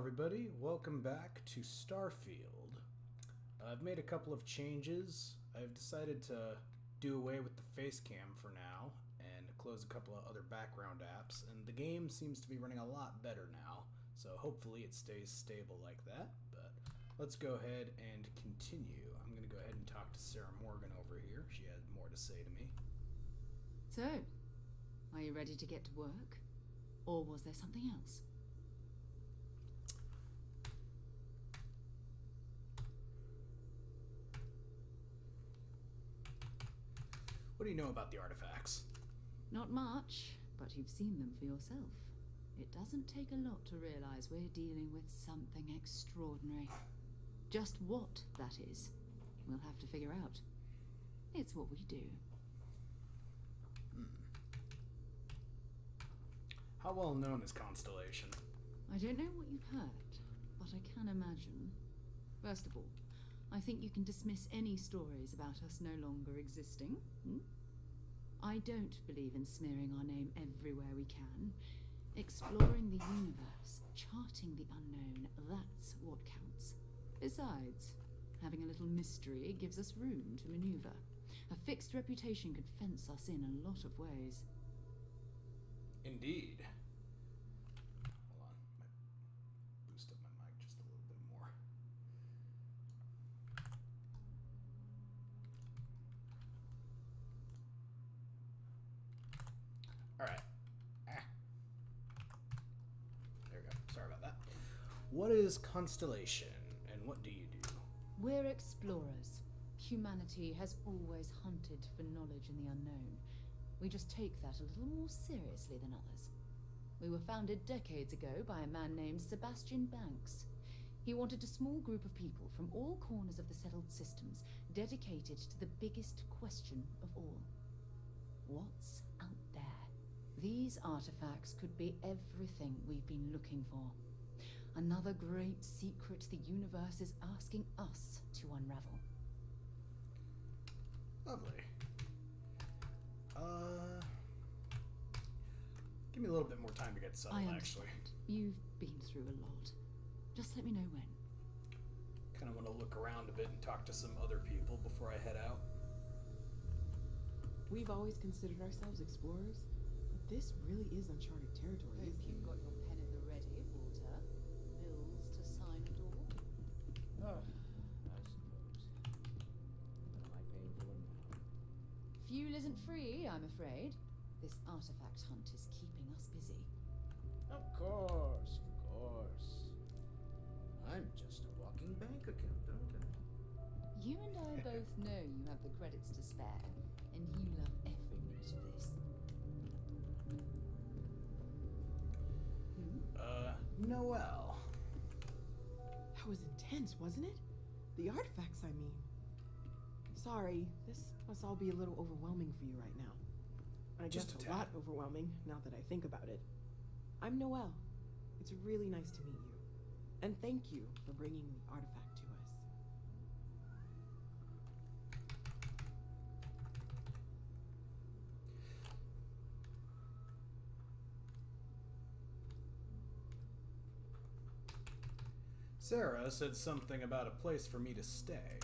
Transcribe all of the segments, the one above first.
everybody, welcome back to Starfield. I've made a couple of changes. I've decided to do away with the face cam for now and close a couple of other background apps, and the game seems to be running a lot better now, so hopefully it stays stable like that. But let's go ahead and continue. I'm going to go ahead and talk to Sarah Morgan over here. She had more to say to me. So, are you ready to get to work? Or was there something else? What do you know about the artifacts? Not much, but you've seen them for yourself. It doesn't take a lot to realize we're dealing with something extraordinary. Just what that is, we'll have to figure out. It's what we do. How well known is Constellation? I don't know what you've heard, but I can imagine. First of all, I think you can dismiss any stories about us no longer existing. I don't believe in smearing our name everywhere we can. Exploring the universe, charting the unknown, that's what counts. Besides, having a little mystery gives us room to maneuver. A fixed reputation could fence us in a lot of ways. Indeed. Hold on. Might boost up my mic just a little bit more. Alright. There we go. Sorry about that. What is Constellation, and what do you do? We're explorers. Humanity has always hunted for knowledge in the unknown. We just take that a little more seriously than others. We were founded decades ago by a man named Sebastian Banks. He wanted a small group of people from all corners of the settled systems dedicated to the biggest question of all. What's out there? These artifacts could be everything we've been looking for. Another great secret the universe is asking us to unravel. Lovely. Give me a little bit more time to get settled, I actually. understand. You've been through a lot. Just let me know when. Kind of want to look around a bit and talk to some other people before I head out. We've always considered ourselves explorers, but this really is uncharted territory. Hope you've got your pen at the ready, Walter. Bills to sign and all. Oh, I suppose. What am I paying for them now? Fuel isn't free, I'm afraid. This artifact hunt is keeping us busy. Of course, of course. I'm just a walking bank account, don't I? You and I both know you have the credits to spare, and you love every minute of this. Noelle. That was intense, wasn't it? The artifacts, I mean. Sorry, this must all be a little overwhelming for you right now. I Just guess a a tad. lot overwhelming, now that I think about it. I'm Noelle. It's really nice to meet you. And thank you for bringing the artifact to us. Sarah said something about a place for me to stay.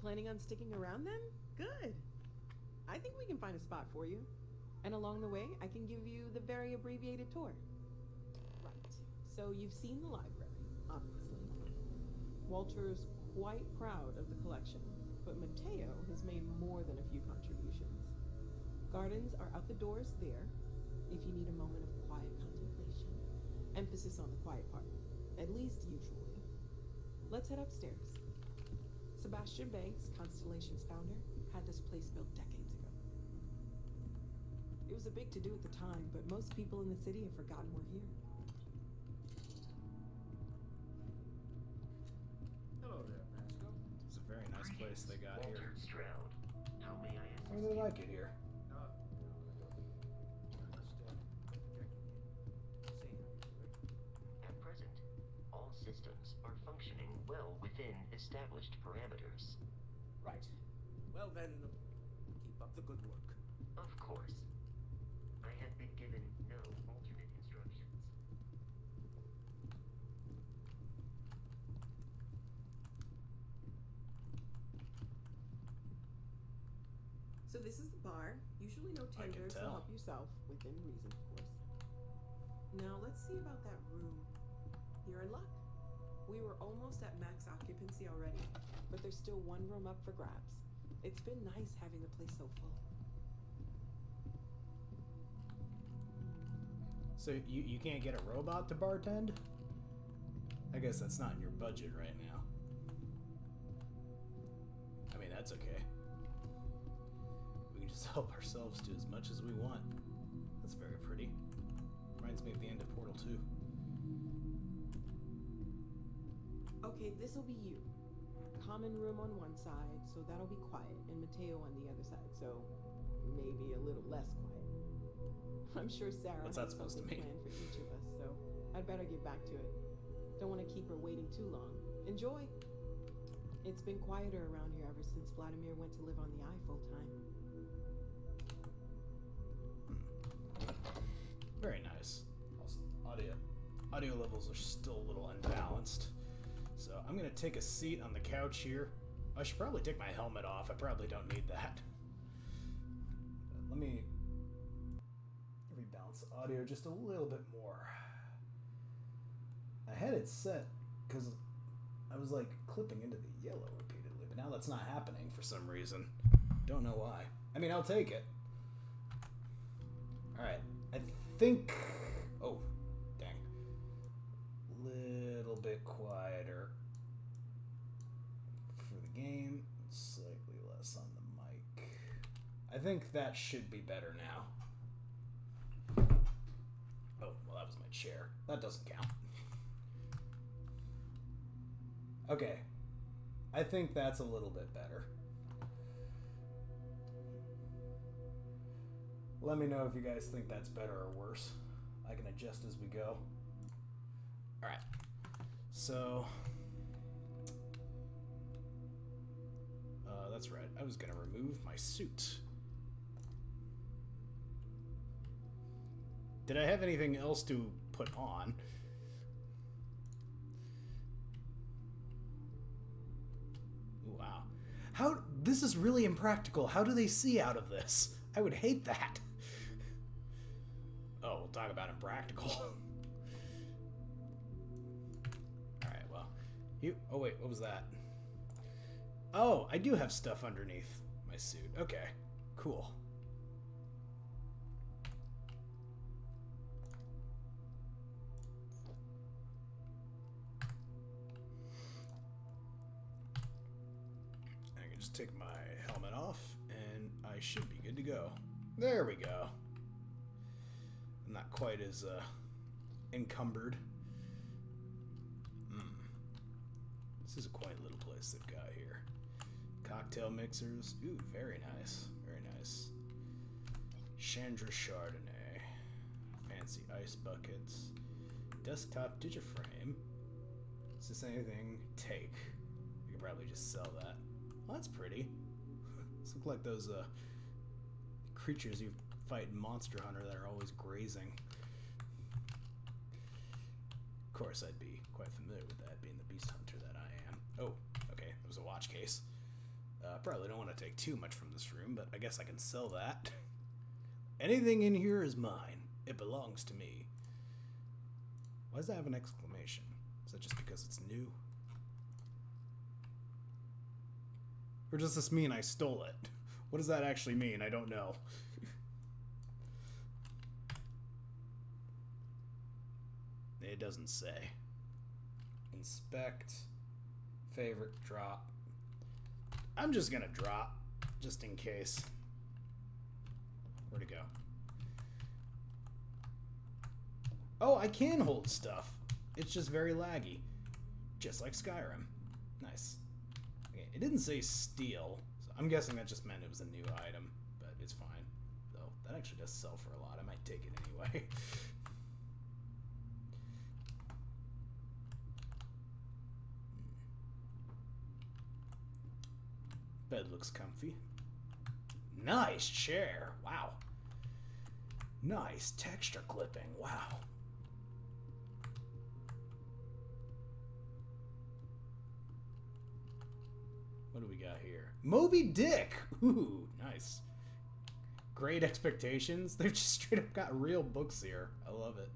Planning on sticking around then? Good. I think we can find a spot for you. And along the way, I can give you the very abbreviated tour. Right. So you've seen the library, obviously. Walter's quite proud of the collection, but Mateo has made more than a few contributions. Gardens are out the doors there, if you need a moment of quiet contemplation. Emphasis on the quiet part, at least usually. Let's head upstairs. Sebastian Banks, Constellation's founder, had this place built decades ago. It was a big to-do at the time, but most people in the city have forgotten we're here. Hello there, Pascal. It's a very nice place they got here. Walter Stroud. How may I assist I really like it here. Just checking in. Say hi. At present, all systems are functioning well within established parameters. Right. Well then, keep up the good work. Of course. I have been given no alternate instructions. So this is the bar. Usually no I can takers, so tell. help yourself, within reason, of course. Now let's see about that room. You're in luck. We were almost at max occupancy already, but there's still one room up for grabs. It's been nice having the place so full. So you can't get a robot to bartend? I guess that's not in your budget right now. I mean, that's okay. We can just help ourselves do as much as we want. That's very pretty. Reminds me of the end of Portal 2. Okay, this'll be you. Common room on one side, so that'll be quiet, and Mateo on the other side, so maybe a little less quiet. I'm sure Sarah What's has that supposed to something mean? planned for each of us, so I'd better get back to it. Don't want to keep her waiting too long. Enjoy! It's been quieter around here ever since Vladimir went to live on the Eye full time. Very nice. Also, audio levels are still a little unbalanced. So I'm gonna take a seat on the couch here. I should probably take my helmet off. I probably don't need that. Let me rebalance the audio just a little bit more. I had it set because I was like clipping into the yellow repeatedly, but now that's not happening for some reason. Don't know why. I mean, I'll take it. Alright, I think... Oh, dang. Little bit quieter for the game. Slightly less on the mic. I think that should be better now. Oh, well, that was my chair. That doesn't count. Okay. I think that's a little bit better. Let me know if you guys think that's better or worse. I can adjust as we go. Alright. So... that's right. I was going to remove my suit. Did I have anything else to put on? Wow. How... This is really impractical. How do they see out of this? I would hate that. Oh, we'll talk about impractical. Alright, well. Oh wait, what was that? Oh, I do have stuff underneath my suit. Okay, cool. I can just take my helmet off, and I should be good to go. There we go. I'm not quite as encumbered. This is a quaint little place they've got here. Cocktail mixers. Ooh, very nice. Very nice. Chandra Chardonnay. Fancy ice buckets. Desktop digiframe. Is this anything? Take. I could probably just sell that. Well, that's pretty. These look like those creatures you fight in Monster Hunter that are always grazing. Of course, I'd be quite familiar with that, being the beast hunter that I am. Oh, okay, it was a watch case. Probably don't want to take too much from this room, but I guess I can sell that. Anything in here is mine. It belongs to me. Why does that have an exclamation? Is that just because it's new? Or does this mean I stole it? What does that actually mean? I don't know. It doesn't say. Inspect. Favorite. Drop. I'm just gonna drop. Just in case. Where'd it go? Oh, I can hold stuff. It's just very laggy. Just like Skyrim. Nice. Okay, it didn't say steal. So I'm guessing that just meant it was a new item. But it's fine. Though, that actually does sell for a lot. I might take it anyway. Bed looks comfy. Nice chair. Wow. Nice texture clipping. Wow. What do we got here? Moby Dick. Ooh, nice. Great Expectations. They've just straight up got real books here. I love it.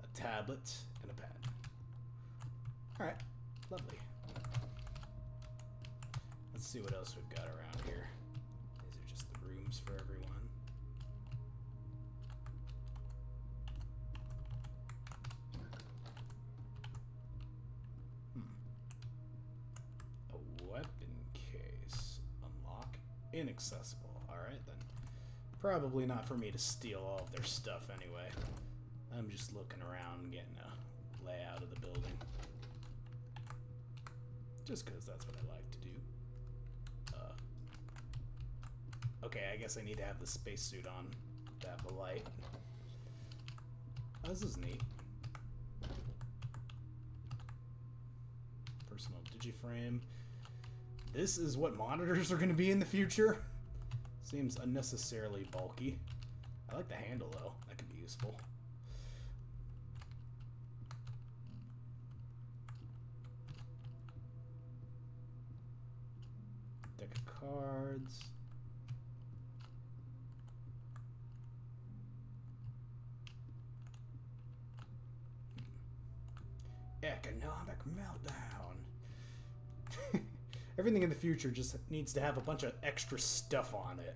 A tablet and a pen. Alright, lovely. Let's see what else we've got around here. These are just the rooms for everyone. A weapon case. Unlock. Inaccessible. Alright then. Probably not for me to steal all of their stuff anyway. I'm just looking around and getting a layout of the building. Just because that's what I like to do. Okay, I guess I need to have the spacesuit on to have the light. Oh, this is neat. Personal digiframe. This is what monitors are going to be in the future? Seems unnecessarily bulky. I like the handle though. That could be useful. Deck of cards. Economic meltdown. Everything in the future just needs to have a bunch of extra stuff on it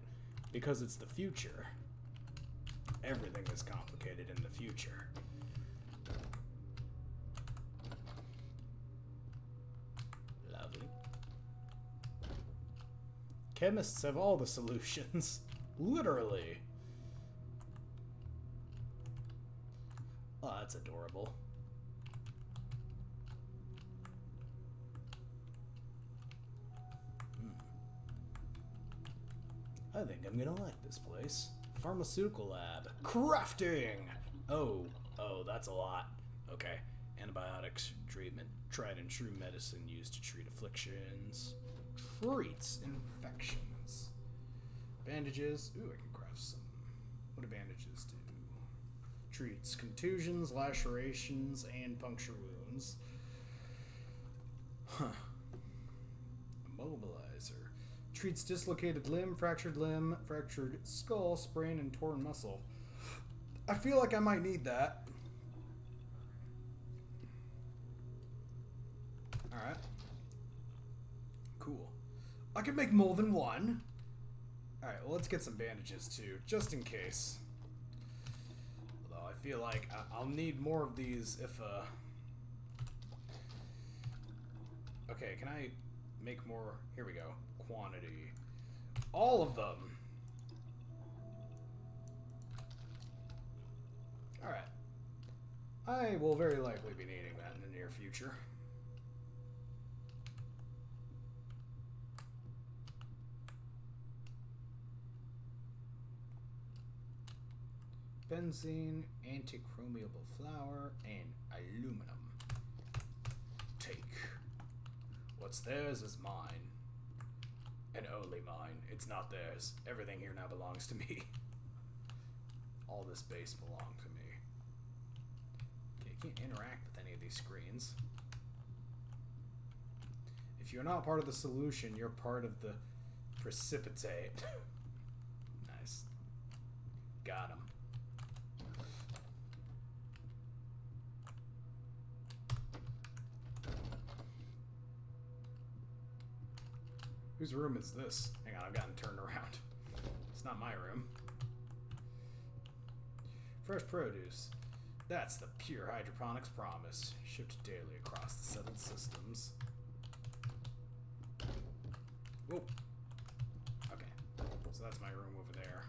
because it's the future. Everything is complicated in the future. Lovely. Chemists have all the solutions. Literally. Oh, that's adorable. I think I'm gonna like this place. Pharmaceutical lab. Crafting! Oh, that's a lot. Okay. Antibiotics, treatment, tried and true medicine used to treat afflictions. Treats infections. Bandages. Ooh, I can craft some. What do bandages do? Treats contusions, lacerations, and puncture wounds. Huh. Immobilizer. Treats dislocated limb, fractured skull, sprain, and torn muscle. I feel like I might need that. Alright. Cool. I can make more than one. Alright, well, let's get some bandages too, just in case. Although I feel like I'll need more of these if, Okay, can I make more? Here we go. Quantity. All of them. Alright. I will very likely be needing that in the near future. Benzene, anti-chromiable flour, and aluminum. Take. What's theirs is mine. And only mine. It's not theirs. Everything here now belongs to me. All this base belongs to me. Okay, you can't interact with any of these screens. If you're not part of the solution, you're part of the precipitate. Nice. Got him. Whose room is this? Hang on, I've gotten turned around. It's not my room. Fresh produce. That's the pure hydroponics promise. Shipped daily across the 7 systems. Whoa. Okay. So that's my room over there.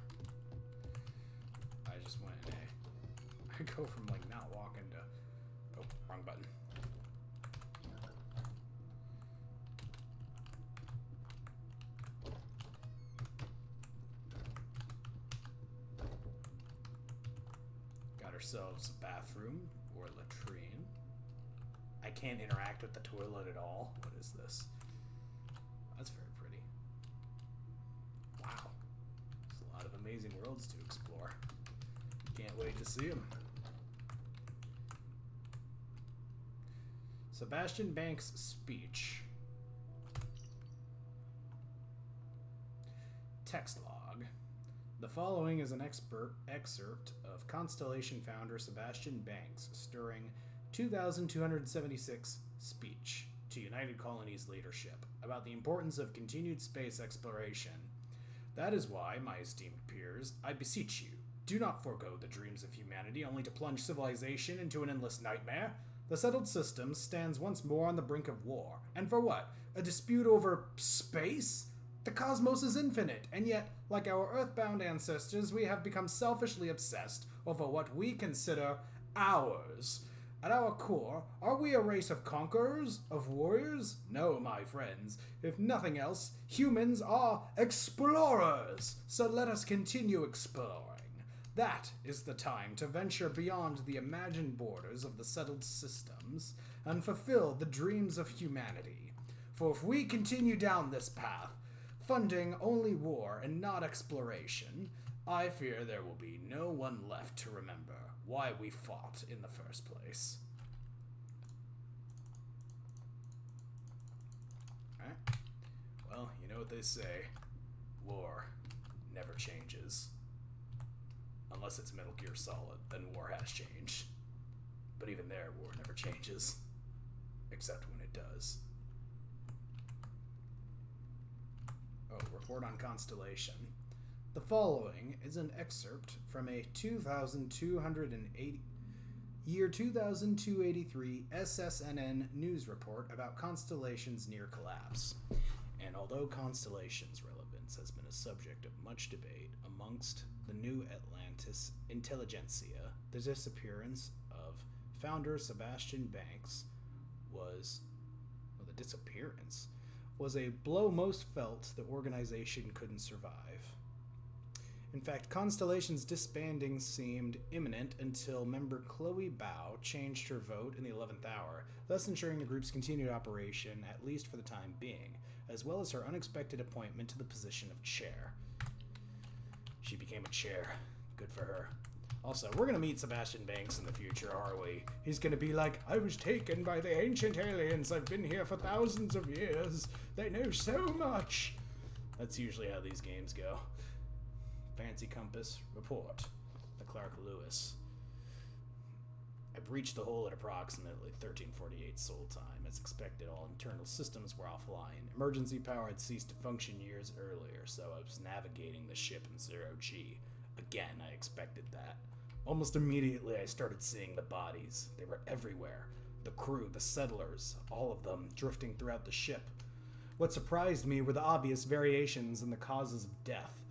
I just went in a... I go from, like, not walking to... Oh, wrong button. Ourselves a bathroom or latrine. I can't interact with the toilet at all. What is this? That's very pretty. Wow. There's a lot of amazing worlds to explore. Can't wait to see them. Sebastian Banks' speech. Text log. The following is an excerpt of Constellation founder Sebastian Banks' stirring 2,276 speech to United Colonies leadership about the importance of continued space exploration. That is why, my esteemed peers, I beseech you, do not forego the dreams of humanity only to plunge civilization into an endless nightmare. The settled system stands once more on the brink of war. And for what? A dispute over space? The cosmos is infinite, and yet, like our earthbound ancestors, we have become selfishly obsessed over what we consider ours. At our core, are we a race of conquerors? Of warriors? No, my friends. If nothing else, humans are explorers. So let us continue exploring. That is the time to venture beyond the imagined borders of the settled systems and fulfill the dreams of humanity. For if we continue down this path, funding only war and not exploration, I fear there will be no one left to remember why we fought in the first place. Alright. Well, you know what they say. War never changes. Unless it's Metal Gear Solid, then war has changed. But even there, war never changes. Except when it does. Oh, report on Constellation. The following is an excerpt from a 2283 SSNN news report about Constellation's near collapse. And although Constellation's relevance has been a subject of much debate amongst the New Atlantis intelligentsia, the disappearance of founder Sebastian Banks was a blow most felt the organization couldn't survive. In fact, Constellation's disbanding seemed imminent until member Chloe Bao changed her vote in the 11th hour, thus ensuring the group's continued operation, at least for the time being, as well as her unexpected appointment to the position of chair. She became a chair. Good for her. Also, we're gonna meet Sebastian Banks in the future, are we? He's gonna be like, I was taken by the ancient aliens. I've been here for thousands of years. They know so much. That's usually how these games go. Fancy Compass, report. The Clark Lewis. I breached the hole at approximately 1348 Sol time. As expected, all internal systems were offline. Emergency power had ceased to function years earlier, so I was navigating the ship in 0G. Again, I expected that. Almost immediately, I started seeing the bodies. They were everywhere. The crew, the settlers, all of them, drifting throughout the ship. What surprised me were the obvious variations in the causes of death.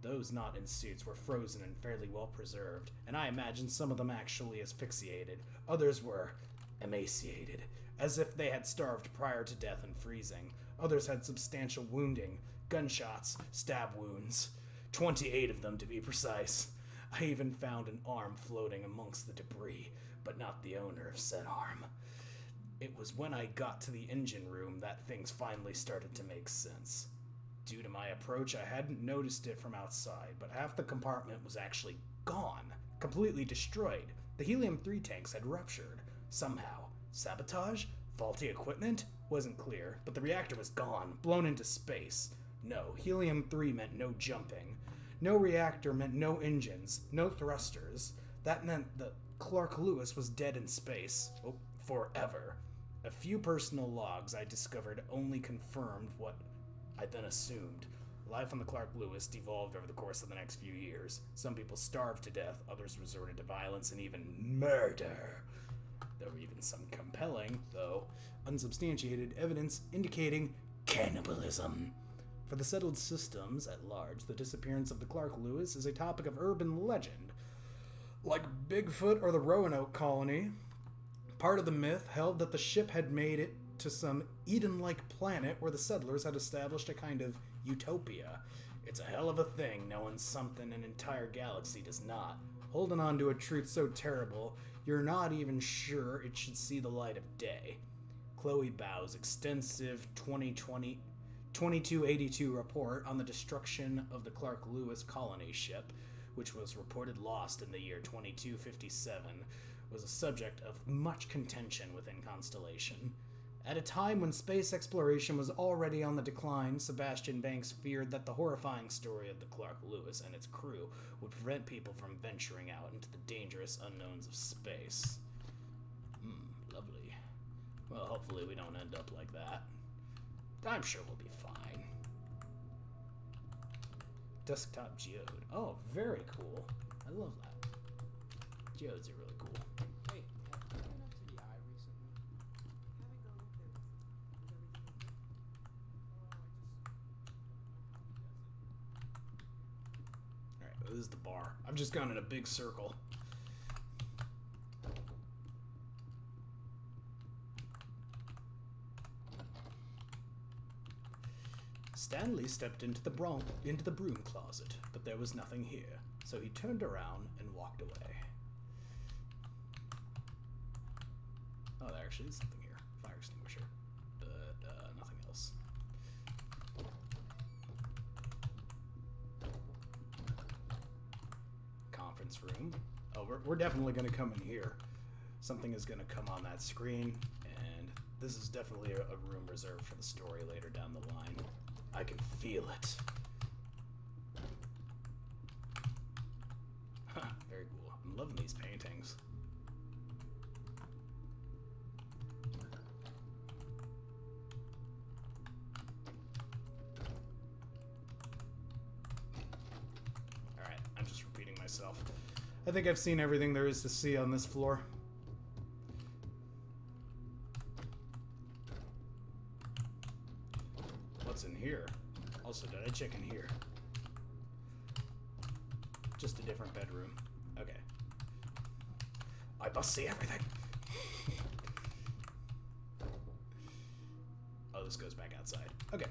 Those not in suits were frozen and fairly well preserved, and I imagined some of them actually asphyxiated. Others were emaciated, as if they had starved prior to death and freezing. Others had substantial wounding, gunshots, stab wounds. 28 of them, to be precise. I even found an arm floating amongst the debris, but not the owner of said arm. It was when I got to the engine room that things finally started to make sense. Due to my approach, I hadn't noticed it from outside, but half the compartment was actually gone, completely destroyed. The helium-3 tanks had ruptured. Somehow. Sabotage? Faulty equipment? Wasn't clear, but the reactor was gone, blown into space. No, helium-3 meant no jumping. No reactor meant no engines, no thrusters. That meant the Clark Lewis was dead in space. Oh, forever. A few personal logs I discovered only confirmed what I then assumed. Life on the Clark Lewis devolved over the course of the next few years. Some people starved to death, others resorted to violence and even murder. There were even some compelling, though unsubstantiated, evidence indicating cannibalism. For the settled systems at large, the disappearance of the Clark Lewis is a topic of urban legend. Like Bigfoot or the Roanoke colony, part of the myth held that the ship had made it to some Eden-like planet where the settlers had established a kind of utopia. It's a hell of a thing knowing something an entire galaxy does not. Holding on to a truth so terrible, you're not even sure it should see the light of day. Chloe Bao's extensive 2282 report on the destruction of the Clark Lewis colony ship, which was reported lost in the year 2257, was a subject of much contention within Constellation. At a time when space exploration was already on the decline, Sebastian Banks feared that the horrifying story of the Clark Lewis and its crew would prevent people from venturing out into the dangerous unknowns of space. Lovely. Well, hopefully we don't end up like that. I'm sure we'll be fine. Desktop geode. Oh, very cool. I love that. Geodes are really cool. Hey, have you been up to the eye recently? Haven't gone up there. Is everything okay? Alright, this is the bar. I've just gone in a big circle. Stanley stepped into the broom closet, but there was nothing here, so he turned around and walked away. Oh, there actually is something here. Fire extinguisher. But, nothing else. Conference room. Oh, we're definitely going to come in here. Something is going to come on that screen, and this is definitely a room reserved for the story later down the line. I can feel it. Very cool. I'm loving these paintings. Alright, I'm just repeating myself. I think I've seen everything there is to see on this floor. What's in here? Also, did I check in here? Just a different bedroom. Okay. I must see everything. Oh, this goes back outside. Okay.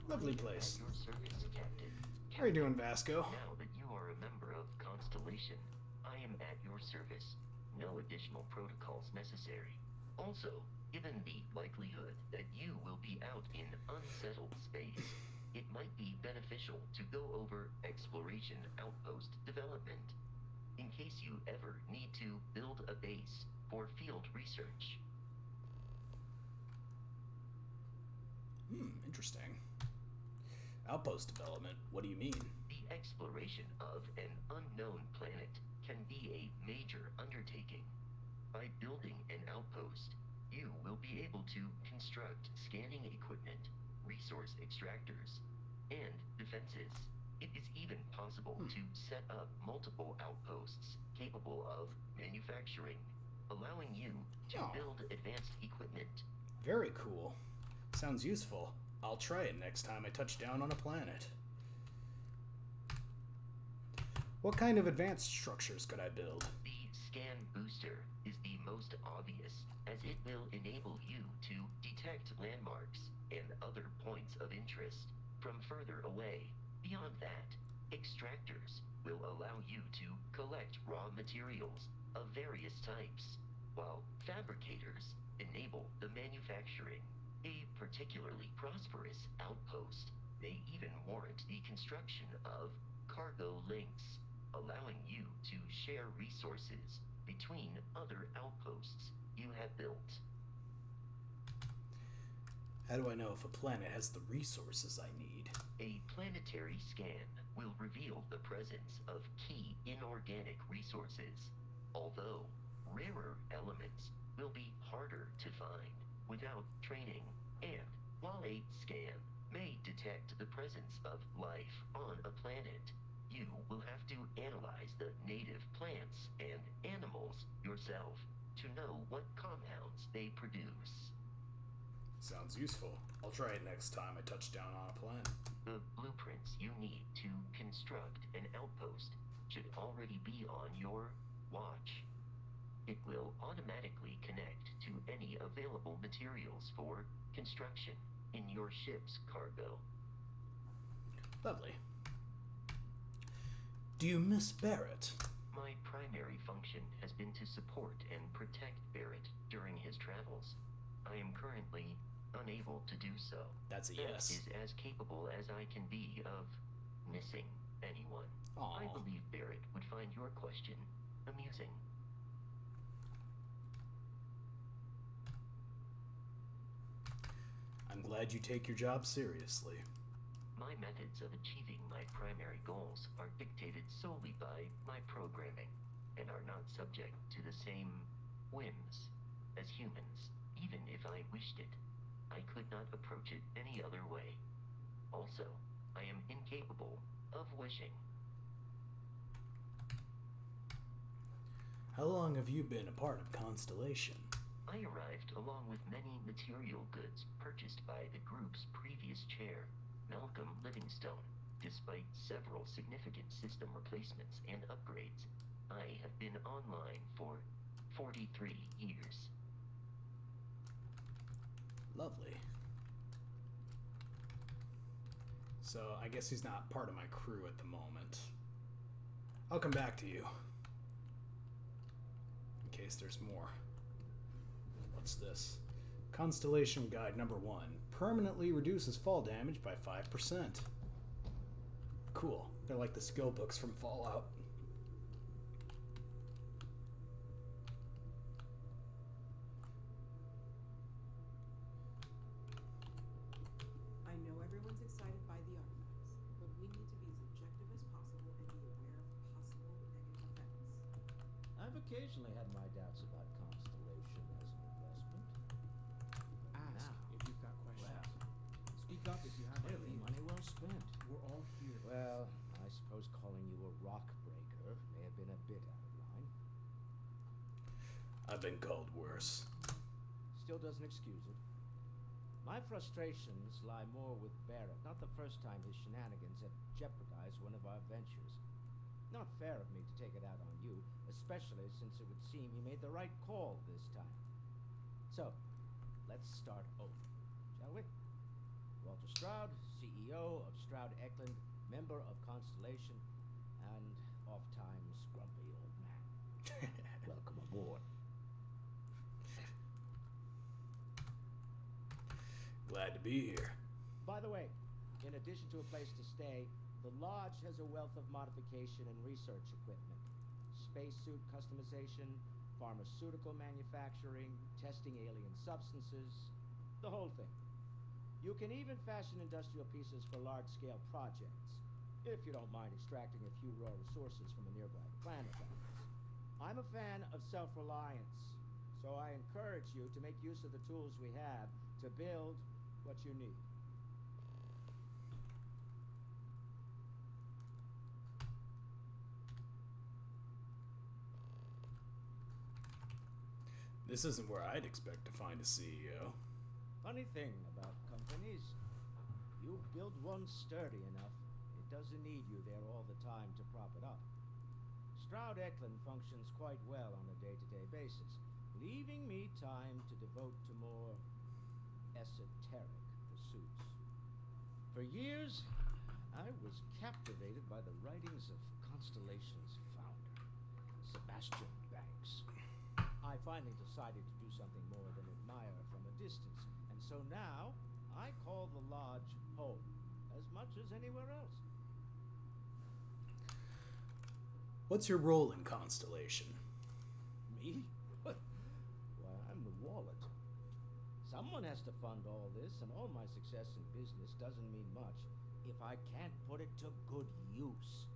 Lovely place. At your service, Captain. How are you doing, Vasco? Now that you are a member of Constellation, I am at your service. No additional protocols necessary. Also, given the likelihood that you will be out in unsettled space, it might be beneficial to go over exploration outpost development, in case you ever need to build a base for field research. Interesting. Outpost development, what do you mean? The exploration of an unknown planet can be a major undertaking. By building an outpost, you will be able to construct scanning equipment, resource extractors, and defenses. It is even possible to set up multiple outposts capable of manufacturing, allowing you to build advanced equipment. Very cool. Sounds useful. I'll try it next time I touch down on a planet. What kind of advanced structures could I build? The scan booster is the most obvious, as it will enable you to detect landmarks and other points of interest from further away. Beyond that, extractors will allow you to collect raw materials of various types, while fabricators enable the manufacturing. A particularly prosperous outpost may even warrant the construction of cargo links, allowing you to share resources between other outposts you have built. How do I know if a planet has the resources I need? A planetary scan will reveal the presence of key inorganic resources, although rarer elements will be harder to find without training. And while a scan may detect the presence of life on a planet, you will have to analyze the native plants and animals yourself to know what compounds they produce. Sounds useful. I'll try it next time I touch down on a planet. The blueprints you need to construct an outpost should already be on your watch. It will automatically connect to any available materials for construction in your ship's cargo. Lovely. Do you miss Barrett? My primary function has been to support and protect Barrett during his travels. I am currently unable to do so. That's a That yes. is as capable as I can be of missing anyone. Aw. I believe Barrett would find your question amusing. I'm glad you take your job seriously. My methods of achieving my primary goals are dictated solely by my programming and are not subject to the same whims as humans. Even if I wished it, I could not approach it any other way. Also, I am incapable of wishing. How long have you been a part of Constellation? I arrived along with many material goods purchased by the group's previous chair, Malcolm Livingstone. Despite several significant system replacements and upgrades, I have been online for 43 years. Lovely. So, I guess he's not part of my crew at the moment. I'll come back to you. In case there's more. What's this? Constellation Guide number 1. Permanently reduces fall damage by 5%. Cool. They're like the skill books from Fallout. I know everyone's excited by the artifacts, but we need to be as objective as possible and be aware of possible negative effects. I've occasionally had my doubts about Constellation as an investment. Ask Now, if you've got questions. well, Speak up if you have really any. money well spent. We're all here. Well, I suppose calling you a rock breaker may have been a bit out of line. I've been called worse. Still doesn't excuse it. My frustrations lie more with Barrett. Not the first time his shenanigans have jeopardized one of our ventures. Not fair of me to take it out on you, especially since it would seem he made the right call this time. So, let's start over, shall we? Walter Stroud, CEO of Stroud Eklund, member of Constellation, and oft-times grumpy old man. Welcome aboard. Glad to be here. By the way, in addition to a place to stay, the Lodge has a wealth of modification and research equipment. Spacesuit customization, pharmaceutical manufacturing, testing alien substances, the whole thing. You can even fashion industrial pieces for large-scale projects, if you don't mind extracting a few raw resources from a nearby planet, that is. I'm a fan of self-reliance, so I encourage you to make use of the tools we have to build what you need. This isn't where I'd expect to find a CEO. Funny thing about companies, you build one sturdy enough, it doesn't need you there all the time to prop it up. Stroud Eklund functions quite well on a day-to-day basis, leaving me time to devote to more esoteric pursuits. For years, I was captivated by the writings of Constellation's founder, Sebastian Banks. I finally decided to do something more than admire from a distance, and so now I call the Lodge home as much as anywhere else. What's your role in Constellation? Me? Why, I'm the wallet. Someone has to fund all this, and all my success in business doesn't mean much if I can't put it to good use.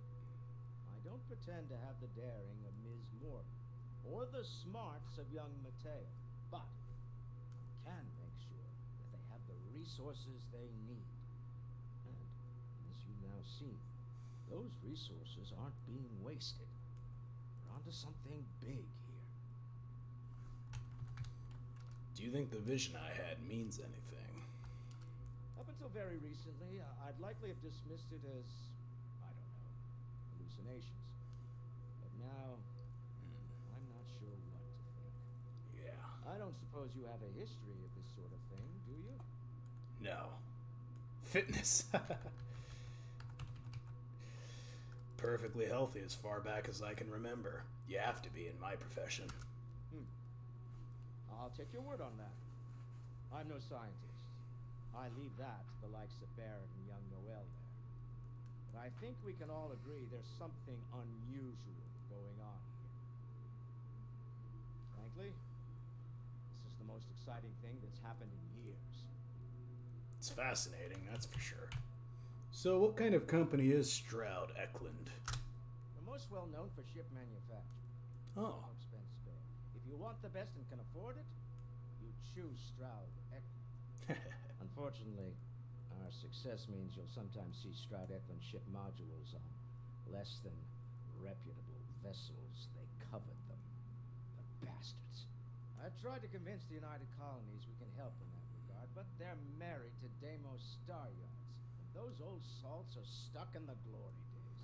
I don't pretend to have the daring of Ms. Morgan, or the smarts of young Mateo, but I can make sure that they have the resources they need. And, as you've now seen, those resources aren't being wasted. We're onto something big here. Do you think the vision I had means anything? Up until very recently, I'd likely have dismissed it as, I don't know, hallucinations. But now, I'm not sure what to think. Yeah. I don't suppose you have a history of this sort of thing, do you? No. Fitness. Perfectly healthy as far back as I can remember. You have to be in my profession. I'll take your word on that. I'm no scientist. I leave that to the likes of Barrett and young Noel there. But I think we can all agree there's something unusual going on here. Frankly, this is the most exciting thing that's happened in years. It's fascinating, that's for sure. So what kind of company is Stroud Eklund? The most well known for ship manufacture. Oh, No expense spared. If you want the best and can afford it, you choose Stroud Eklund. Unfortunately, our success means you'll sometimes see Stroud Eklund ship modules on less than reputable vessels. They covet them. The bastards. I've tried to convince the United Colonies we can help in that regard, but they're married to Deimos Star Yards. And those old salts are stuck in the glory days.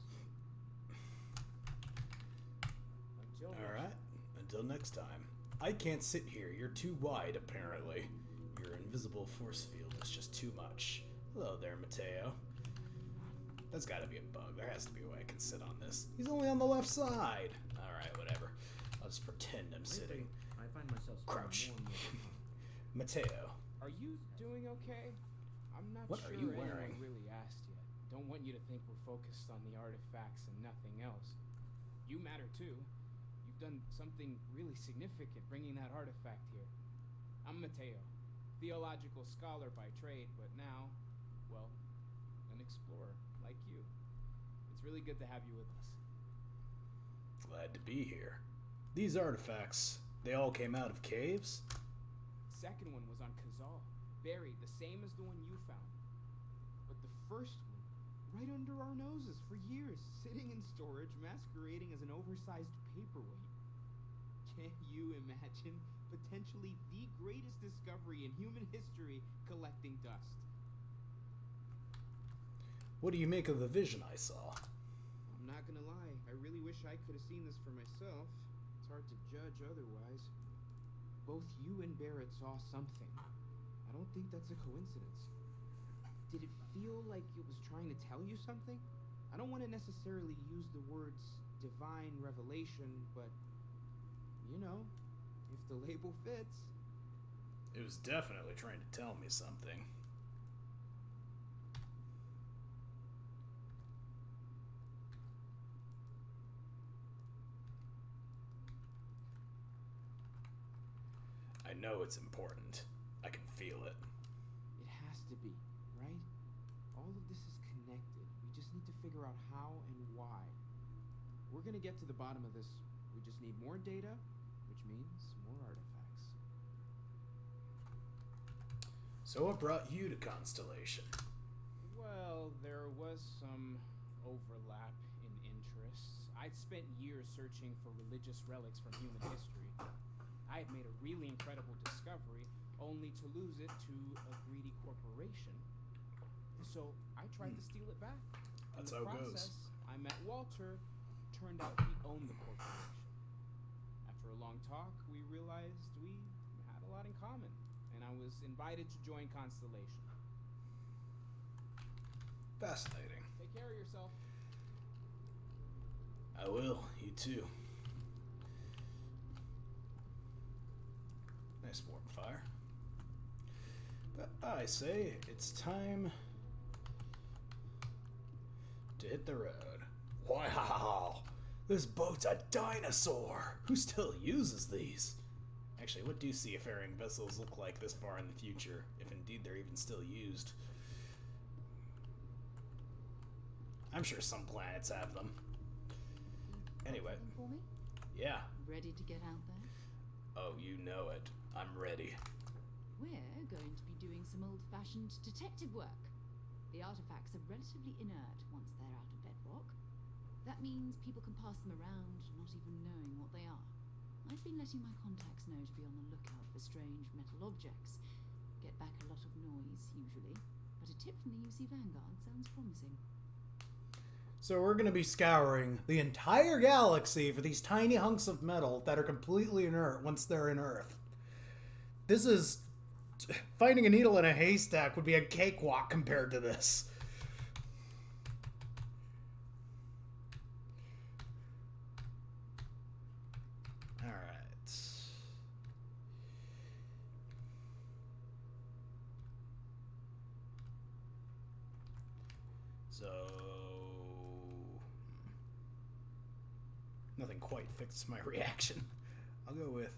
Until next alright. Until next time. I can't sit here. You're too wide, apparently. Your invisible force field is just too much. Hello there, Mateo. That's gotta be a bug. There has to be a way I can sit on this. He's only on the left side. Alright, whatever. I'll just pretend I'm sitting. I find myself Crouch. spending more and more time. Mateo. Are you doing okay? I'm not What sure are you anyone wearing? really asked yet. Don't want you to think we're focused on the artifacts and nothing else. You matter too. You've done something really significant bringing that artifact here. I'm Mateo, theological scholar by trade, but now, well, an explorer like you. It's really good to have you with us. Glad to be here. These artifacts, they all came out of caves? Second one was on Kazal, buried the same as the one you found. But the first one, right under our noses for years, sitting in storage, masquerading as an oversized paperweight. Can you imagine potentially the greatest discovery in human history collecting dust? What do you make of the vision I saw? I'm not gonna lie, I really wish I could have seen this for myself. It's hard to judge otherwise. Both you and Barrett saw something. I don't think that's a coincidence. Did it feel like it was trying to tell you something? I don't want to necessarily use the words divine revelation, but, you know, if the label fits. It was definitely trying to tell me something. I know it's important. I can feel it. It has to be, right? All of this is connected. We just need to figure out how and why. We're gonna get to the bottom of this. We just need more data, which means more artifacts. So what brought you to Constellation? Well, there was some overlap in interests. I'd spent years searching for religious relics from human history. I had made a really incredible discovery, only to lose it to a greedy corporation. So I tried to steal it back. That's In the how it goes. process, I met Walter. Turned out he owned the corporation. After a long talk, we realized we had a lot in common, and I was invited to join Constellation. Fascinating. Take care of yourself. I will. You too. Nice warm fire. But I say it's time to hit the road. Wow! This boat's a dinosaur! Who still uses these? Actually, what do seafaring vessels look like this far in the future, if indeed they're even still used? I'm sure some planets have them. Anyway, Something for me? yeah. Ready to get out there? Oh, you know it. I'm ready. We're going to be doing some old-fashioned detective work. The artifacts are relatively inert once they're out of bedrock. That means people can pass them around, not even knowing what they are. I've been letting my contacts know to be on the lookout for strange metal objects. Get back a lot of noise, usually, but a tip from the UC Vanguard sounds promising. So we're going to be scouring the entire galaxy for these tiny hunks of metal that are completely inert once they're in Earth. This is... Finding a needle in a haystack would be a cakewalk compared to this. Alright. So... Nothing quite fixed my reaction. I'll go with,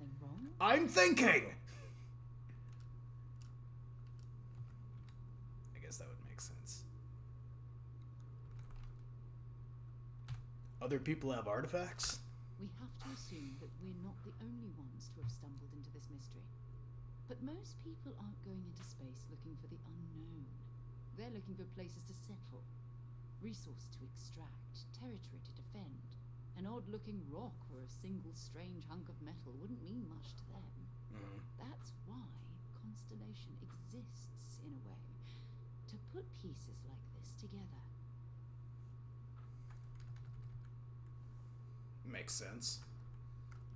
something wrong? I'm thinking! I guess that would make sense. Other people have artifacts? We have to assume that we're not the only ones to have stumbled into this mystery. But most people aren't going into space looking for the unknown. They're looking for places to settle, resource to extract, territory to defend. An odd-looking rock or a single strange hunk of metal wouldn't mean much to them. That's why Constellation exists, in a way, to put pieces like this together. Makes sense.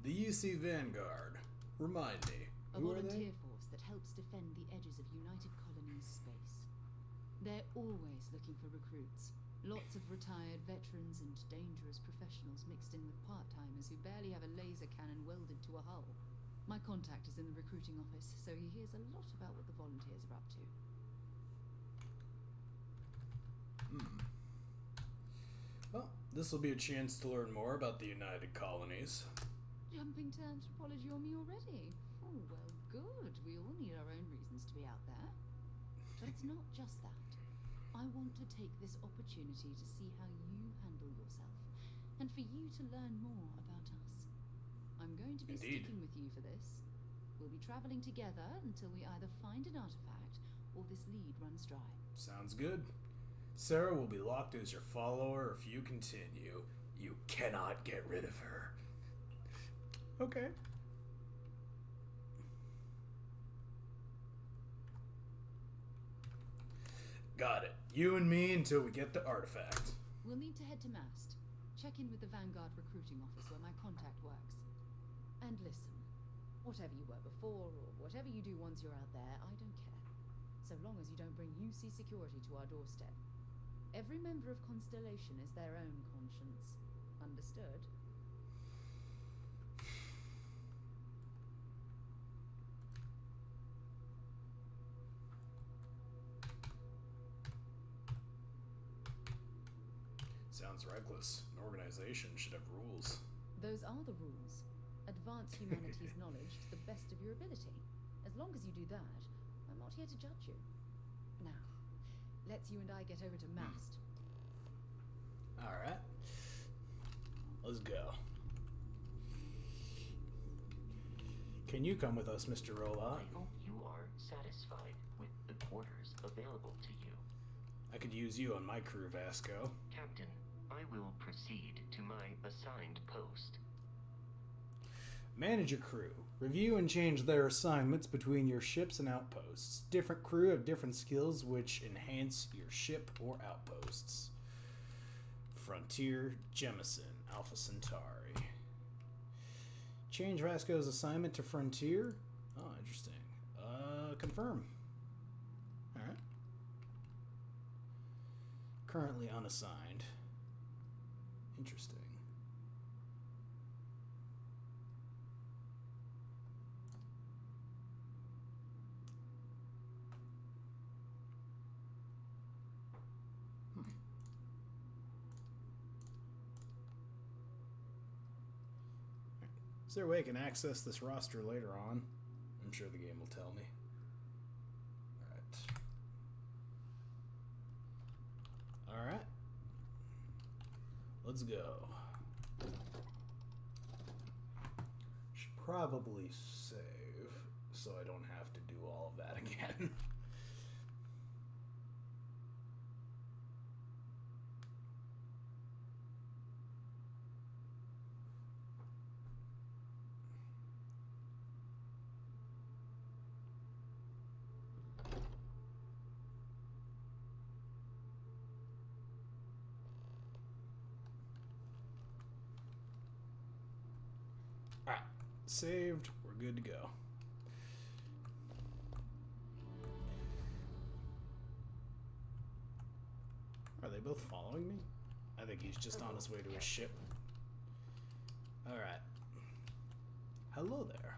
The UC Vanguard. Remind me, A who are volunteer they? force that helps defend the edges of United Colonies space. They're always looking for recruits. Lots of retired veterans and dangerous professionals mixed in with part-timers who barely have a laser cannon welded to a hull. My contact is in the recruiting office, so he hears a lot about what the volunteers are up to. Well, this will be a chance to learn more about the United Colonies. Jumping to anthropology on me already? Oh, well, good. We all need our own reasons to be out there. But it's not just that. I want to take this opportunity to see how you handle yourself, and for you to learn more about us. I'm going to be Indeed. sticking with you for this. We'll be traveling together until we either find an artifact or this lead runs dry. Sounds good. Sarah will be locked as your follower if you continue. You cannot get rid of her. Okay. Got it. You and me until we get the artifact. We'll need to head to Mast. Check in with the Vanguard recruiting office where my contact works. And listen, whatever you were before or whatever you do once you're out there, I don't care. So long as you don't bring UC security to our doorstep. Every member of Constellation is their own conscience. Understood? Sounds reckless. An organization should have rules. Those are the rules. Advance humanity's knowledge to the best of your ability. As long as you do that, I'm not here to judge you. Now, let's you and I get over to Mast. Alright. Let's go. Can you come with us, Mr. Robot? I hope you are satisfied with the quarters available to you. I could use you on my crew, Vasco. Captain, I will proceed to my assigned post. Manage a crew. Review and change their assignments between your ships and outposts. Different crew have different skills which enhance your ship or outposts. Frontier, Jemison, Alpha Centauri. Change Vasco's assignment to Frontier? Oh, interesting. Confirm. Alright. Currently unassigned. Interesting. Is there a way I can access this roster later on? I'm sure the game will tell me. Alright. Alright. Let's go. Should probably save so I don't have to do all of that again. Alright, saved, we're good to go. Are they both following me? I think he's just on his way to his ship. Alright. Hello there.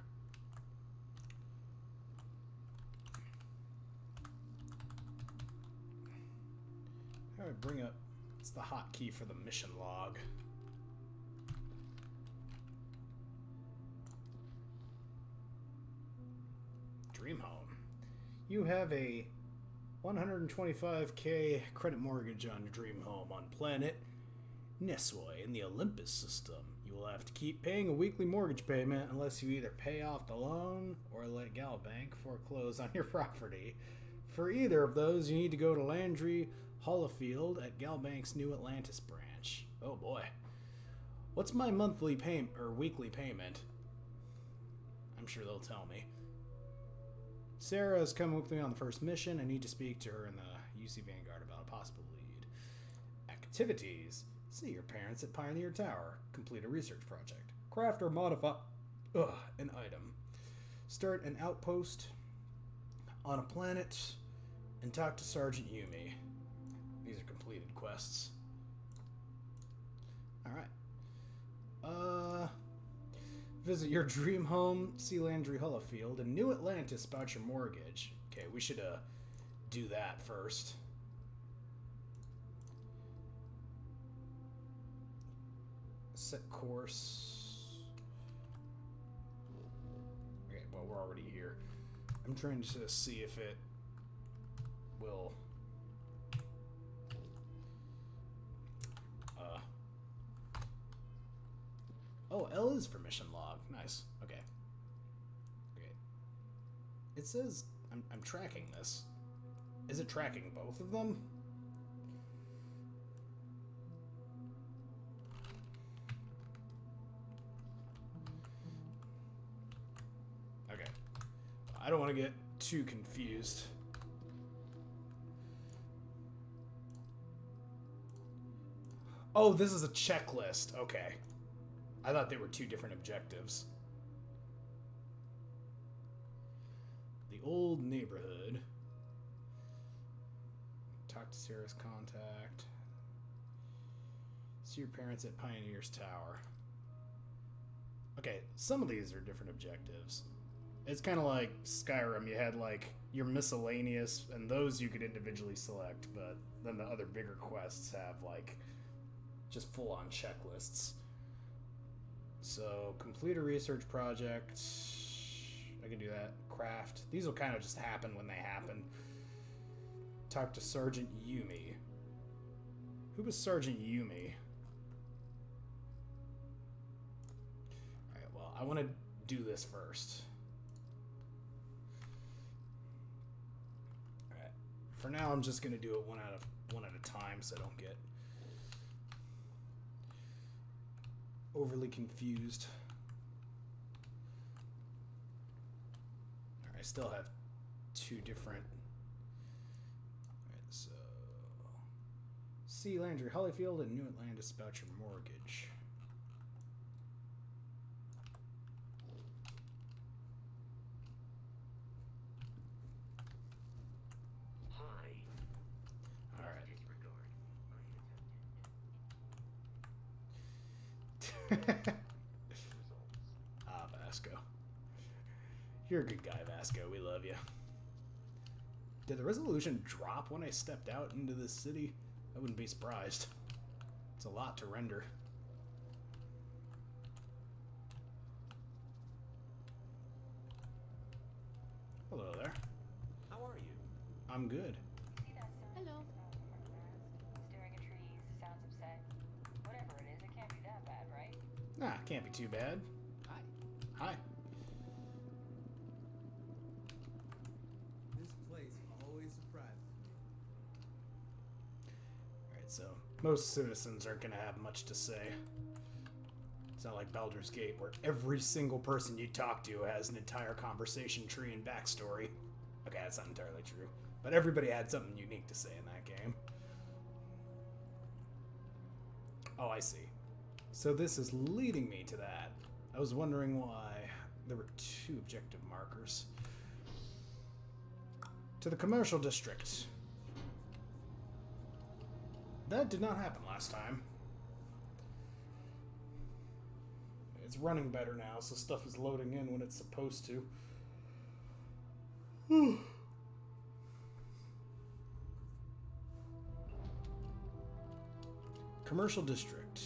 Alright, bring up. It's the hotkey for the mission log. dream home. You have a 125k credit mortgage on your dream home on planet Nesoi in the Olympus system. You will have to keep paying a weekly mortgage payment unless you either pay off the loan or let Galbank foreclose on your property. For either of those, you need to go to Landry Hollifield at Galbank's New Atlantis branch. Oh boy. What's my monthly payment or weekly payment? I'm sure they'll tell me. Sarah has come with me on the first mission. I need to speak to her in the UC Vanguard about a possible lead. Activities. See your parents at Pioneer Tower. Complete a research project. Craft or modify an item. Start an outpost on a planet and talk to Sergeant Yumi. These are completed quests. Alright. Visit your dream home, see Landry Hollifield, and New Atlantis about your mortgage. Okay, we should do that first. Set course. Okay, well, we're already here. I'm trying to see if it will oh, L is for mission log. Nice. Okay. Okay. It says I'm tracking this. Is it tracking both of them? Okay. I don't want to get too confused. Oh, this is a checklist. Okay. I thought they were two different objectives. The old neighborhood. Talk to Sarah's contact. See your parents at Pioneer's Tower. Okay, some of these are different objectives. It's kind of like Skyrim. You had like your miscellaneous, and those you could individually select, but then the other bigger quests have like just full-on checklists. So, complete a research project. I can do that. Craft. These will kind of just happen when they happen. Talk to Sergeant Yumi. Who was Sergeant Yumi? Alright, well, I want to do this first. Alright. For now, I'm just going to do it one at a time so I don't get overly confused. Alright, I still have two different. Alright, so see Landry Hollifield and New Atlantis about your mortgage. Hi. Alright. Vasco. You're a good guy, Vasco. We love you. Did the resolution drop when I stepped out into this city? I wouldn't be surprised. It's a lot to render. Hello there. How are you? I'm good. Hello. Staring at trees, sounds upset. Whatever it is, it can't be that bad, right? Nah, can't be too bad. Hi. Hi. This place always surprises me. Alright, so most citizens aren't going to have much to say. It's not like Baldur's Gate, where every single person you talk to has an entire conversation tree and backstory. Okay, that's not entirely true. But everybody had something unique to say in that game. Oh, I see. So this is leading me to that. I was wondering why there were two objective markers. To the commercial district. That did not happen last time. It's running better now, so stuff is loading in when it's supposed to. Commercial district.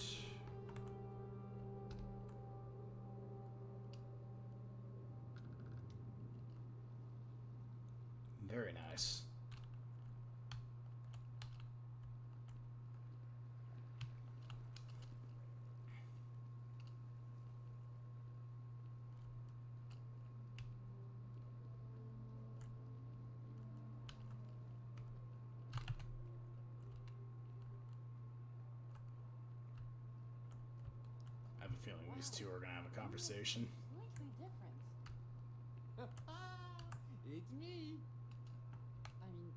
I have a feeling these two are gonna have a conversation. Completely different. It's me. I mean,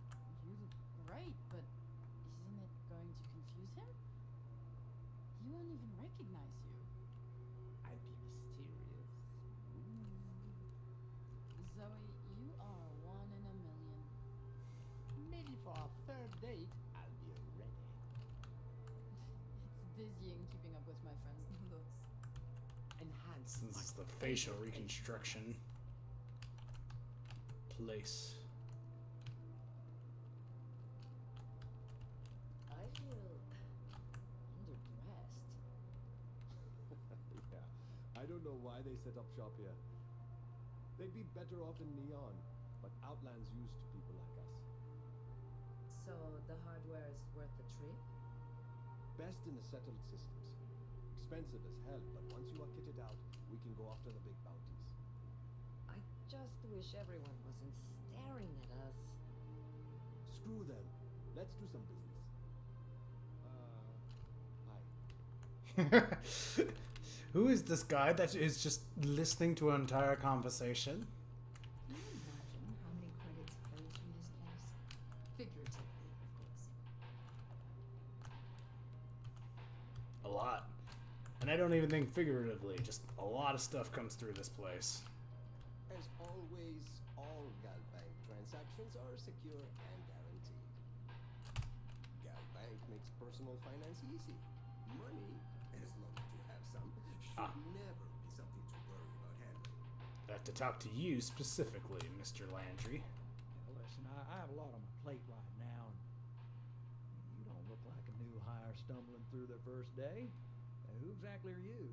you look great, but isn't it going to confuse him? He won't even recognize you. I'll be mysterious. Zoe, you are one in a million. Maybe for our third date, I'll be ready. It's dizzying keeping up with my friend's looks. Enhance Since my it's the facial facial reconstruction place. I feel underdressed. Yeah, I don't know why they set up shop here. They'd be better off in Neon, but Outland's used to people like us. So the hardware is worth the trip? Best in the settled systems. Expensive as hell, but once you are kitted out, we can go after the big bounties. I just wish everyone wasn't staring at us. Screw them. Let's do some business. Hi. Who is this guy that is just listening to an entire conversation? Can you imagine how many credits flow through this place? Figuratively, of course. A lot. And I don't even think figuratively, just a lot of stuff comes through this place. As always, all Galbank transactions are secure and guaranteed. Galbank makes personal finance easy. Money, as long as you have some, should never be something to worry about handling. I have to talk to you specifically, Mr. Landry. Now, listen, I have a lot on my plate right now, and you don't look like a new hire stumbling through their first day. Who exactly are you?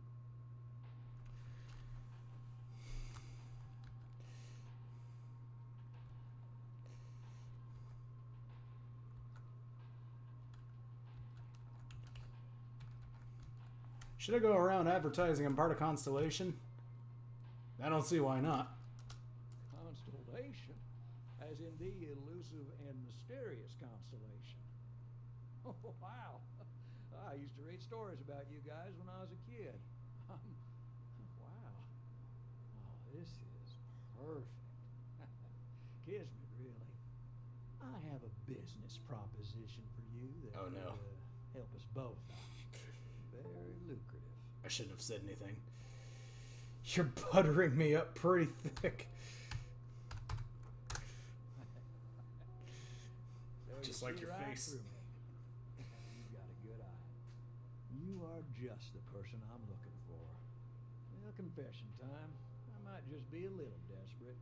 Should I go around advertising I'm part of Constellation? I don't see why not. Constellation? As in the elusive and mysterious constellation. Oh, wow. I used to read stories about you guys when I was a kid. Wow. Oh, this is perfect. Kismet, really. I have a business proposition for you that Oh, no. would help us both out. Very lucrative. I shouldn't have said anything. You're buttering me up pretty thick. So Just you like see your right face. through me. You got a good eye. You are just the person I'm looking for. Well, confession time. I might just be a little desperate.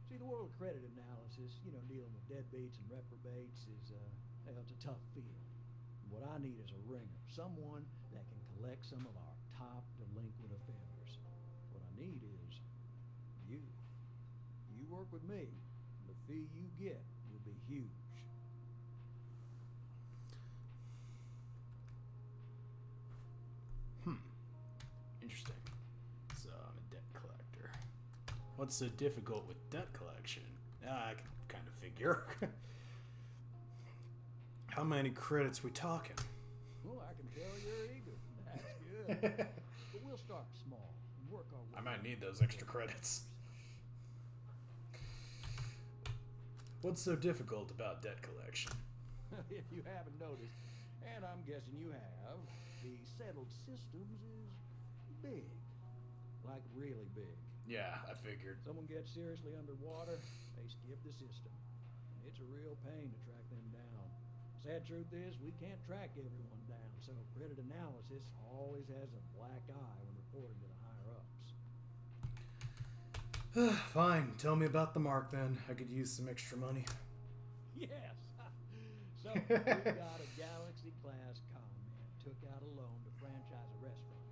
See, the world of credit analysis, dealing with deadbeats and reprobates is, it's a tough field. What I need is a ringer, someone that can collect some of our top delinquent offenders. What I need is you. You work with me, the fee you get will be huge. Interesting. So I'm a debt collector. What's so difficult with debt collection? I can kind of figure. How many credits we talking? Well, I can tell you're eager. That's good. But we'll start small and work our way. I might need those extra credits. What's so difficult about debt collection? If you haven't noticed, and I'm guessing you have, the settled systems is big. Like really big. Yeah, I figured. Someone gets seriously underwater, they skip the system. It's a real pain to track them down. Sad truth is, we can't track everyone down, so credit analysis always has a black eye when reporting to the higher-ups. Fine, tell me about the mark then. I could use some extra money. Yes! So, we got a Galaxy-class command, took out a loan to franchise a restaurant.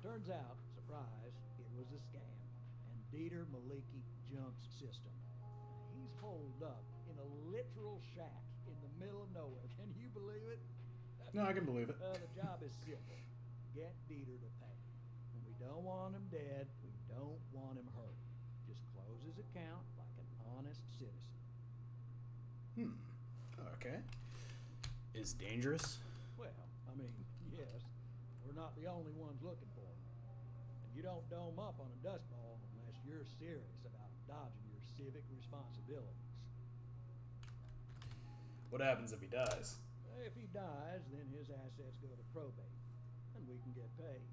Turns out, surprise, it was a scam, and Dieter Maliki jumps system. He's holed up in a literal shack in the middle of nowhere. Can you believe it? No, I can believe it. The job is simple. Get Dieter to pay. And we don't want him dead. We don't want him hurt. Just close his account like an honest citizen. Okay. Is dangerous? Well, I mean, yes. We're not the only ones looking for them. And you don't dome up on a dust ball unless you're serious about dodging your civic responsibilities. What happens if he dies? If he dies, then his assets go to probate, and we can get paid.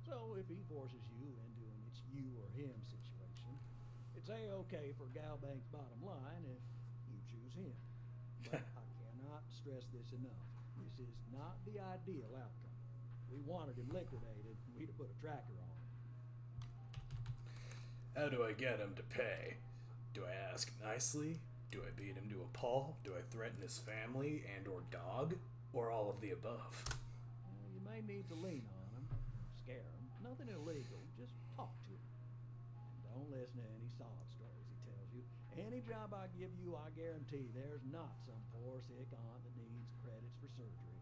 So if he forces you into an it's you or him situation, it's A-okay for Galbank's bottom line if you choose him. But I cannot stress this enough. This is not the ideal outcome. We wanted him liquidated, and we'd have put a tracker on him. How do I get him to pay? Do I ask nicely? Do I beat him to a pulp? Do I threaten his family and or dog? Or all of the above? You may need to lean on him, scare him. Nothing illegal, just talk to him. And don't listen to any sob stories he tells you. Any job I give you, I guarantee there's not some poor sick aunt that needs credits for surgery.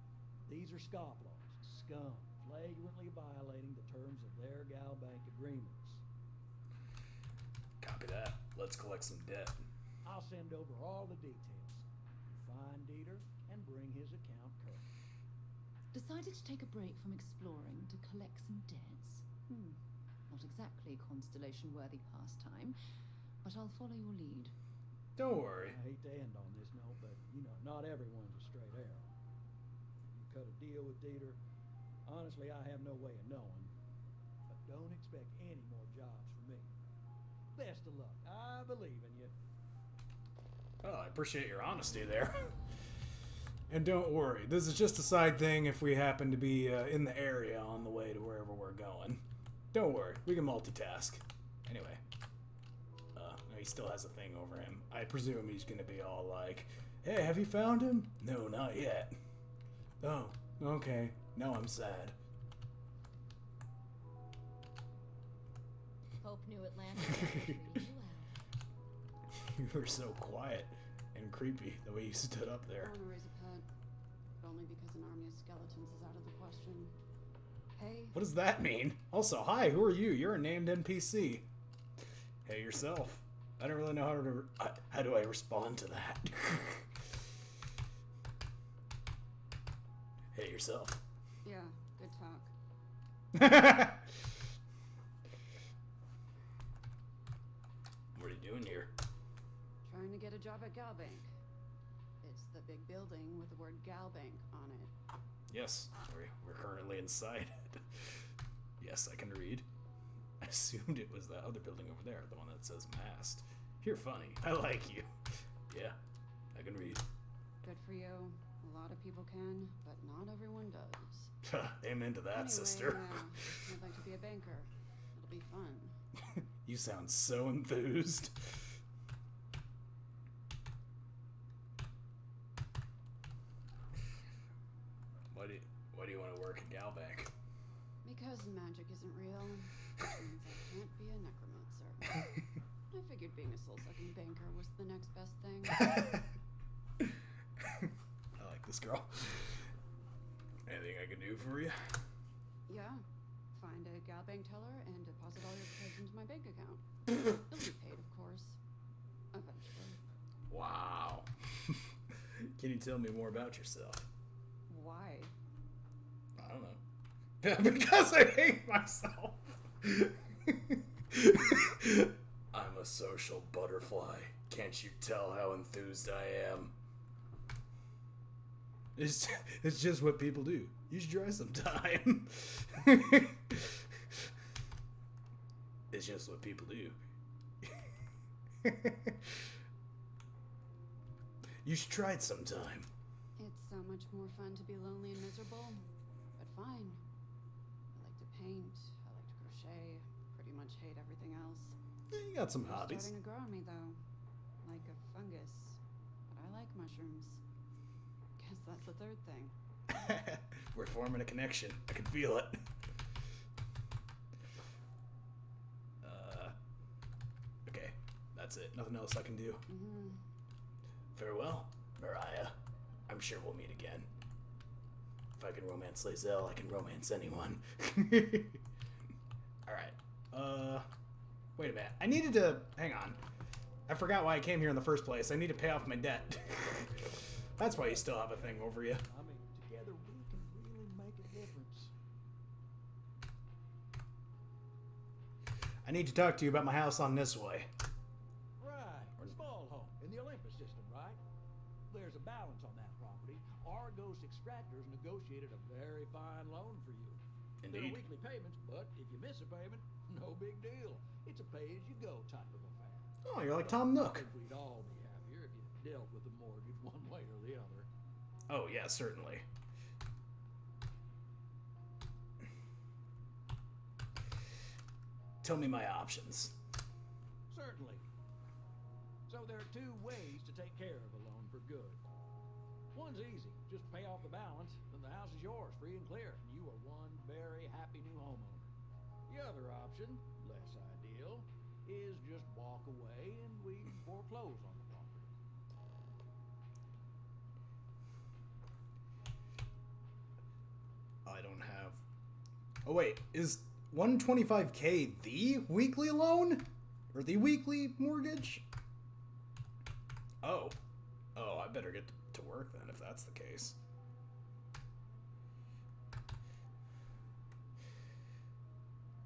These are scofflaws, scum, flagrantly violating the terms of their Galbank agreements. Copy that. Let's collect some debt. I'll send over all the details. You find Dieter and bring his account current. Decided to take a break from exploring to collect some debts? Not exactly constellation-worthy pastime, but I'll follow your lead. Don't worry. I hate to end on this note, but, not everyone's a straight arrow. You cut a deal with Dieter. Honestly, I have no way of knowing. But don't expect any more jobs from me. Best of luck. I believe in you. Oh, I appreciate your honesty there. And don't worry, this is just a side thing if we happen to be in the area on the way to wherever we're going. Don't worry, we can multitask. Anyway, no, he still has a thing over him. I presume he's gonna be all like, hey, have you found him? No, not yet. Oh, okay, now I'm sad. Hope New Atlanta is treating you well. You were so quiet and creepy the way you stood up I there. want to raise a pet, but only because an army of skeletons is out of the question. Hey, What does that mean? Also, hi, who are you? You're a named NPC. Hey, yourself. I don't really know how do I respond to that. Hey, yourself. yeah, good talk. What are you doing here? Trying to get a job at Galbank. It's the big building with the word Galbank on it. Yes, we're currently inside it. Yes, I can read. I assumed it was that other building over there, the one that says mast. You're funny. I like you. Yeah, I can read. Good for you. A lot of people can, but not everyone does. Amen to that, Anyway, sister. I'd like to be a banker. It'll be fun. You sound so enthused. Why do you want to work at Galbank? Because magic isn't real, which means I can't be a necromancer. I figured being a soul-sucking banker was the next best thing. I like this girl. Anything I can do for you? Yeah. Find a Galbank teller and deposit all your credits into my bank account. You'll be paid, of course. Eventually. Wow. Can you tell me more about yourself? Why? I don't know. Because I hate myself. I'm a social butterfly. Can't you tell how enthused I am? It's just what people do. You should try sometime. It's just what people do. You should try it sometime. It's so much more fun to be lonely and miserable. But fine. I like to paint. I like to crochet. Pretty much hate everything else. You got some They're hobbies. starting to grow on me, though. Like a fungus. But I like mushrooms. Guess that's the third thing. We're forming a connection. I can feel it. Okay, that's it. Nothing else I can do. Mm-hmm. Farewell, Mariah. I'm sure we'll meet again. If I can romance Lae'zel, I can romance anyone. Alright. Wait a minute. I needed to... Hang on. I forgot why I came here in the first place. I need to pay off my debt. That's why you still have a thing over you. I mean, together we can really make a difference. I need to talk to you about my house on this way. Right. Small home in the Olympus system, right? There's a balance on that property. Argos Extractors negotiated a very fine loan for you. There are Indeed. weekly payments, but if you miss a payment, no big deal. It's a pay-as-you-go type of affair. Oh, you're like Tom Nook. I think we'd all be happier if you dealt with the mortgage one way or the other. Oh, yeah, certainly. Tell me my options. Certainly. So there are two ways to take care of a loan for good. One's easy. Just pay off the balance, and the house is yours, free and clear. And you are one very happy new homeowner. The other option, less ideal, is just walk away and we foreclose on the property. I don't have... Oh, wait. Is 125K the weekly loan? Or the weekly mortgage? Oh. Oh, I better get to work then if that's the case.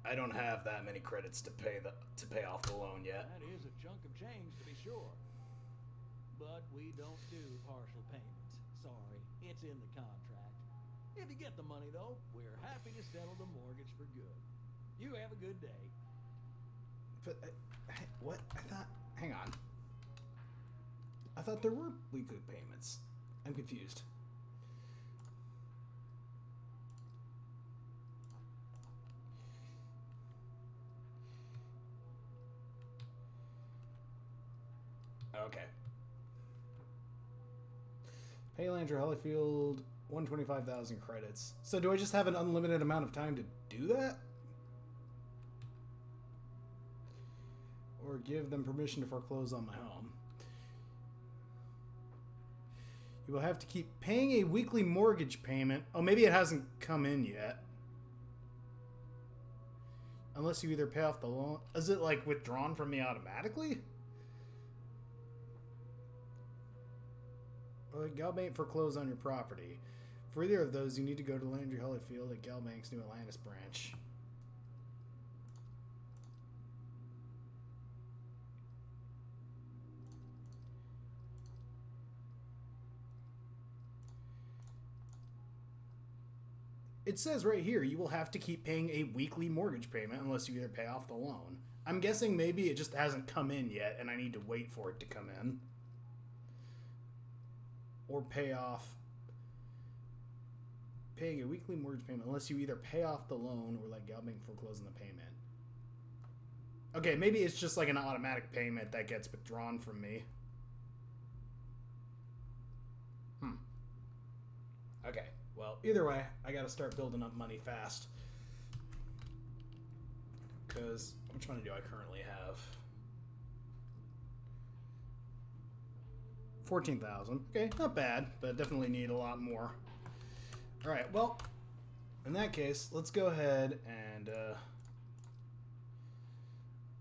I don't have that many credits to pay off the loan yet. That is a chunk of change to be sure. But we don't do partial payments. Sorry, it's in the contract. If you get the money, though, we're happy to settle the mortgage for good. You have a good day. But, what? I thought... Hang on. I thought there were weekly payments. I'm confused. Okay. Pay Landry Hollyfield 125,000 credits. So do I just have an unlimited amount of time to do that? Or give them permission to foreclose on my home? You will have to keep paying a weekly mortgage payment. Oh, maybe it hasn't come in yet. Unless you either pay off the loan. Is it like withdrawn from me automatically? Or Galbank foreclose on your property. For either of those, you need to go to Landry Hollyfield at Galbank's New Atlantis branch. It says right here, you will have to keep paying a weekly mortgage payment unless you either pay off the loan. I'm guessing maybe it just hasn't come in yet and I need to wait for it to come in. Or paying a weekly mortgage payment unless you either pay off the loan or let Galbank foreclose on the payment. Okay, maybe it's just like an automatic payment that gets withdrawn from me. Okay, well, either way, I gotta start building up money fast. Because, how much money do I currently have? 14,000. Okay, not bad, but definitely need a lot more. Alright, well, in that case, let's go ahead and,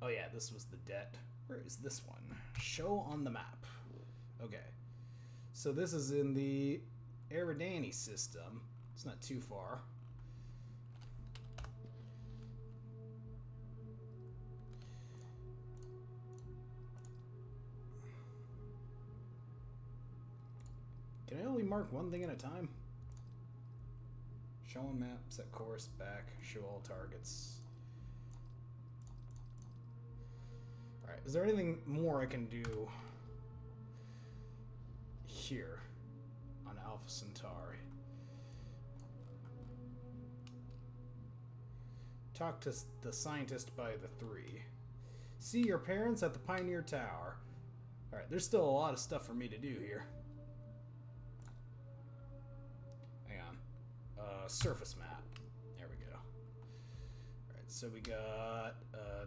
oh yeah, this was the debt. Where is this one? Show on the map. Okay. So this is in the Eridani system. It's not too far. Can I only mark one thing at a time? Show on map, set course, back, show all targets. Alright, is there anything more I can do here on Alpha Centauri? Talk to the scientist by the 3. See your parents at the Pioneer Tower. Alright, there's still a lot of stuff for me to do here. Hang on. Surface map. There we go. Alright, so we got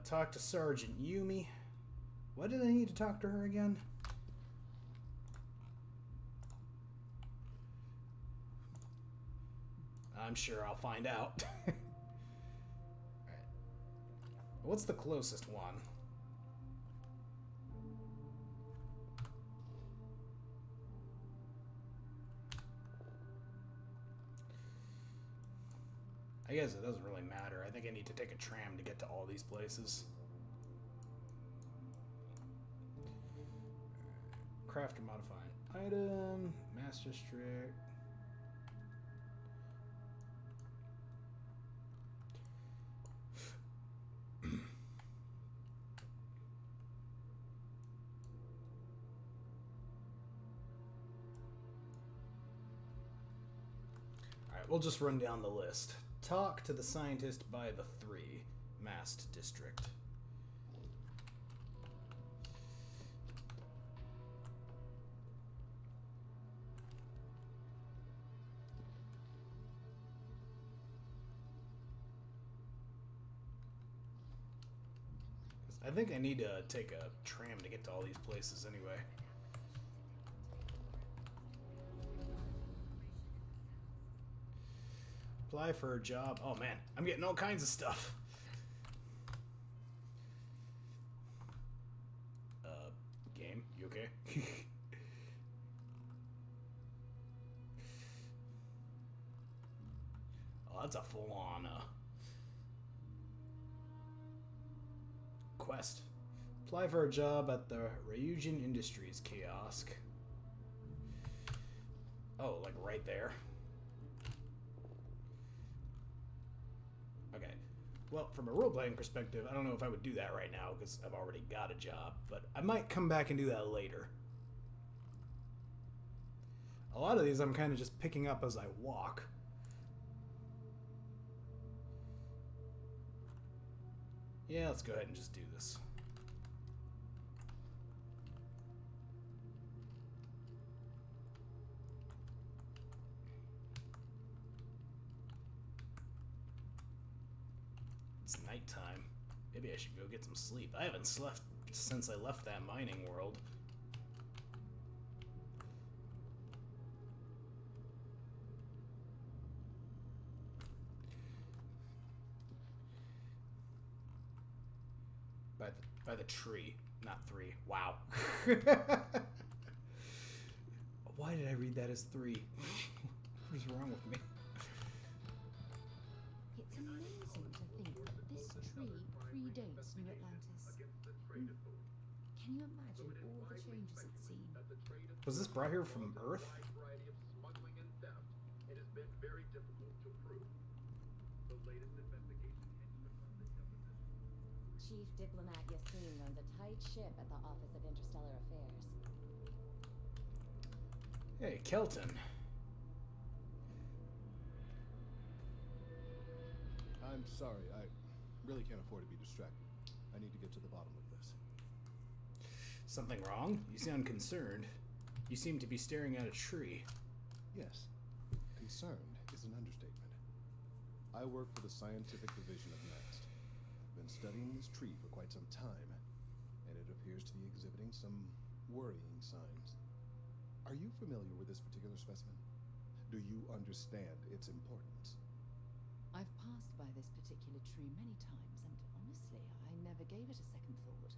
talk to Sergeant Yumi. Why did I need to talk to her again? I'm sure I'll find out. Alright. What's the closest one? I guess it doesn't really matter. I think I need to take a tram to get to all these places. craft or modifying. Item, Master Strict. Alright, we'll just run down the list. Talk to the scientist by the 3, Mast District. I think I need to take a tram to get to all these places anyway. Apply for a job. Oh man, I'm getting all kinds of stuff. Game, you okay? Oh, that's a full-on quest. Apply for a job at the Ryujin Industries kiosk. Oh, like right there? Okay. Well, from a role-playing perspective, I don't know if I would do that right now because I've already got a job, but I might come back and do that later. A lot of these I'm kind of just picking up as I walk. Yeah, let's go ahead and just do this. It's nighttime. Maybe I should go get some sleep. I haven't slept since I left that mining world. By the tree, not 3. Wow. Why did I read that as 3? What is wrong with me? It's amazing to think that this tree predates New Atlantis. Can you imagine all the changes it's seen? Was this brought here from Earth? Chief Diplomat Yassine runs a tight ship at the Office of Interstellar Affairs. Hey, Kelton. I'm sorry, I really can't afford to be distracted. I need to get to the bottom of this. Something wrong? You sound concerned. You seem to be staring at a tree. Yes, concerned is an understatement. I work for the scientific division of NEXT. I've been studying this tree for quite some time, and it appears to be exhibiting some worrying signs. Are you familiar with this particular specimen? Do you understand its importance? I've passed by this particular tree many times, and honestly, I never gave it a second thought.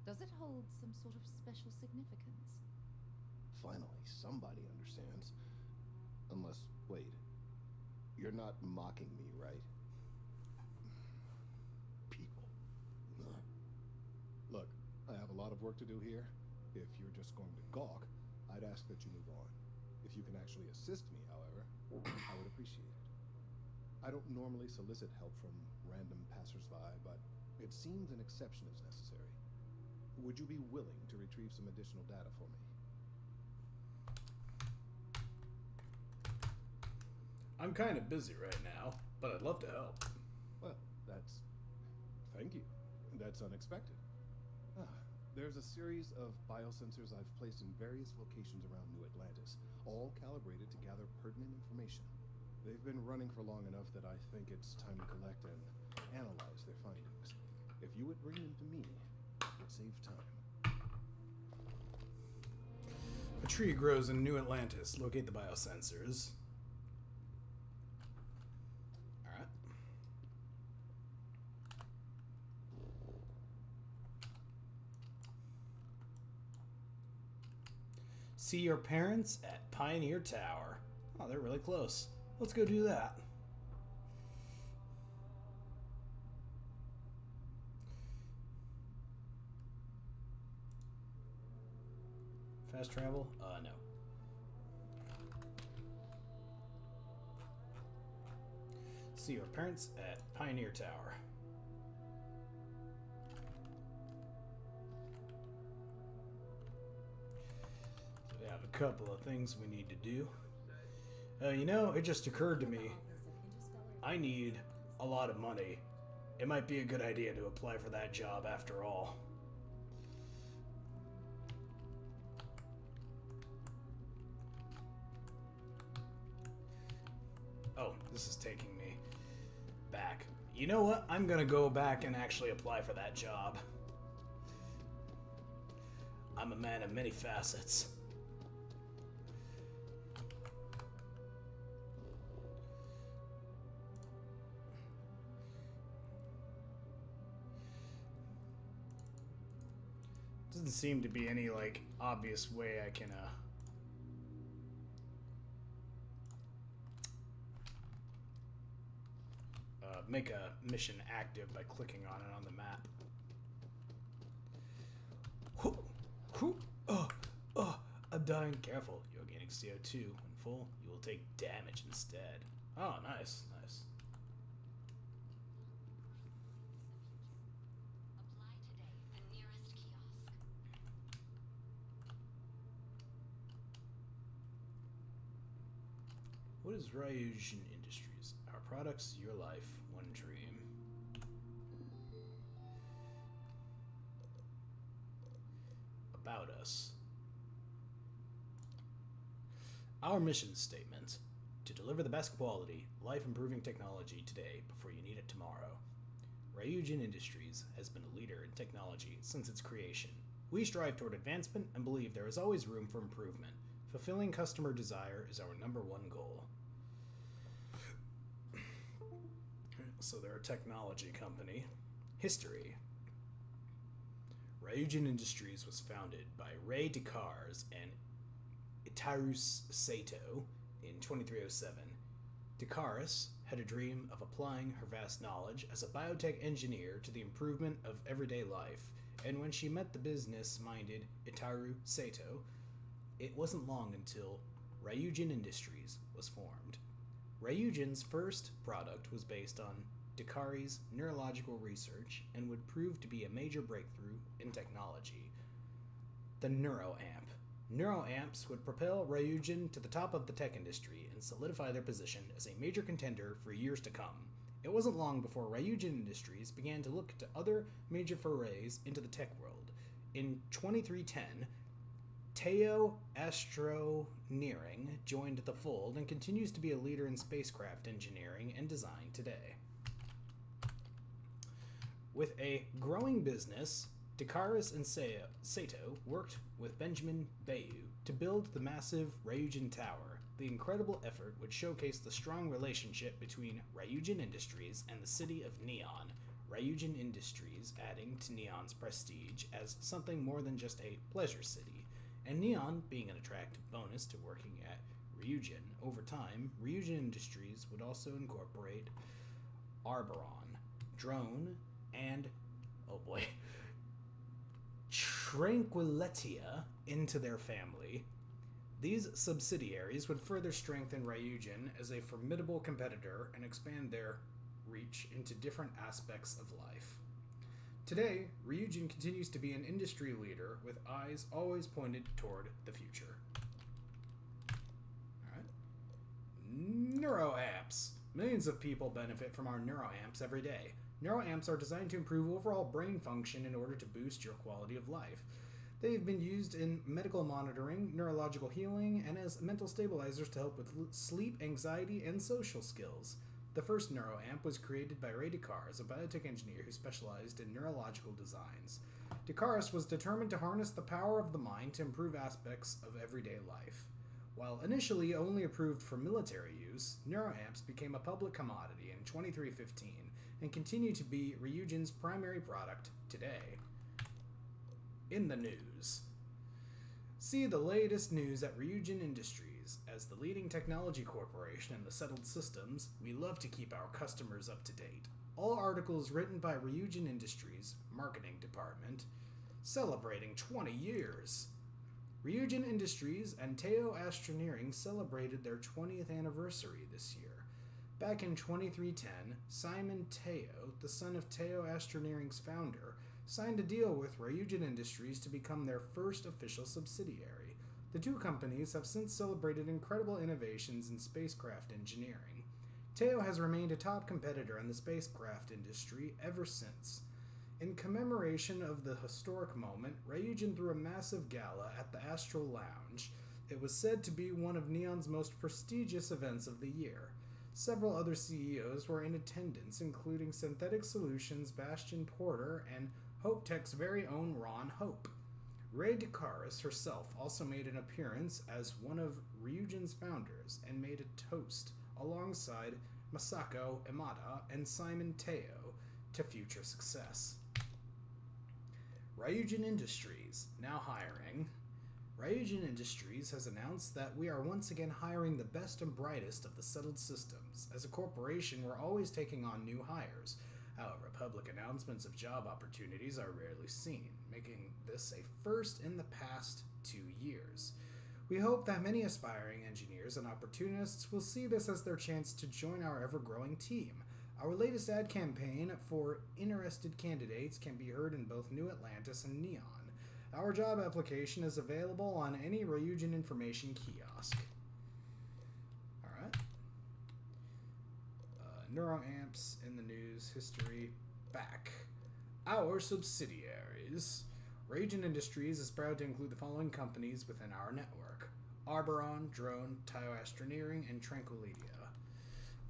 Does it hold some sort of special significance? Finally, somebody understands. Unless, wait, you're not mocking me, right? People. Ugh. Look, I have a lot of work to do here. If you're just going to gawk, I'd ask that you move on. If you can actually assist me, however, I would appreciate it. I don't normally solicit help from random passersby, but it seems an exception is necessary. Would you be willing to retrieve some additional data for me? I'm kind of busy right now, but I'd love to help. Well, thank you. That's unexpected. There's a series of biosensors I've placed in various locations around New Atlantis, all calibrated to gather pertinent information. They've been running for long enough that I think it's time to collect and analyze their findings. If you would bring them to me, it would save time. A tree grows in New Atlantis. Locate the biosensors. Alright. See your parents at Pioneer Tower. Oh, they're really close. Let's go do that. Fast travel? No. See your parents at Pioneer Tower. So we have a couple of things we need to do. You know, it just occurred to me. I need a lot of money. It might be a good idea to apply for that job after all. Oh, this is taking me back. You know what? I'm gonna go back and actually apply for that job. I'm a man of many facets. Doesn't seem to be any, like, obvious way I can, make a mission active by clicking on it on the map. I'm dying. Careful, you're gaining CO2. When full, you will take damage instead. Oh, nice, nice. What is Ryujin Industries? Our products, your life, one dream. About us. Our mission statement: to deliver the best quality, life-improving technology today before you need it tomorrow. Ryujin Industries has been a leader in technology since its creation. We strive toward advancement and believe there is always room for improvement. Fulfilling customer desire is our number one goal. So they're a technology company. History. Ryujin Industries was founded by Ray Descartes and Itaru Sato in 2307. Descartes had a dream of applying her vast knowledge as a biotech engineer to the improvement of everyday life, and when she met the business-minded Itaru Sato, it wasn't long until Ryujin Industries was formed. Ryujin's first product was based on Descartes' neurological research and would prove to be a major breakthrough in technology. The NeuroAmp. NeuroAmps would propel Ryujin to the top of the tech industry and solidify their position as a major contender for years to come. It wasn't long before Ryujin Industries began to look to other major forays into the tech world. In 2310, Teo Astroneering joined the fold and continues to be a leader in spacecraft engineering and design today. With a growing business, Descartes and Sato worked with Benjamin Bayou to build the massive Ryujin Tower. The incredible effort would showcase the strong relationship between Ryujin Industries and the city of Neon. Ryujin Industries adding to Neon's prestige as something more than just a pleasure city, and Neon being an attractive bonus to working at Ryujin. Over time, Ryujin Industries would also incorporate Arboron, Drone, and, oh boy, Tranquilitia into their family. These subsidiaries would further strengthen Ryujin as a formidable competitor and expand their reach into different aspects of life. Today, Ryujin continues to be an industry leader with eyes always pointed toward the future. Alright. NeuroAmps. Millions of people benefit from our NeuroAmps every day. NeuroAmps are designed to improve overall brain function in order to boost your quality of life. They've been used in medical monitoring, neurological healing, and as mental stabilizers to help with sleep, anxiety, and social skills. The first NeuroAmp was created by Ray Descartes, a biotech engineer who specialized in neurological designs. Descartes was determined to harness the power of the mind to improve aspects of everyday life. While initially only approved for military use, NeuroAmps became a public commodity in 2315 and continue to be Ryujin's primary product today. In the news. See the latest news at Ryujin Industries. As the leading technology corporation in the settled systems, we love to keep our customers up to date. All articles written by Ryujin Industries' marketing department, celebrating 20 years. Ryujin Industries and Teo Astroneering celebrated their 20th anniversary this year. Back in 2310, Simon Teo, the son of Teo Astroneering's founder, signed a deal with Ryujin Industries to become their first official subsidiary. The two companies have since celebrated incredible innovations in spacecraft engineering. Teo has remained a top competitor in the spacecraft industry ever since. In commemoration of the historic moment, Ryujin threw a massive gala at the Astral Lounge. It was said to be one of Neon's most prestigious events of the year. Several other CEOs were in attendance, including Synthetic Solutions' Bastian Porter and Hope Tech's very own Ron Hope. Ray DeCaris herself also made an appearance as one of Ryujin's founders and made a toast alongside Masako Imada and Simon Teo to future success. Ryujin Industries, now hiring. Ryujin Industries has announced that we are once again hiring the best and brightest of the settled systems. As a corporation, we're always taking on new hires. However, public announcements of job opportunities are rarely seen, making this a first in the past 2 years. We hope that many aspiring engineers and opportunists will see this as their chance to join our ever-growing team. Our latest ad campaign for interested candidates can be heard in both New Atlantis and Neon. Our job application is available on any Ryujin information kiosk. Alright. Neuroamps in the news, history, back. Our subsidiaries. Ryujin Industries is proud to include the following companies within our network: Arboron, Drone, Tio Astroneering, and Tranquilidia.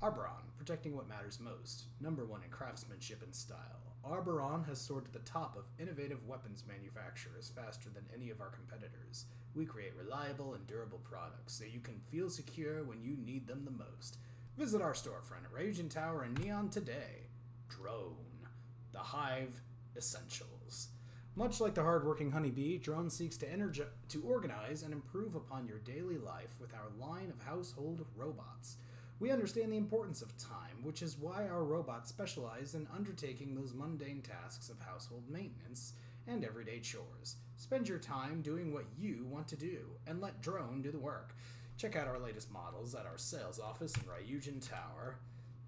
Arboron, protecting what matters most. #1 in craftsmanship and style. Arboron has soared to the top of innovative weapons manufacturers faster than any of our competitors. We create reliable and durable products so you can feel secure when you need them the most. Visit our storefront at Ryujin Tower and Neon today. Drone, the Hive Essentials. Much like the hardworking honeybee, Drone seeks to organize and improve upon your daily life with our line of household robots. We understand the importance of time, which is why our robots specialize in undertaking those mundane tasks of household maintenance and everyday chores. Spend your time doing what you want to do, and let Drone do the work. Check out our latest models at our sales office in Ryujin Tower.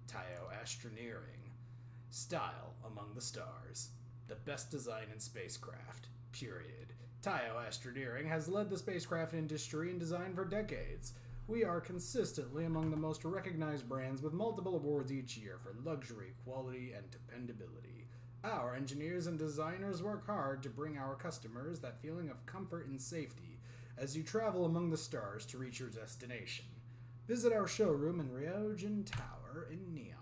Tio Astroneering. Style among the stars. The best design in spacecraft. Period. Tio Astroneering has led the spacecraft industry in design for decades. We are consistently among the most recognized brands with multiple awards each year for luxury, quality, and dependability. Our engineers and designers work hard to bring our customers that feeling of comfort and safety as you travel among the stars to reach your destination. Visit our showroom in Ryujin Tower in Neon.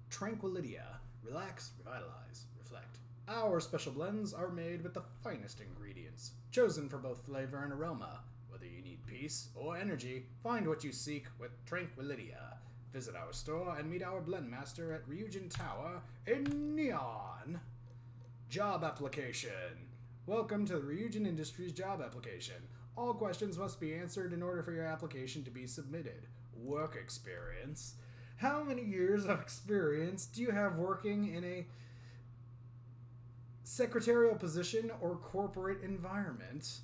Tranquilidia. Relax, revitalize, reflect. Our special blends are made with the finest ingredients, chosen for both flavor and aroma. Whether you need peace or energy, find what you seek with Tranquilidia. Visit our store and meet our blend master at Ryujin Tower in Neon. Job application. Welcome to the Ryujin Industries job application. All questions must be answered in order for your application to be submitted. Work experience. How many years of experience do you have working in a secretarial position or corporate environment?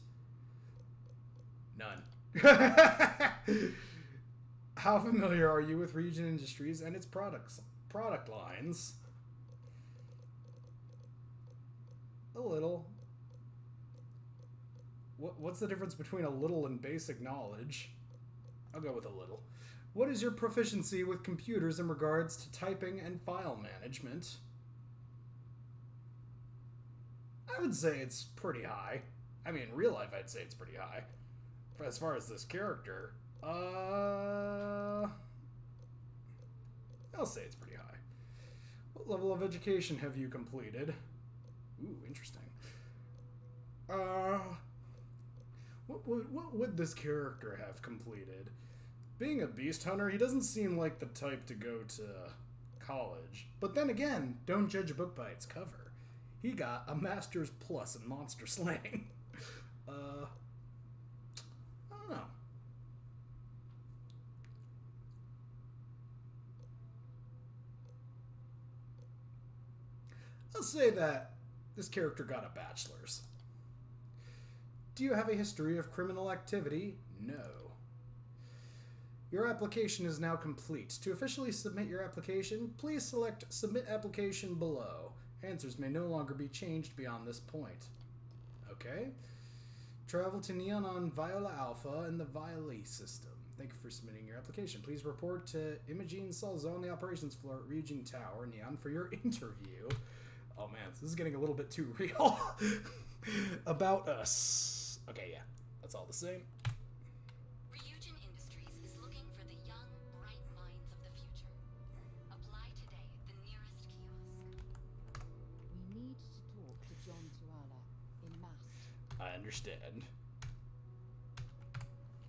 None. How familiar are you with Ryujin Industries and its product lines? A little. What's the difference between a little and basic knowledge? I'll go with a little. What is your proficiency with computers in regards to typing and file management? I would say it's pretty high. I mean, in real life, I'd say it's pretty high. But as far as this character, I'll say it's pretty high. What level of education have you completed? Ooh, interesting. What would this character have completed? Being a beast hunter, he doesn't seem like the type to go to college. But then again, don't judge a book by its cover. He got a Master's Plus in monster slaying. I don't know. I'll say that this character got a bachelor's. Do you have a history of criminal activity? No. Your application is now complete. To officially submit your application, please select Submit Application below. Answers may no longer be changed beyond this point. Okay. Travel to Neon on Viola Alpha and the Viola system. Thank you for submitting your application. Please report to Imogene Salzo on the operations floor at Regent Tower, Neon, for your interview. Oh man, this is getting a little bit too real. About us. Okay, yeah, that's all the same. Ryujin Industries is looking for the young, bright minds of the future. Apply today at the nearest kiosk. We need to talk to John Tuala in Mast. I understand.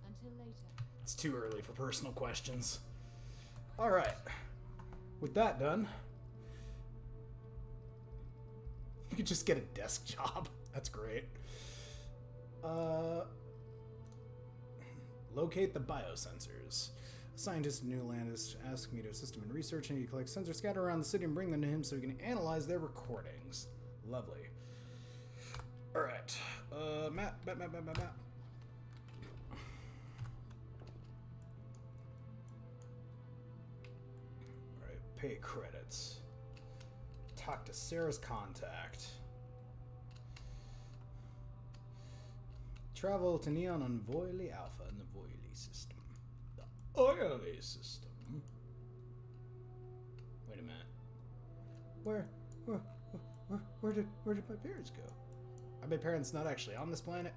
Until later. It's too early for personal questions. Alright. With that done, you could just get a desk job. That's great. Locate the biosensors. A scientist in Newland is asking me to assist him in research, and he collects sensors scattered around the city and bring them to him so he can analyze their recordings. Lovely. Alright. Map. Alright, pay credits. Talk to Sarah's contact. Travel to Neon on Voile Alpha in the Voile system. The Voile system? Wait a minute. Where did my parents go? Are my parents not actually on this planet?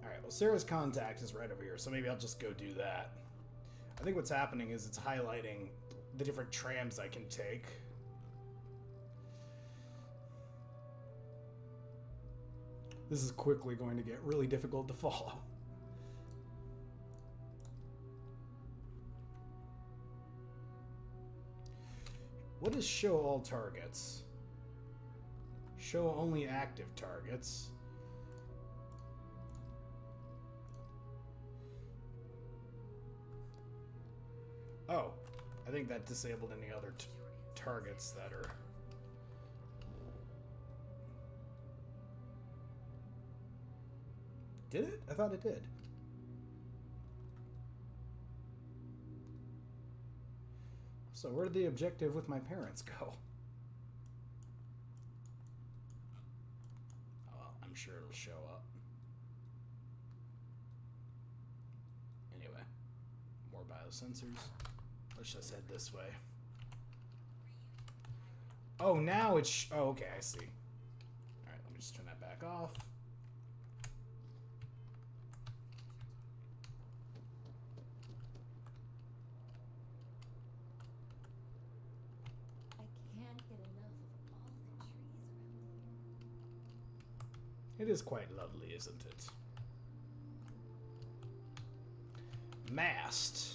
Alright, well Sarah's contact is right over here, so maybe I'll just go do that. I think what's happening is it's highlighting the different trams I can take. This is quickly going to get really difficult to follow. What is show all targets? Show only active targets. Oh, I think that disabled any other targets that are... Did it? I thought it did. So where did the objective with my parents go? Oh, well, I'm sure it'll show up. Anyway, more biosensors. Let's just head this way. Oh, now it's... oh, okay, I see. Alright, let me just turn that back off. It is quite lovely, isn't it? Mast.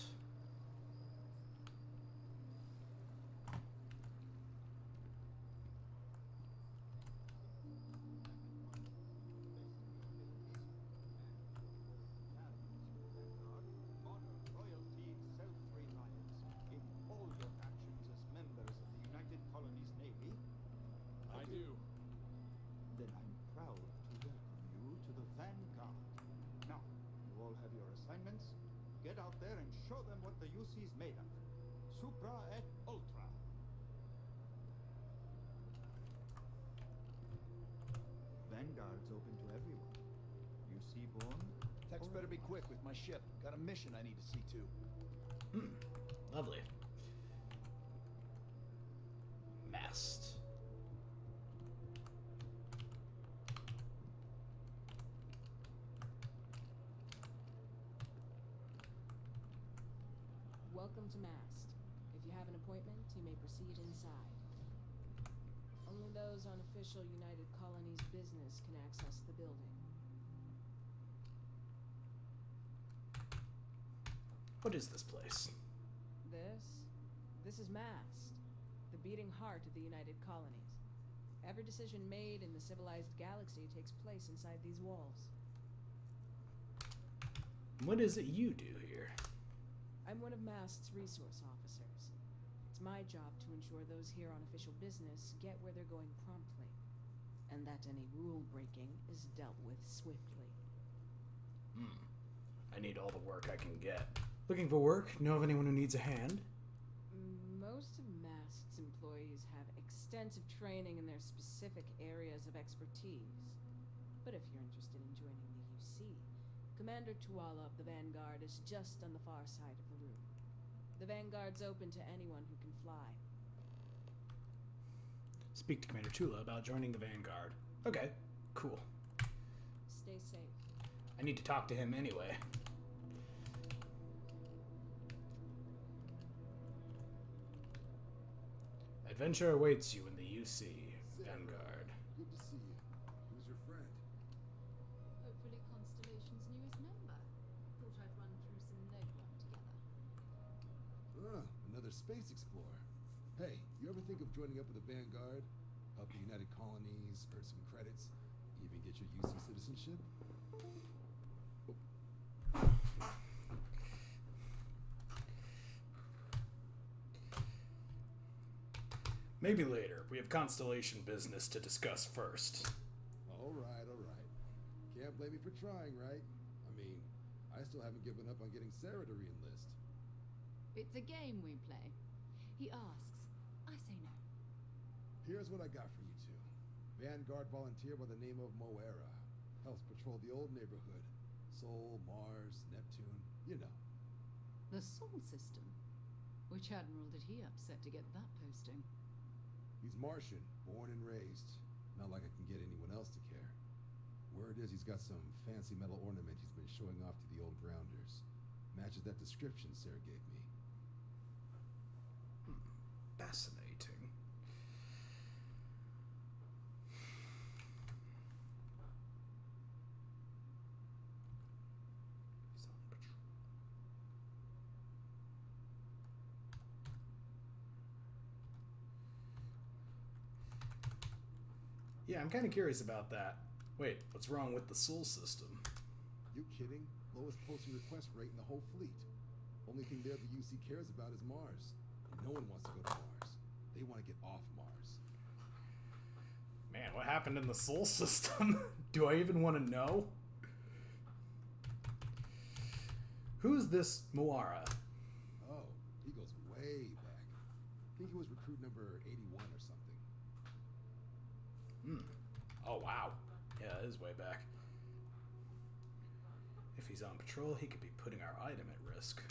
Get out there and show them what the UC is made of. Supra et Ultra. Vanguard's open to everyone. UC born? Text better be quick with my ship. Got a mission I need to see to. Lovely. Mast. Welcome to Mast. If you have an appointment, you may proceed inside. Only those on official United Colonies business can access the building. What is this place? This is Mast, the beating heart of the United Colonies. Every decision made in the civilized galaxy takes place inside these walls. What is it you do here? I'm one of Mast's resource officers. It's my job to ensure those here on official business get where they're going promptly. and that any rule breaking is dealt with swiftly. I need all the work I can get. Looking for work? Know of anyone who needs a hand? Most of MAST's employees have extensive training in their specific areas of expertise. But if you're interested in joining the UC, Commander Tuala of the Vanguard is just on the far side of the room. The Vanguard's open to anyone who can fly. Speak to Commander Tula about joining the Vanguard. Okay, cool. Stay safe. I need to talk to him anyway. Adventure awaits you in the UC, Vanguard. Good to see you. Who's your friend? Hopefully Constellation's newest member. Thought I'd run through some legwork together. Ah, another space explorer. Hey, you ever think of joining up with the Vanguard? Help the United Colonies, earn some credits, even get your UC citizenship? Maybe later. We have Constellation business to discuss first. All right, all right. Can't blame me for trying, right? I mean, I still haven't given up on getting Sarah to re-enlist. It's a game we play. He asks, I say no. Here's what I got for you two. Vanguard volunteer by the name of Moera. Helps patrol the old neighborhood. Sol, Mars, Neptune, you know. The Sol system. Which admiral did he upset to get that posting? He's Martian, born and raised. Not like I can get anyone else to care. Word is he's got some fancy metal ornament he's been showing off to the old grounders. Matches that description Sarah gave me. Fascinating. Yeah, I'm kind of curious about that. Wait, what's wrong with the Sol system? You kidding? Lowest posting request rate in the whole fleet. Only thing there the UC cares about is Mars. And no one wants to go to Mars. They want to get off Mars. Man, what happened in the Sol system? Do I even want to know? Who's this Moara? Oh, he goes way back. I think he was recruit number 81 or something. Oh, wow. Yeah, that is way back. If he's on patrol, he could be putting our item at risk.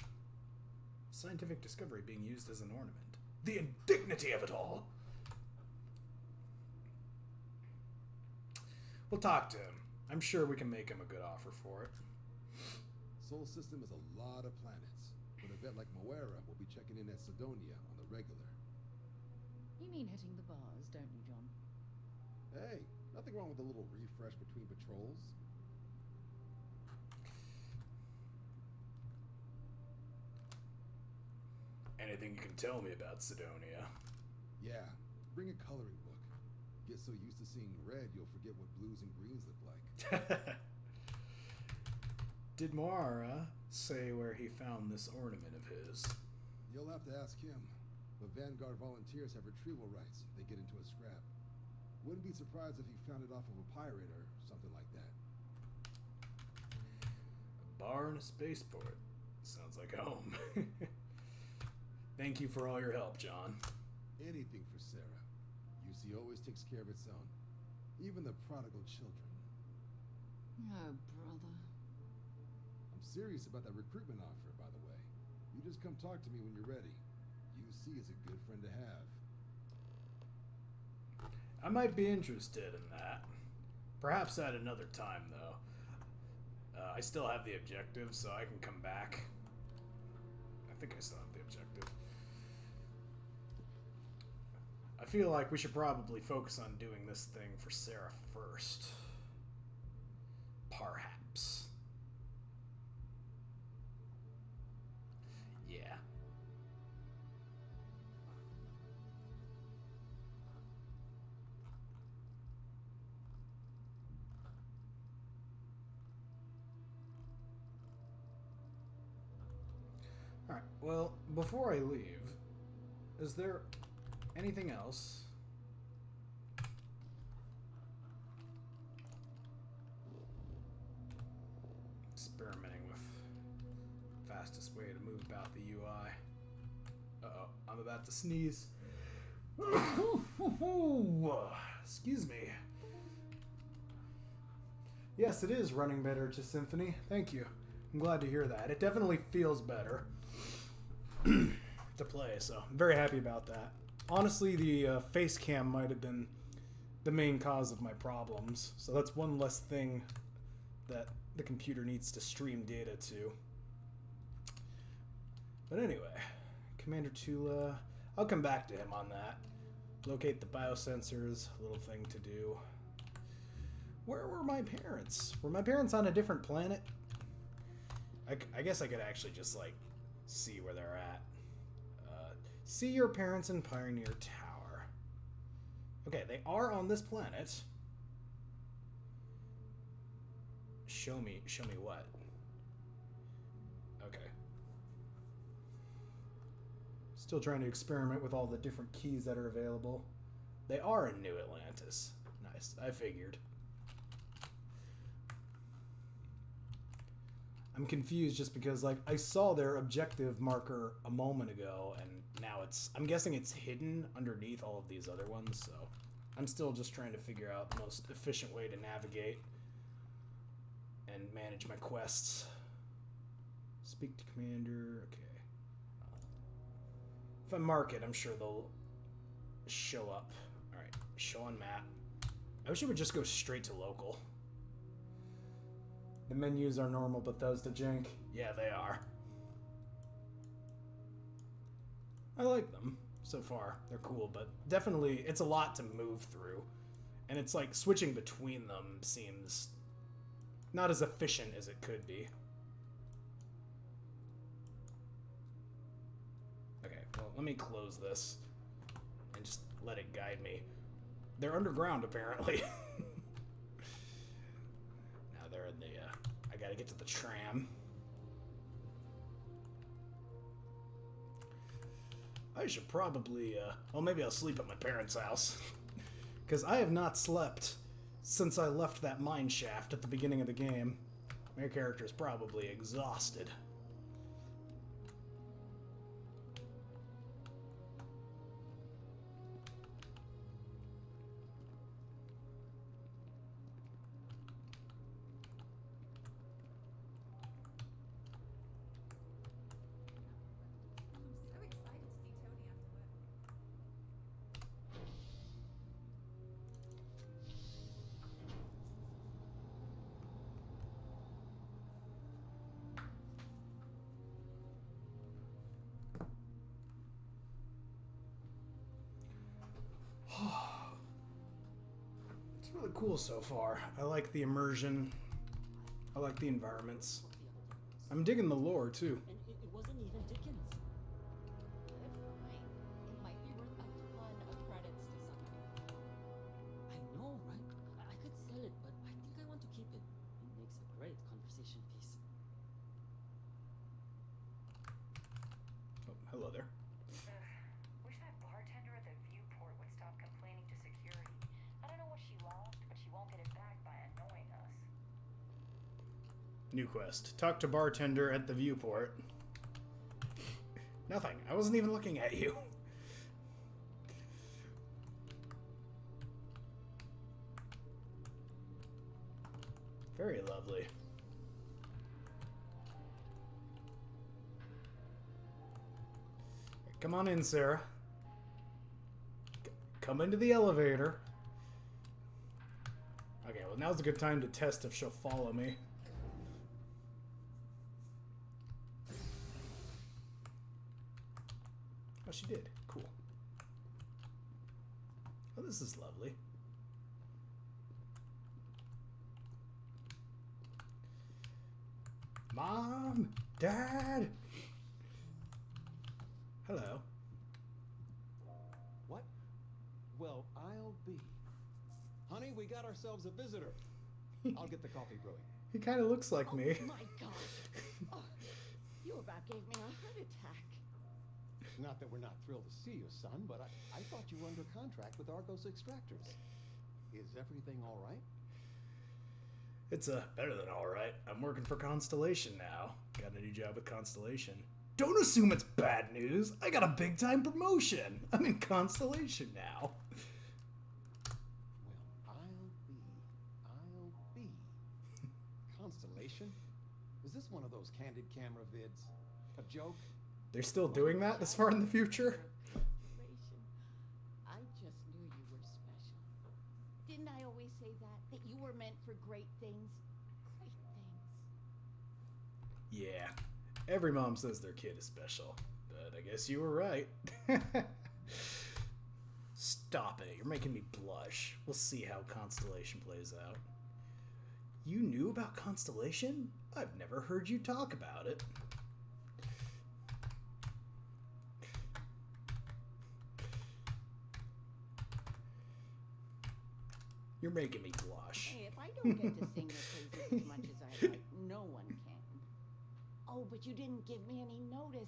Scientific discovery being used as an ornament. The indignity of it all! We'll talk to him. I'm sure we can make him a good offer for it. Sol system is a lot of planets, but a vet like Moera will be checking in at Sidonia on the regular. You mean hitting the bars, don't you, John? Hey, nothing wrong with a little refresh between patrols. Anything you can tell me about Sidonia? Yeah, bring a coloring book. Get so used to seeing red, you'll forget what blues and greens look like. Did Moara say where he found this ornament of his? You'll have to ask him. But Vanguard volunteers have retrieval rights if they get into a scrap. Wouldn't be surprised if he found it off of a pirate or something like that. A bar in a spaceport. Sounds like home. Thank you for all your help, John. Anything for Sarah. UC always takes care of its own. Even the prodigal children. Oh, brother. I'm serious about that recruitment offer, by the way. You just come talk to me when you're ready. UC is a good friend to have. I might be interested in that. Perhaps at another time, though. I still have the objective, so I can come back. I think I still have the objective. I feel like we should probably focus on doing this thing for Sarah first. Perhaps. Yeah. Alright, well, before I leave, is there anything else? fastest way to move about the UI. Uh-oh, I'm about to sneeze. Excuse me. Yes, it is running better to Symphony. Thank you. I'm glad to hear that. It definitely feels better to play, so I'm very happy about that. Honestly, the face cam might have been the main cause of my problems, so that's one less thing that the computer needs to stream data to. But anyway, Commander Tula, I'll come back to him on that. Locate the biosensors, a little thing to do. Where were my parents? Were my parents on a different planet? I guess I could actually just, like, see where they're at. See your parents in Pioneer Tower. Okay, they are on this planet. Show me what? Okay. Still trying to experiment with all the different keys that are available. They are in New Atlantis. Nice, I figured. I'm confused just because, like, I saw their objective marker a moment ago, and now I'm guessing it's hidden underneath all of these other ones, so I'm still just trying to figure out the most efficient way to navigate and manage my quests. Speak to Commander, okay. If I mark it, I'm sure they'll show up. Alright, show on map. I wish it would just go straight to local. The menus are normal Bethesda jank. Yeah, they are. I like them so far. They're cool, but definitely it's a lot to move through. And it's like switching between them seems not as efficient as it could be. Okay, well, let me close this and just let it guide me. They're underground, apparently. Now they're in the, I gotta get to the tram. I should probably, well, maybe I'll sleep at my parents' house. Because I have not slept since I left that mine shaft at the beginning of the game. My character is probably exhausted. It's really cool so far. I like the immersion. I like the environments. I'm digging the lore too. And it wasn't even Dickens. It's fine. It might be worth a ton of credits to someone. I know, right? I could sell it, but I think I want to keep it. It makes a great conversation piece. Oh, hello there. Wish that bartender at the viewport would stop complaining to security. I don't know what she lost, but she won't get it back by annoying us. New quest. Talk to bartender at the viewport. Nothing. I wasn't even looking at you. Very lovely. Come on in, Sarah. Come into the elevator. Okay, well, now's a good time to test if she'll follow me. Oh, she did. Cool. Oh, this is lovely. Mom! Dad! Hello. What? Well, I'll be. Honey, we got ourselves a visitor. I'll get the coffee brewing. He kind of looks like me. Oh my gosh. Oh, you about gave me a heart attack. Not that we're not thrilled to see you, son, but I thought you were under contract with Argos Extractors. Is everything all right? It's better than all right. I'm working for Constellation now. Got a new job with Constellation. Don't assume it's bad news. I got a big time promotion. I'm in Constellation now. Well, I'll be. Constellation? Was this one of those candid camera vids? A joke? They're still doing that this far in the future? Constellation. I just knew you were special. Didn't I always say that? That you were meant for great things? Great things. Yeah. Every mom says their kid is special. But I guess you were right. Stop it. You're making me blush. We'll see how Constellation plays out. You knew about Constellation? I've never heard you talk about it. You're making me blush. Hey, if I don't get to sing your praises as much as I like, no one can. Oh, but you didn't give me any notice.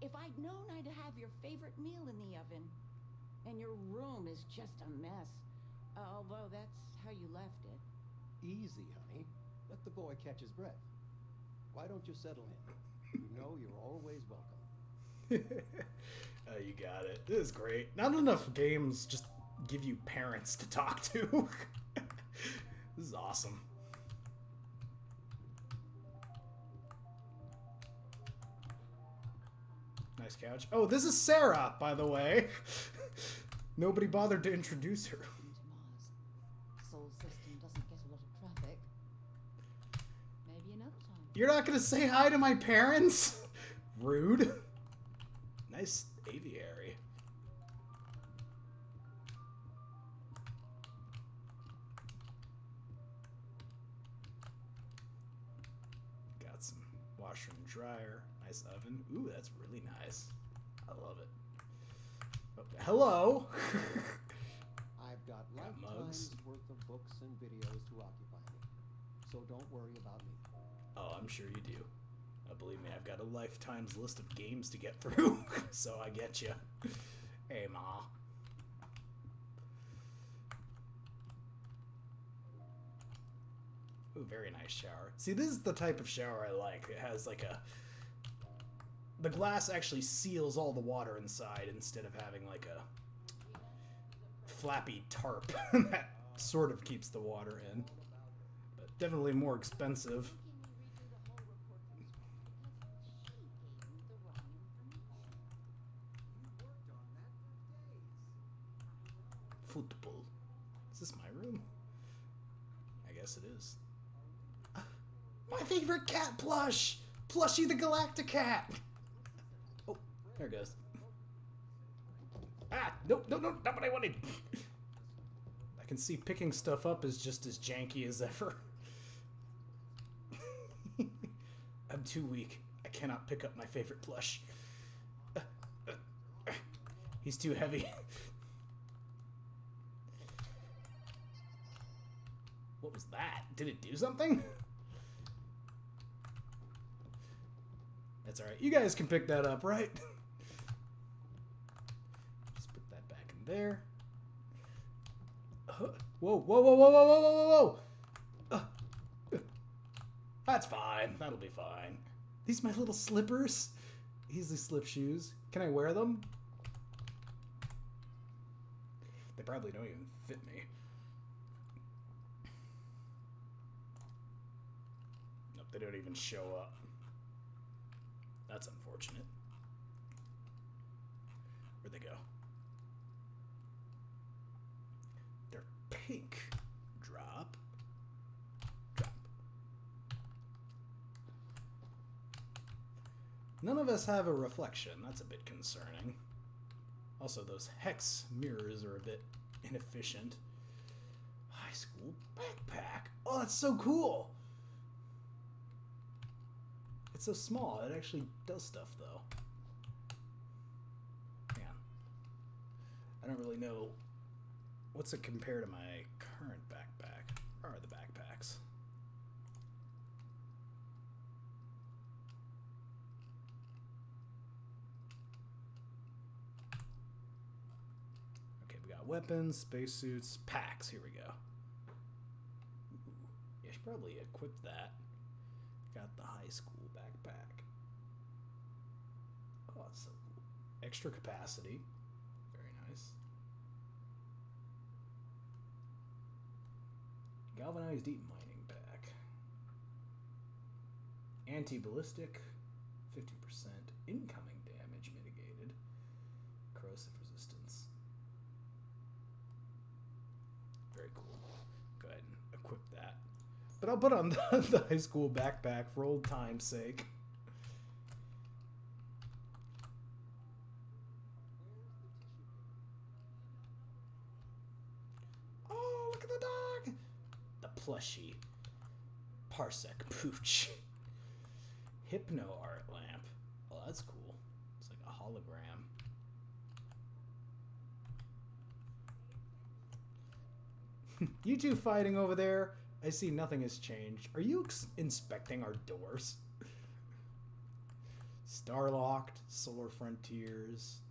If I'd known I'd have your favorite meal in the oven. And your room is just a mess. Although that's how you left it. Easy, honey. Let the boy catch his breath. Why don't you settle in? You know you're always welcome. Oh, you got it. This is great. Not enough games just give you parents to talk to. This is awesome. Nice couch. Oh, this is Sarah, by the way. Nobody bothered to introduce her. Mars. Sol system doesn't get a lot of traffic. Maybe another time. You're not gonna say hi to my parents? Rude. Nice aviary. Got some washer and dryer. Nice oven. Ooh, that's really nice. I love it. Oh, hello. I've got mugs. lifetimes worth of books and videos to occupy me, so don't worry about me. Oh, I'm sure you do. Believe me, I've got a lifetime's list of games to get through, so I get you. Hey, Ma. Ooh, very nice shower. See, this is the type of shower I like. It has like a... The glass actually seals all the water inside instead of having like a flappy tarp that sort of keeps the water in. But definitely more expensive. Football. Is this my room? I guess it is. My favorite cat plush! Plushy the Galacticat! Oh, there it goes. Ah! Nope, no, not what I wanted! I can see picking stuff up is just as janky as ever. I'm too weak. I cannot pick up my favorite plush. He's too heavy. What was that? Did it do something? That's alright. You guys can pick that up, right? Just put that back in there. Whoa, whoa, whoa, whoa, whoa, whoa, whoa, whoa, whoa! That's fine. That'll be fine. These my little slippers? Easy slip shoes. Can I wear them? They probably don't even fit me. Nope, they don't even show up. That's unfortunate. Where'd they go? They're pink. Drop. Drop. None of us have a reflection. That's a bit concerning. Also, those hex mirrors are a bit inefficient. High school backpack. Oh, that's so cool. It's so small. It actually does stuff, though. Yeah. I don't really know. What's it compare to my current backpack? Where are the backpacks? Okay, we got weapons, spacesuits, packs. Here we go. Ooh, yeah, Should probably equip that. Got the high school backpack. Oh, that's so cool. Extra capacity. Very nice. Galvanized deep mining pack. Anti-ballistic. 50% incoming damage mitigated. Corrosive resistance. Very cool. Go ahead and equip that. But I'll put on the high school backpack for old time's sake. Oh, look at the dog! The plushie. Parsec Pooch. Hypno art lamp. Oh, that's cool. It's like a hologram. You two fighting over there? I see nothing has changed. Are you inspecting our doors? Starlocked, Solar Frontiers.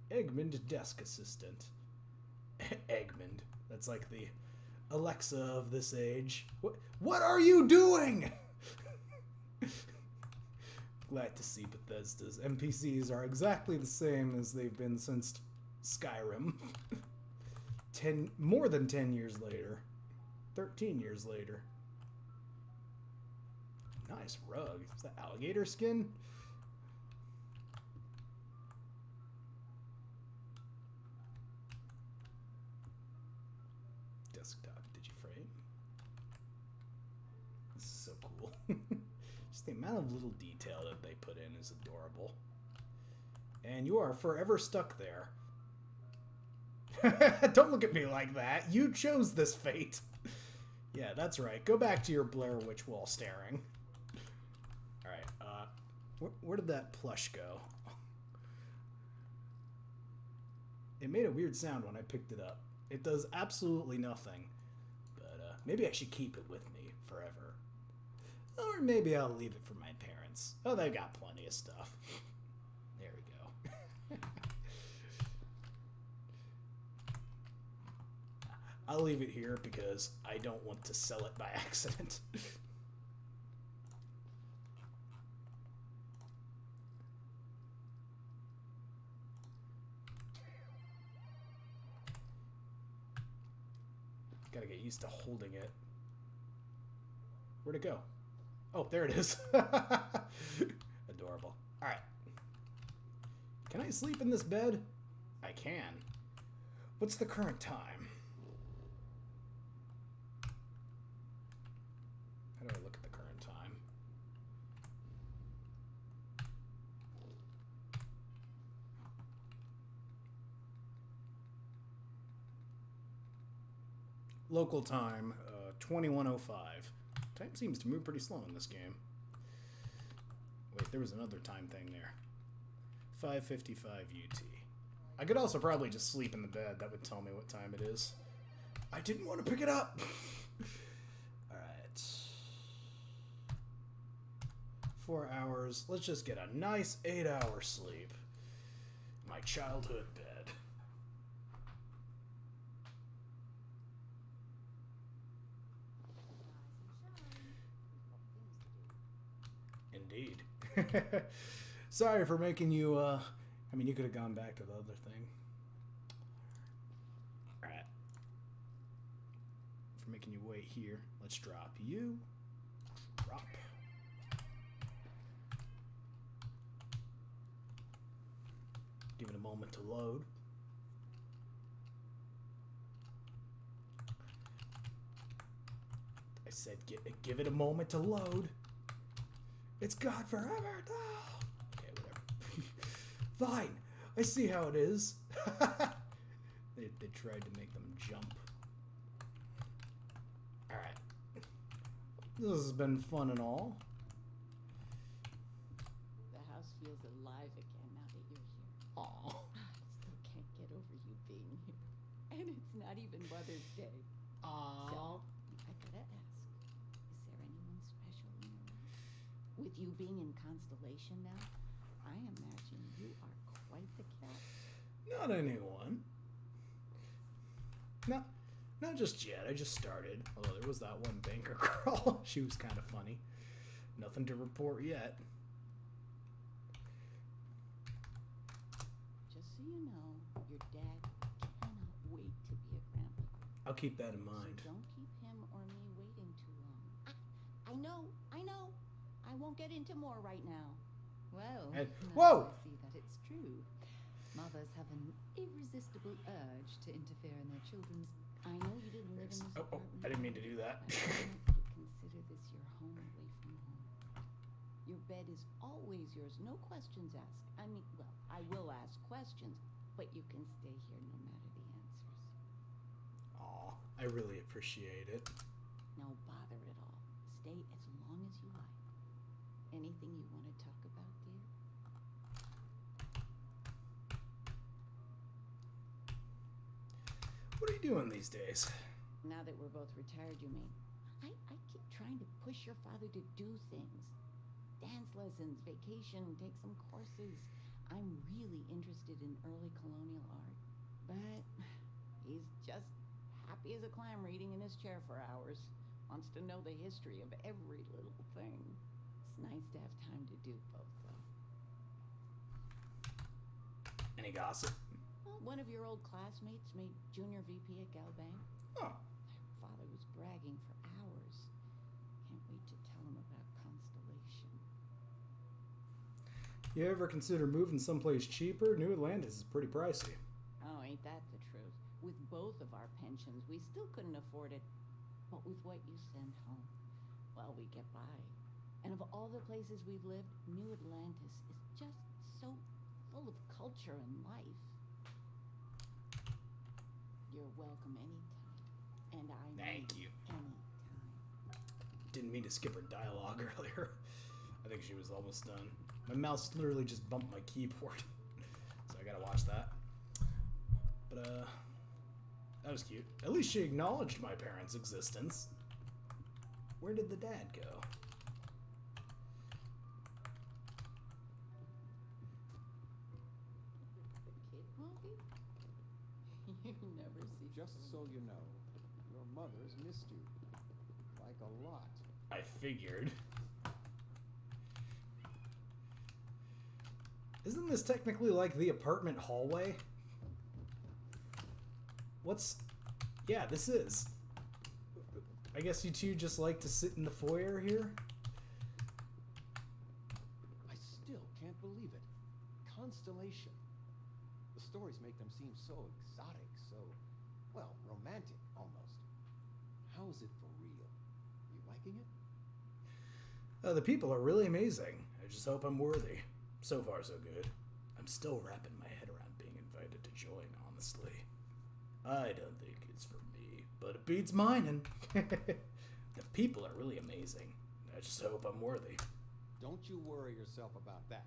Eggman desk assistant. Eggman. That's like the Alexa of this age. What are you doing? Glad to see Bethesda's NPCs are exactly the same as they've been since Skyrim. More than 10 years later. 13 years later. Nice rug. Is that alligator skin? Desktop digiframe. This is so cool. Just the amount of little detail that they put in is adorable. And you are forever stuck there. Don't look at me like that. You chose this fate. Yeah, that's right. Go back to your Blair Witch wall staring. Alright, where did that plush go? It made a weird sound when I picked it up. It does absolutely nothing. But maybe I should keep it with me forever. Or maybe I'll leave it for my parents. Oh, they've got plenty of stuff. There we go. I'll leave it here because I don't want to sell it by accident. Gotta get used to holding it. Where'd it go? Oh, there it is. Adorable. Alright. Can I sleep in this bed? I can. What's the current time? How do I look at the current time? Local time, 21:05. Time seems to move pretty slow in this game. Wait, there was another time thing there. 5:55 UT. I could also probably just sleep in the bed. That would tell me what time it is. I didn't want to pick it up. Alright. 4 hours. Let's just get a nice 8-hour sleep. My childhood bed. Indeed. Sorry for making you, I mean, you could have gone back to the other thing. Alright. For making you wait here. Let's drop you. Drop. Give it a moment to load. I said give it a moment to load. It's gone forever. No. Okay, whatever. Fine. I see how it is. They tried to make them jump. Alright. This has been fun and all. The house feels alive again now that you're here. Aw. I still can't get over you being here. And it's not even Mother's Day. Aw. So, I gotta ask, is there anyone special in your life? With you being in Constellation now, I imagine you are quite the cat. Not anyone. Not just yet, I just started. Although there was that one banker girl. She was kind of funny. Nothing to report yet. Just so you know, your dad cannot wait to be a grandpa. I'll keep that in mind. So don't keep him or me waiting too long. I know. I won't get into more right now. Well, And, now whoa! I see that it's true. Mothers have an irresistible urge to interfere in their children's... I know you didn't live in this apartment. I didn't mean to do that. But I want you to consider this your home away from home. Your bed is always yours, no questions asked. I mean, well, I will ask questions, but you can stay here no matter the answers. Aw, I really appreciate it. No bother at all. Stay as long as you like. Anything you want to talk about, dear? What are you doing these days? Now that we're both retired, you mean? I keep trying to push your father to do things. Dance lessons, vacation, take some courses. I'm really interested in early colonial art. But he's just happy as a clam reading in his chair for hours. Wants to know the history of every little thing. It's nice to have time to do both, though. Any gossip? Well, one of your old classmates made junior VP at Galbang. Oh. Their father was bragging for hours. Can't wait to tell him about Constellation. You ever consider moving someplace cheaper? New Atlantis is pretty pricey. Oh, ain't that the truth? With both of our pensions, we still couldn't afford it. But with what you send home, well, we get by. And of all the places we've lived, New Atlantis is just so full of culture and life. You're welcome anytime. And I Thank you. Anytime. Didn't mean to skip her dialogue earlier. I think she was almost done. My mouse literally just bumped my keyboard. So I gotta watch that. But, that was cute. At least she acknowledged my parents' existence. Where did the dad go? Kid movie? You never see. Just so you know, your mother's missed you. Like a lot. I figured. Isn't this technically like the apartment hallway? What's... Yeah, this is. I guess you two just like to sit in the foyer here? I still can't believe it. Constellation. The stories make them seem so exotic, so, well, romantic almost. How is it for real? You liking it? The people are really amazing. I just hope I'm worthy. So far, so good. I'm still wrapping my head around being invited to join, honestly. I don't think it's for me, but it beats mine, and the people are really amazing. I just hope I'm worthy. Don't you worry yourself about that.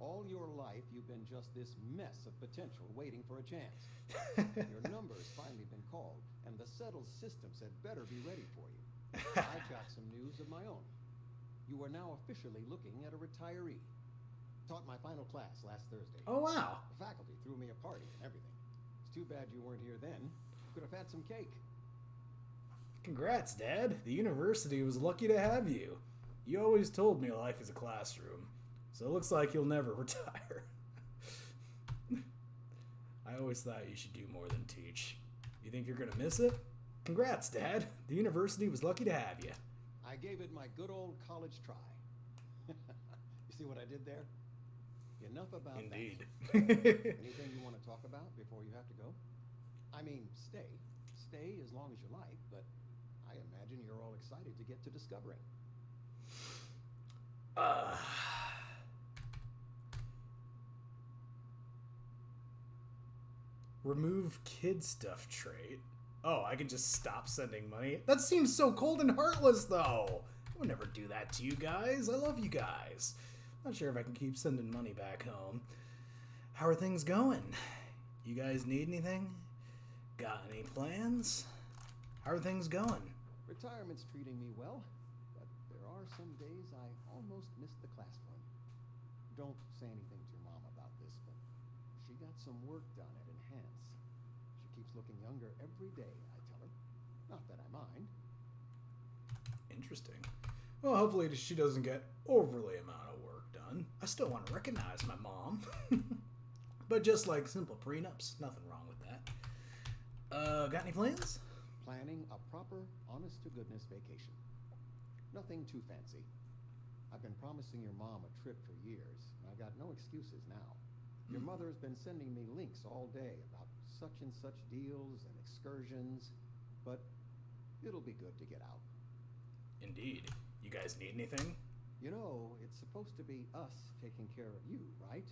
All your life, you've been just this mess of potential waiting for a chance. Your number's finally been called, and the settled systems had better be ready for you. I've got some news of my own. You are now officially looking at a retiree. Taught my final class last Thursday. Oh, wow. The faculty threw me a party and everything. It's too bad you weren't here then. Could have had some cake. Congrats, Dad. The university was lucky to have you. You always told me life is a classroom, so it looks like you'll never retire. I always thought you should do more than teach. You think you're gonna miss it? Congrats, Dad. The university was lucky to have you. I gave it my good old college try. You see what I did there? Enough about Indeed. that. Anything you want to talk about before you have to go? I mean, stay. Stay as long as you like, but I imagine you're all excited to get to discovering. Remove kid stuff trait. Oh, I can just stop sending money? That seems so cold and heartless, though. I would never do that to you guys. I love you guys. Not sure if I can keep sending money back home. How are things going? You guys need anything? Got any plans? How are things going? Retirement's treating me well, but there are some days I almost miss the class fun. Don't say anything to your mom about this, but she got some work done at Enhance. She keeps looking younger every day, I tell her. Not that I mind. Interesting. Well, hopefully she doesn't get overly amount of work done. I still want to recognize my mom. But just like simple prenups, nothing wrong with that. Got any plans? Planning a proper, honest-to-goodness vacation. Nothing too fancy. I've been promising your mom a trip for years, and I got no excuses now. Your mother's been sending me links all day about such and such deals and excursions, but it'll be good to get out. Indeed. You guys need anything? You know, it's supposed to be us taking care of you, right?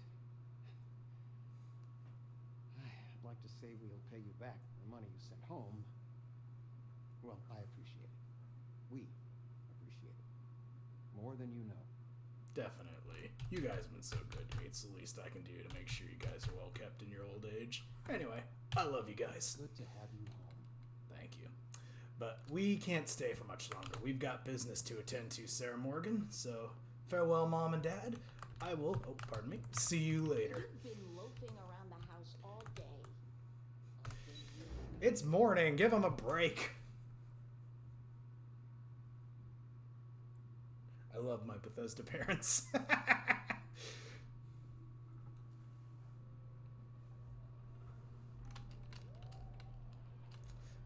I'd like to say we'll pay you back the money you sent home. Well, I appreciate it. We appreciate it. More than you know. Definitely. You guys have been so good to me. It's the least I can do to make sure you guys are well kept in your old age. Anyway, I love you guys. Good to have you home. Thank you. But we can't stay for much longer. We've got business to attend to, Sarah Morgan. So, farewell, Mom and Dad. I will, see you later. You've been loafing around the house all day. It's morning. Give them a break. I love my Bethesda parents.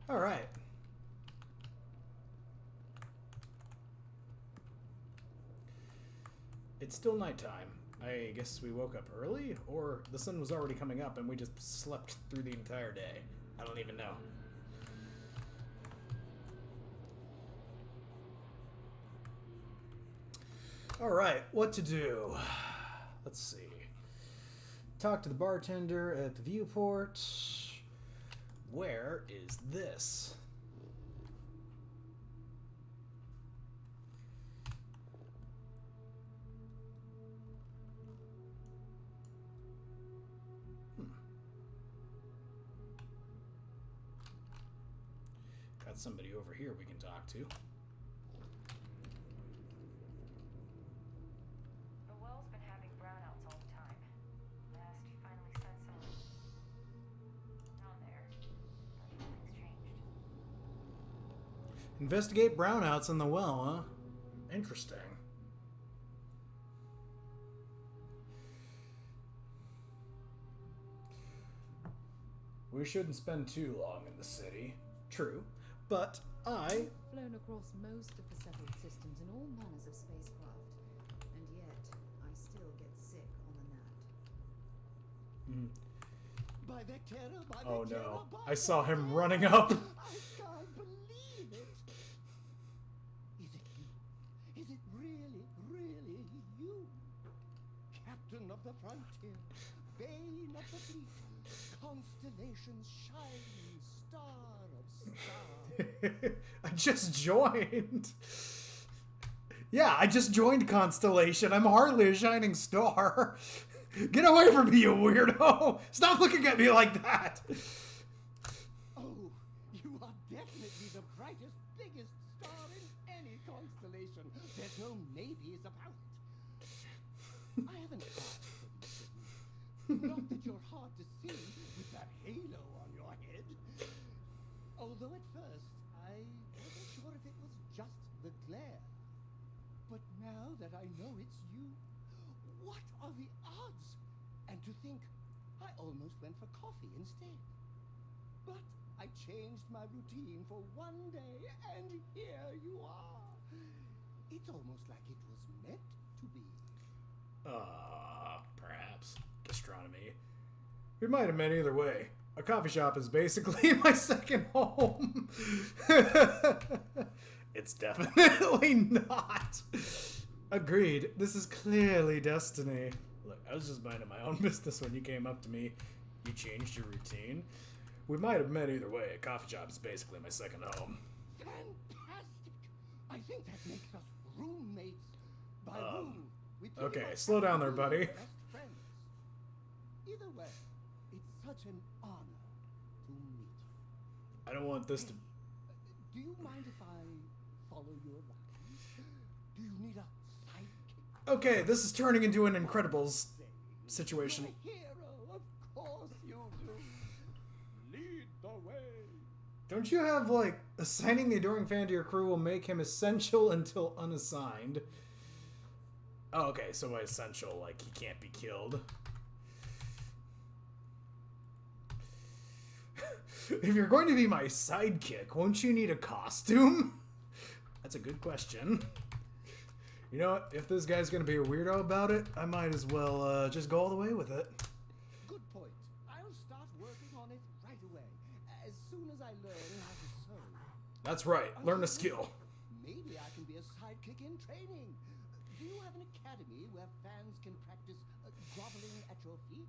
All right. It's still nighttime. I guess we woke up early, or the sun was already coming up and we just slept through the entire day. I don't even know. All right, what to do? Let's see. Talk to the bartender at the viewport. Where is this? Got somebody over here we can talk to. The well's been having brownouts all the time. Last finally sent some down there, but nothing's changed. Investigate brownouts in the well, huh? Interesting. We shouldn't spend too long in the city. True. But I've flown across most of the settled systems in all manners of spacecraft, and yet I still get sick on the gnat. Oh no. I saw him running up. I can't believe it. Is it you? Is it really, really you? Captain of the frontier, bane of the fleet, constellation's shining star of stars. I just joined. Yeah, I just joined Constellation. I'm hardly a shining star. Get away from me, you weirdo! Stop looking at me like that! Oh, you are definitely the brightest, biggest star in any constellation. There's no maybes about it. I haven't asked for these things. Not that you're hard to see with that halo on your head. Although at first, I wasn't sure if it was just the glare. But now that I know it's you, what are the odds? And to think, I almost went for coffee instead. But I changed my routine for one day, and here you are. It's almost like it was meant to be. Perhaps. Gastronomy. We might have met either way. A coffee shop is basically my second home. It's definitely not. Agreed. This is clearly destiny. Look, I was just minding my own business when you came up to me. You changed your routine. We might have met either way. A coffee shop is basically my second home. Fantastic! I think that makes us roommates. By room, we pretty Okay, much slow down there, have to be buddy. best friends. Either way, it's such an honor to meet you. I don't want this to... Do you mind if I follow your advice? Do you need a sidekick? Okay, this is turning into an Incredibles situation. Hero, of course you do. Lead the way. Don't you have, like, assigning the adoring fan to your crew will make him essential until unassigned? Oh, okay, so by essential, like, he can't be killed. If you're going to be my sidekick, won't you need a costume? That's a good question. You know what? If this guy's going to be a weirdo about it, I might as well just go all the way with it. Good point. I'll start working on it right away, as soon as I learn how to sew. That's right. Learn a skill. Maybe I can be a sidekick in training. Do you have an academy where fans can practice groveling at your feet?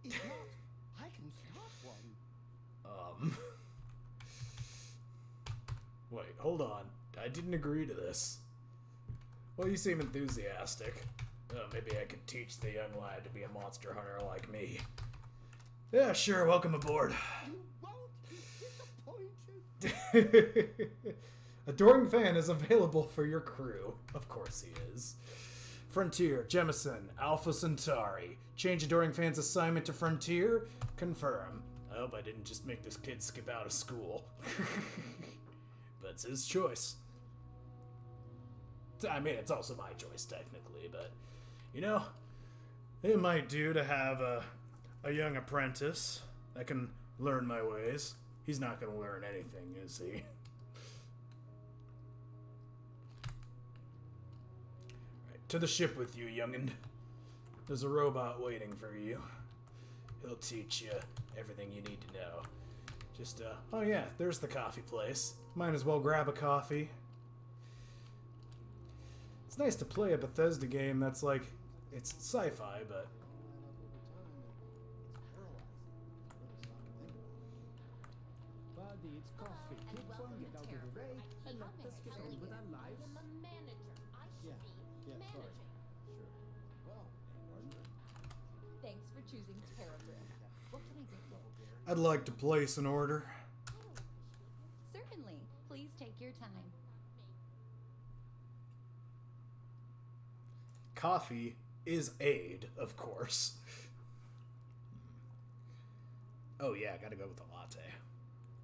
If not, I can start one. Wait, hold on. I didn't agree to this. Well, you seem enthusiastic. Maybe I could teach the young lad to be a monster hunter like me. Yeah, sure. Welcome aboard. You won't be disappointed. Adoring Fan is available for your crew. Of course he is. Frontier, Jemison, Alpha Centauri. Change Adoring Fan's assignment to Frontier. Confirm. I hope I didn't just make this kid skip out of school. But it's his choice. I mean, it's also my choice, technically, but, you know, it might do to have a young apprentice that can learn my ways. He's not going to learn anything, is he? Right, to the ship with you, youngin'. There's a robot waiting for you. He'll teach you everything you need to know. Just, oh yeah, there's the coffee place. Might as well grab a coffee. It's nice to play a Bethesda game that's like, it's sci-fi, but... Buddy, it's coffee. Keep on, get out of the way, and let us get on with our lives. I'm a manager. I should be managing. Sure. Well, Thanks for choosing Terrabrew. What can I do for you? I'd like to place an order. Certainly. Please take your time. Coffee is aid, of course. Oh yeah, gotta go with the latte.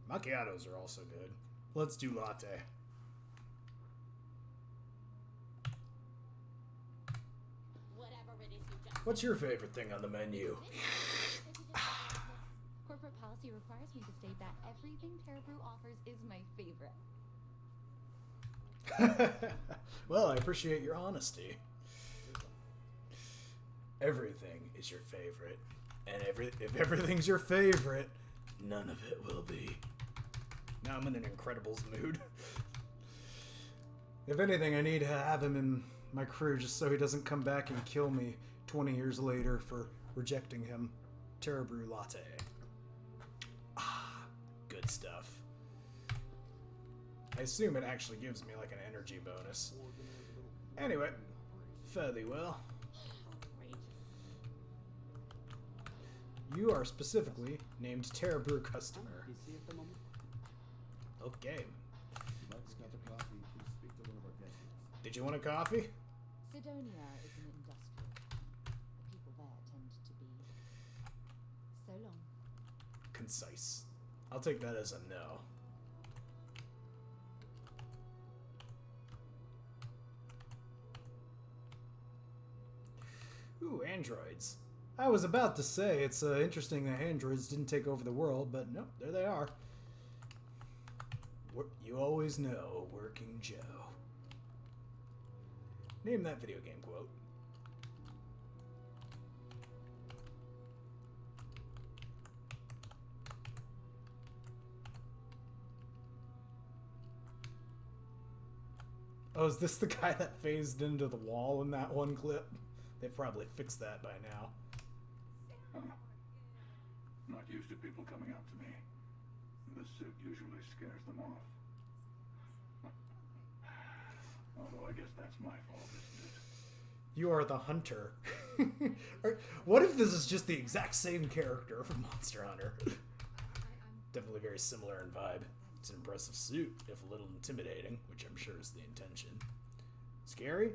Macchiatos are also good. Let's do latte. What's your favorite thing on the menu? Corporate policy requires me to state that everything Terrabrew offers is my favorite. Well, I appreciate your honesty. Everything is your favorite. And if everything's your favorite, none of it will be. Now I'm in an Incredibles mood. If anything, I need to have him in my crew just so he doesn't come back and kill me 20 years later for rejecting him. Terrabrew latte. Ah, good stuff. I assume it actually gives me like an energy bonus. Anyway, fare thee well. You are specifically named Terrabrew customer. Busy at the moment? Okay. Mike's got the coffee. Please speak to one of our guests. Did you want a coffee? Sidonia is an industrial. The people there tend to be so long. Concise. I'll take that as a no. Ooh, androids. I was about to say it's interesting that androids didn't take over the world, but no, there they are. You always know, Working Joe. Name that video game quote. Oh, is this the guy that phased into the wall in that one clip? They've probably fixed that by now. Not used to people coming up to me. The suit usually scares them off. Although I guess that's my fault, isn't it? You are the hunter. What if this is just the exact same character from Monster Hunter? Definitely very similar in vibe. It's an impressive suit, if a little intimidating, which I'm sure is the intention. Scary?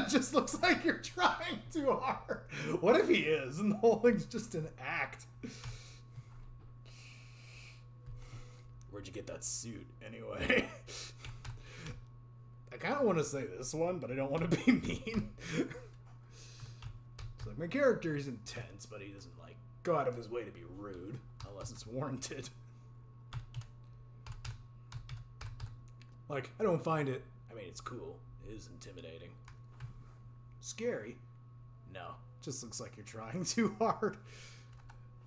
Just looks like you're trying too hard. What if he is and the whole thing's just an act? Where'd you get that suit, anyway? I kind of want to say this one, but I don't want to be mean. It's like, my character is intense, but he doesn't, like, go out of his way to be rude, unless it's warranted. Like, I don't find it... I mean, it's cool. It is intimidating. Scary? No. Just looks like you're trying too hard.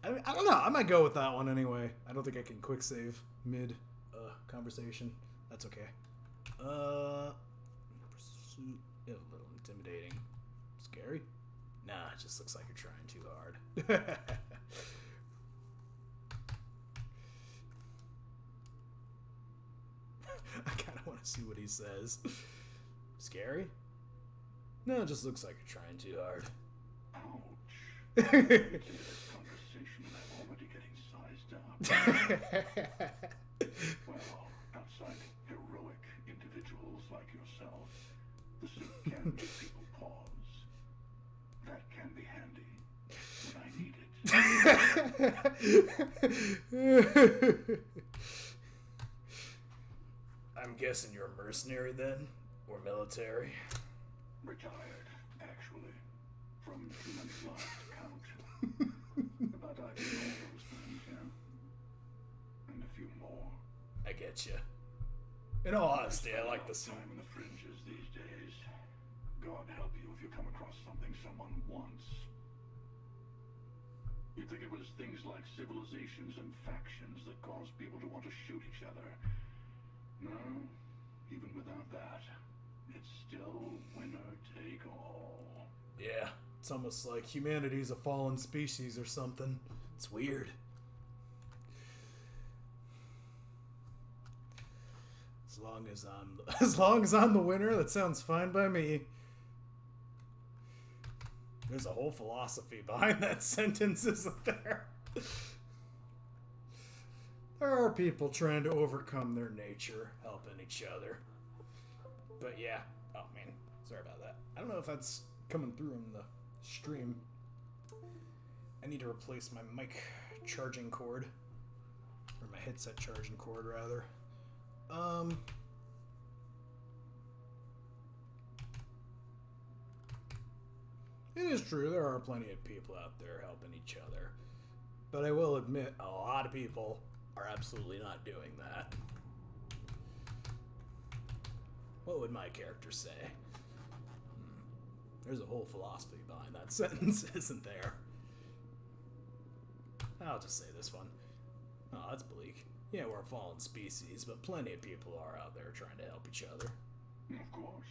I don't know. I might go with that one anyway. I don't think I can quick save mid conversation. That's okay. Pursuit. A little intimidating. Scary? Nah, it just looks like you're trying too hard. I kind of want to see what he says. Scary? No, it just looks like you're trying too hard. Ouch. This conversation and I'm already getting sized up. Well, outside heroic individuals like yourself, the suit can give people pause. That can be handy when I need it. I'm guessing you're a mercenary then? Or military? Retired, actually. From human last count. But I've been all those things, yeah. And a few more. I get you. In all honesty, I like the suit. Time in the fringes these days. God help you if you come across something someone wants. You'd think it was things like civilizations and factions that cause people to want to shoot each other. No, even without that, it's still winner take all. Yeah, it's almost like humanity's a fallen species or something. It's weird. As long as I'm the winner, that sounds fine by me. There's a whole philosophy behind that sentence, isn't there? There are people trying to overcome their nature, helping each other. But yeah, oh man, sorry about that. I don't know if that's coming through in the stream. I need to replace my mic charging cord. Or my headset charging cord, rather. It is true, there are plenty of people out there helping each other. But I will admit, a lot of people are absolutely not doing that. What would my character say? There's a whole philosophy behind that sentence, isn't there? I'll just say this one. Oh, that's bleak. Yeah, we're a fallen species, but plenty of people are out there trying to help each other. Of course.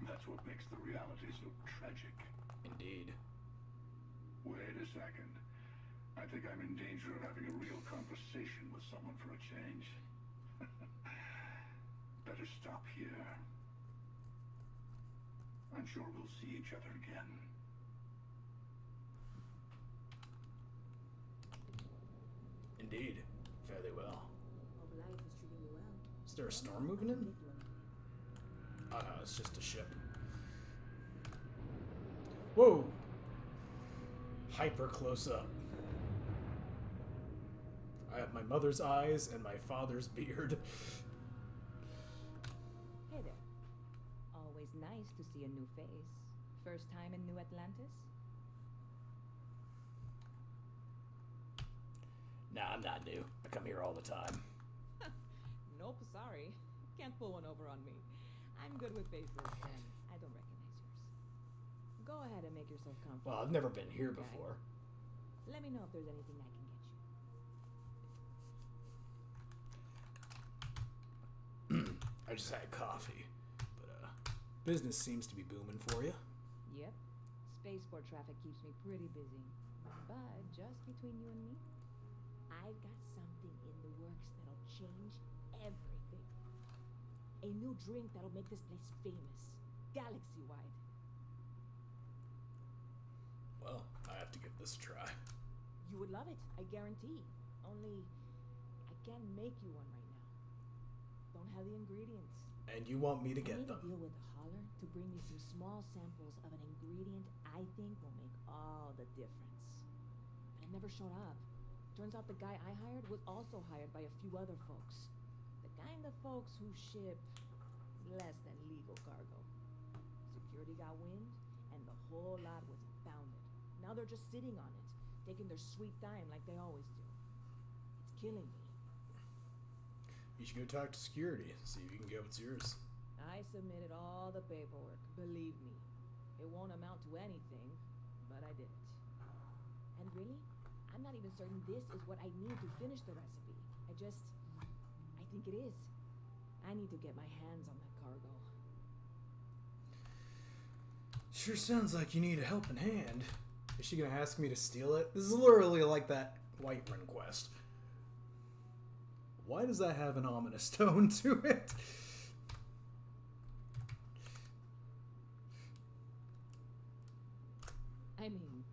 That's what makes the reality so tragic. Indeed. Wait a second. I think I'm in danger of having a real conversation with someone for a change. Better stop here. I'm sure we'll see each other again. Indeed. Fairly well. Hope life is treating you well. Is there a storm moving in? Oh no, it's just a ship. Whoa! Hyper close up. I have my mother's eyes and my father's beard. Hey there. Always nice to see a new face. First time in New Atlantis? Nah, I'm not new. I come here all the time. Nope, sorry. Can't pull one over on me. I'm good with faces, and I don't recognize yours. Go ahead and make yourself comfortable. Well, I've never been here Okay? before. Let me know if there's anything I can get you. I just had coffee. But, business seems to be booming for you. Yep. Spaceport traffic keeps me pretty busy. But just between you and me, I've got something in the works that'll change everything. A new drink that'll make this place famous, galaxy-wide. Well, I have to give this a try. You would love it, I guarantee. Only, I can't make you one right now. Don't have the ingredients. And you want me to I get made them? a deal with Holler to bring me some small samples of an ingredient I think will make all the difference. But it never showed up. Turns out the guy I hired was also hired by a few other folks. The kind of folks who ship less than legal cargo. Security got wind, and the whole lot was impounded. Now they're just sitting on it, taking their sweet time like they always do. It's killing me. You should go talk to security, see if you can get what's yours. I submitted all the paperwork, believe me. It won't amount to anything, but I did it. And really, I'm not even certain this is what I need to finish the recipe. I think it is. I need to get my hands on that cargo. Sure sounds like you need a helping hand. Is she gonna ask me to steal it? This is literally like that Whiterun quest. Why does that have an ominous tone to it? I mean,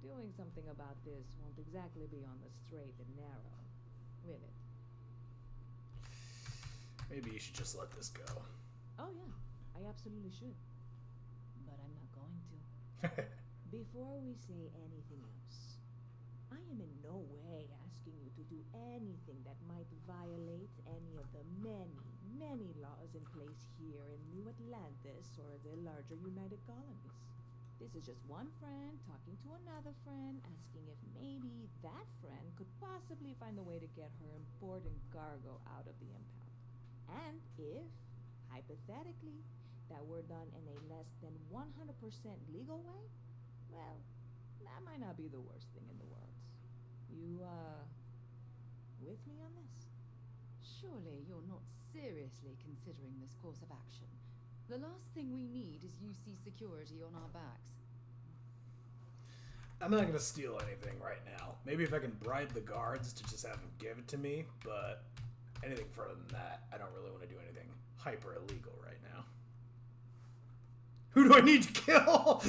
doing something about this won't exactly be on the straight and narrow, will it? Maybe you should just let this go. Oh yeah, I absolutely should. But I'm not going to. Before we say anything else, I am in no way asking you to do anything that might violate any of the many, many laws in place here in New Atlantis or the larger United Colonies. This is just one friend talking to another friend, asking if maybe that friend could possibly find a way to get her important cargo out of the impound. And if, hypothetically, that were done in a less than 100% legal way, well, that might not be the worst thing in the world. You, with me on this? Surely you're not seriously considering this course of action. The last thing we need is UC security on our backs. I'm not gonna steal anything right now. Maybe if I can bribe the guards to just have them give it to me, but anything further than that, I don't really want to do anything hyper illegal right now. Who do I need to kill?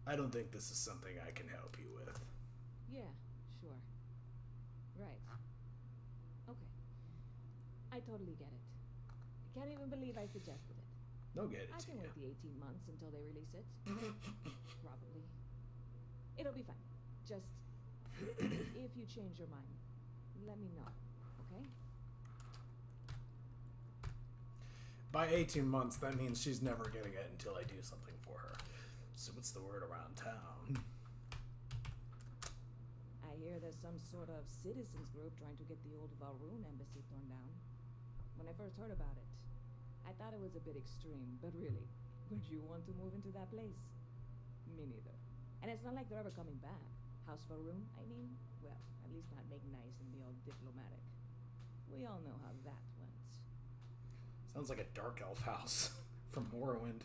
I don't think this is something I can help you with. Yeah, sure. Right. Okay. I totally get it. I can't even believe I suggested it. They'll get it I to can you. wait the 18 months until they release it. Probably. It'll be fine. Just, if you change your mind, let me know, okay? By 18 months, that means she's never getting it until I do something for her. So what's the word around town? I hear there's some sort of citizens group trying to get the old Valroon embassy torn down. When I first heard about it, I thought it was a bit extreme, but really, would you want to move into that place? Me neither. And it's not like they're ever coming back. House Valroon, I mean, well, at least not make nice and be all diplomatic. We all know how that went. Sounds like a dark elf house from Morrowind.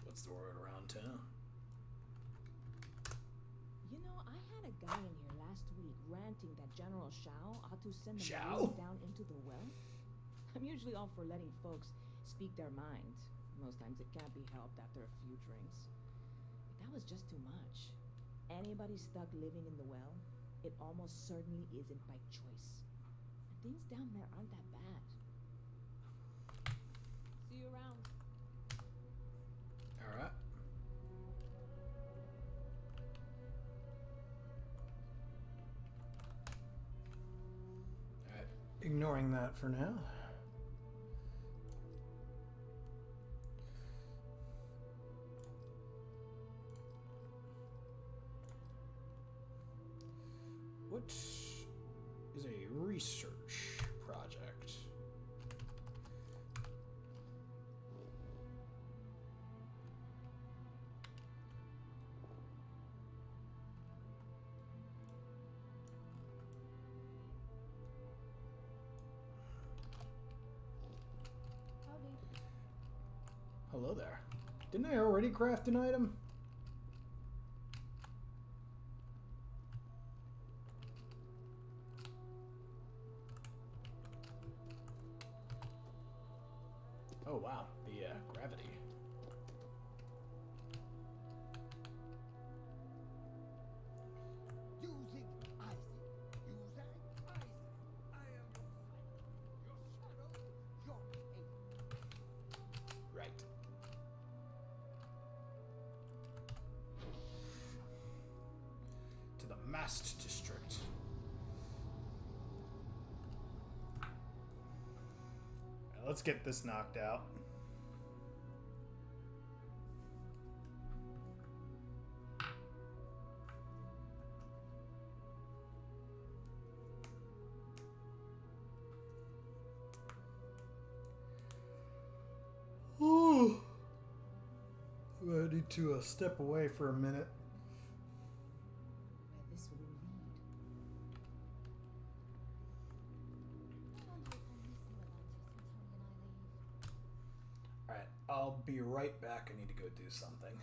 What's the word around town? You know, I had a guy in here last week ranting that General Shao ought to send the Shao? Marines down into the well. I'm usually all for letting folks speak their mind. Most times it can't be helped after a few drinks. But that was just too much. Anybody stuck living in the well, it almost certainly isn't by choice. And things down there aren't that bad. See you around. All right. Ignoring that for now. What is a research project? Hello there. Didn't I already craft an item? Oh wow, the gravity. Using Isaac. Using Isaac. I am your shadow, your behavior. Right. the Mast District. Now, let's get this knocked out. Ooh. I need to step away for a minute. Where this will lead. Alright, I'll be right back. I need to go do something.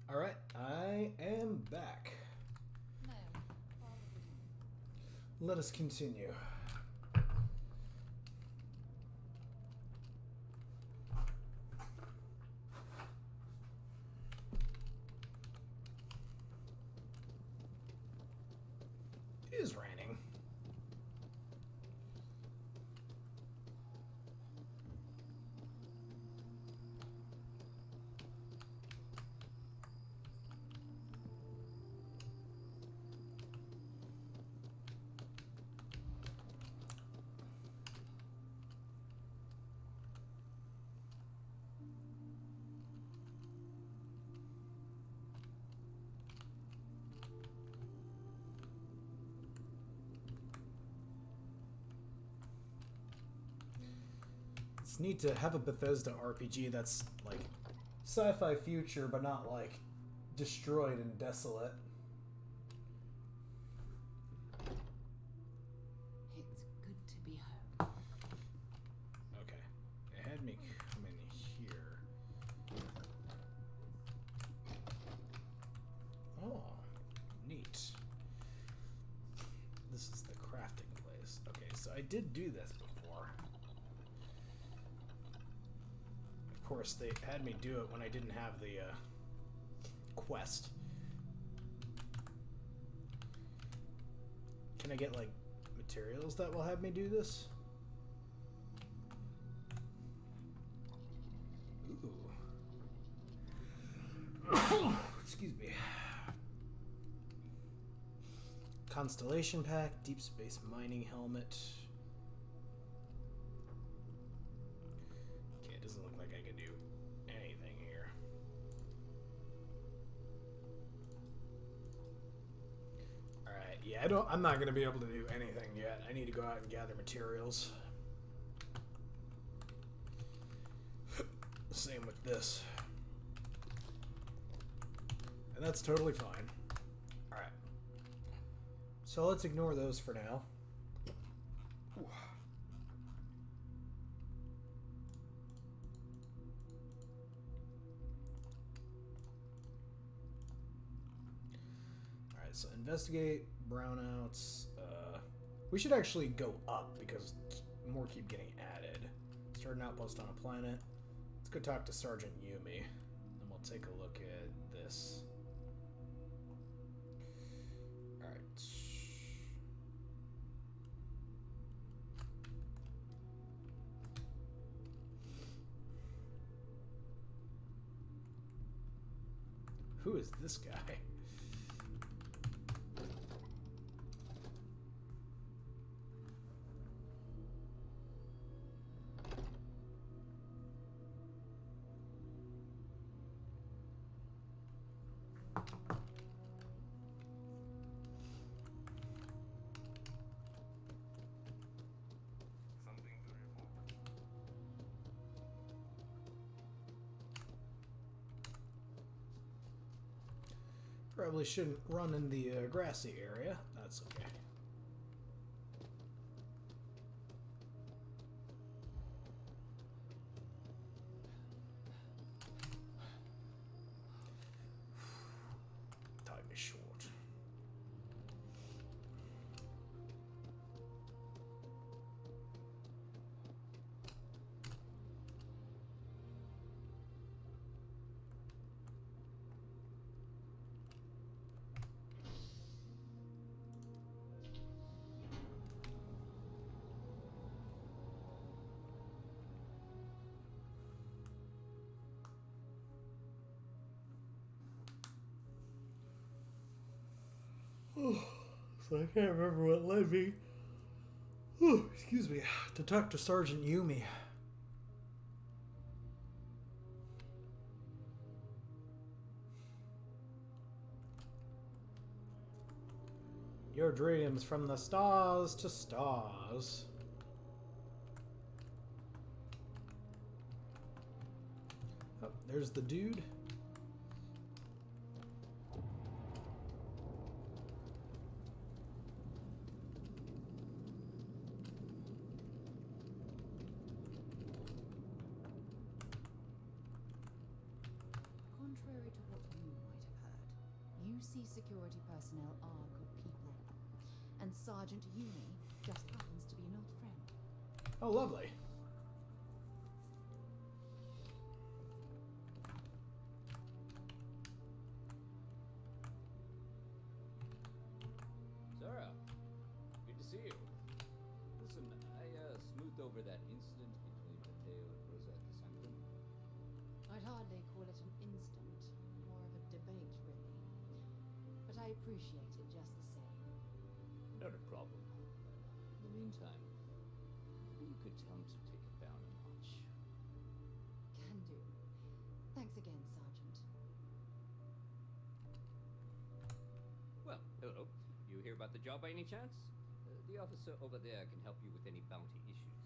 Alright, I am back. Let us continue. It is raining. It's neat to have a Bethesda RPG that's like sci-fi future, but not like destroyed and desolate. It's good to be home. Okay, it had me come in here. Oh, neat. This is the crafting place. Okay, so I did do this before. Of course, they had me do it when I didn't have the quest. Can I get like materials that will have me do this? Ooh. Excuse me. Constellation pack, deep space mining helmet. Yeah, I'm not gonna be able to do anything yet. I need to go out and gather materials. Same with this. And that's totally fine. Alright. So let's ignore those for now. Alright, so investigate, brownouts. We should actually go up because more keep getting added. Start an outpost on a planet. Let's go talk to Sergeant Yumi. Then we'll take a look at this. Alright. Who is this guy? Probably shouldn't run in the grassy area. That's okay. Time is short. So I can't remember what led me. Excuse me. To talk to Sergeant Yumi. Your dreams from the stars to stars. Oh, there's the dude. Contrary to what you might have heard, UC security personnel are good people. And Sergeant Yumi just happens to be an old friend. Oh, lovely. Sarah, good to see you. Listen, I smoothed over that incident between Mateo and Rosette de Sanctum. I'd hardly call it an instant, more of a debate, really. But I appreciate it just the same. Not a problem. In the meantime, maybe you could tell him to take it down a notch. Can do. Thanks again, Sergeant. Well, hello. You hear about the job by any chance? The officer over there can help you with any bounty issues.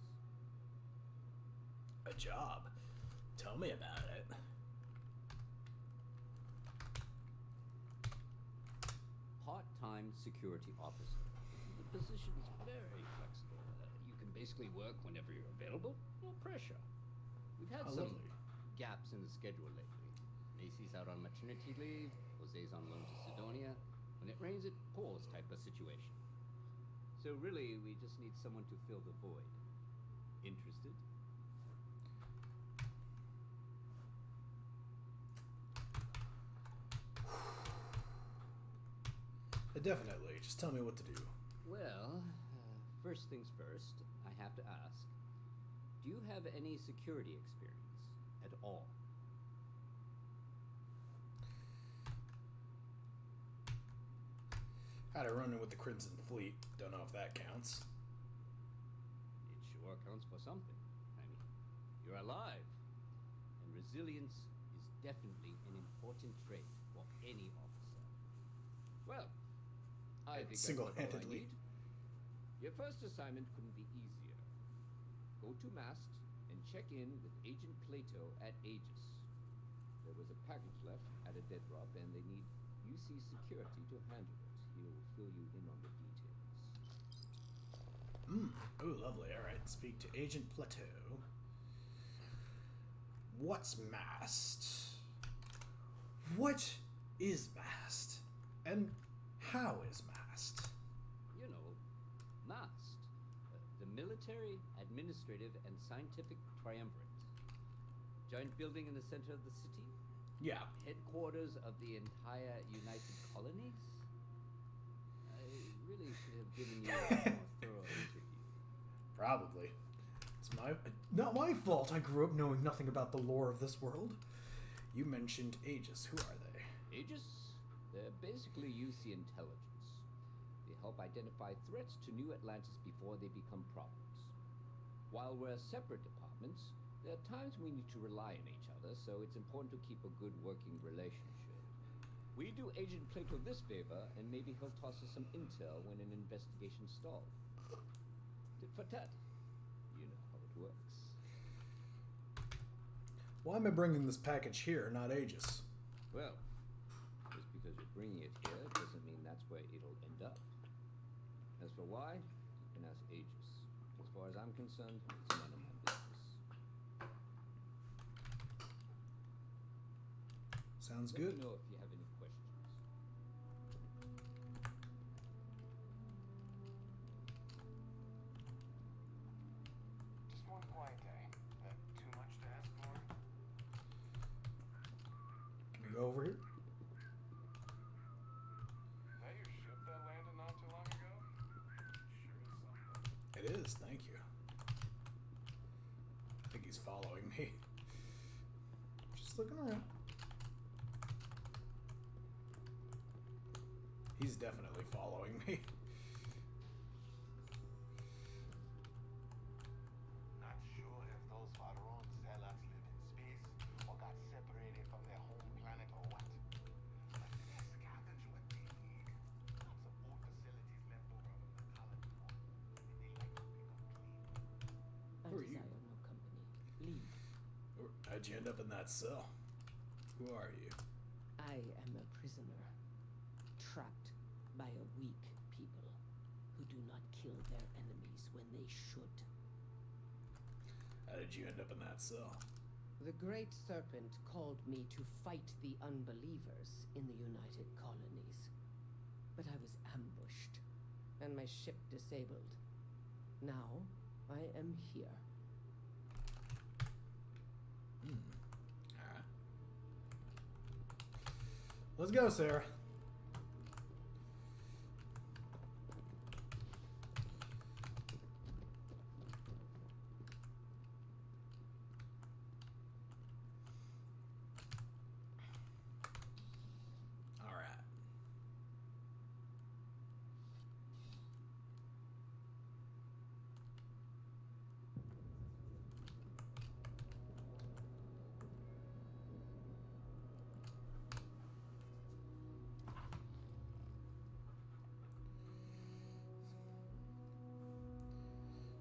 A job? Tell me about it. Part-time security officer. The position is very flexible. You can basically work whenever you're available. No pressure. We've had Oh, some lovely. gaps in the schedule lately. Macy's out on maternity leave. Jose's on loan to Sidonia. When it rains, it pours type of situation. So really, we just need someone to fill the void. Interested? Definitely. Just tell me what to do. Well, first things first, I have to ask, do you have any security experience at all? Had a run-in with the Crimson Fleet. Don't know if that counts. It sure counts for something. I mean, you're alive. And resilience is definitely an important trait for any officer. Well, I think single-handedly. Your first assignment couldn't be easier. Go to Mast and check in with Agent Plato at Aegis. There was a package left at a dead drop, and they need UC security to handle it. He'll fill you in on the details. Oh, lovely. All right. Speak to Agent Plateau. What's Mast? What is Mast? And how is Mast? You know, MAST, the Military, Administrative, and Scientific Triumvirate. Giant building in the center of the city? Yeah. Headquarters of the entire United Colonies? I really should have given you a more thorough interview. Probably. It's not my fault I grew up knowing nothing about the lore of this world. You mentioned Aegis. Who are they? Aegis? They're basically UC intelligence. They help identify threats to New Atlantis before they become problems. While we're separate departments, there are times we need to rely on each other, so it's important to keep a good working relationship. We do Agent Plato this favor, and maybe he'll toss us some intel when an investigation stalls. Tit for tat. You know how it works. Why am I bringing this package here, not Aegis? Well, just because you're bringing it here doesn't mean that's where it'll end up. As for why, you can ask Aegis. As far as I'm concerned, it's none of my business. Sounds Let good. me know if you have any questions. Just one quiet day. That too much to ask for? Can we go over here? Is that your ship that landed not too long ago? Sure is something. It is, thank you. I think he's following me. Just looking around. He's definitely following me. Not sure if those Pharaon zealots live in space or got separated from their home planet or what. But they scavenge what they need. Lots of old facilities left over from the colony war, and they like to pick up clean. Who are you? No company. Leave. How'd you end up in that cell? Who are you? I am a prisoner, trapped by a weak people who do not kill their enemies when they should. How did you end up in that cell? The Great Serpent called me to fight the unbelievers in the United Colonies. But I was ambushed, and my ship disabled. Now, I am here. Alright. Let's go, Sarah. Alright.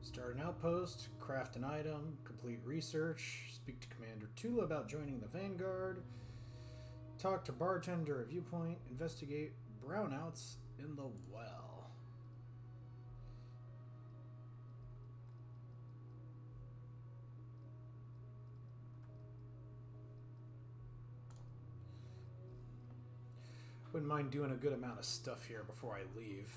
Start an outpost, craft an item, complete research, speak to Commander Tula about joining the Vanguard, talk to bartender at Viewpoint, investigate brownouts in the well. Wouldn't mind doing a good amount of stuff here before I leave.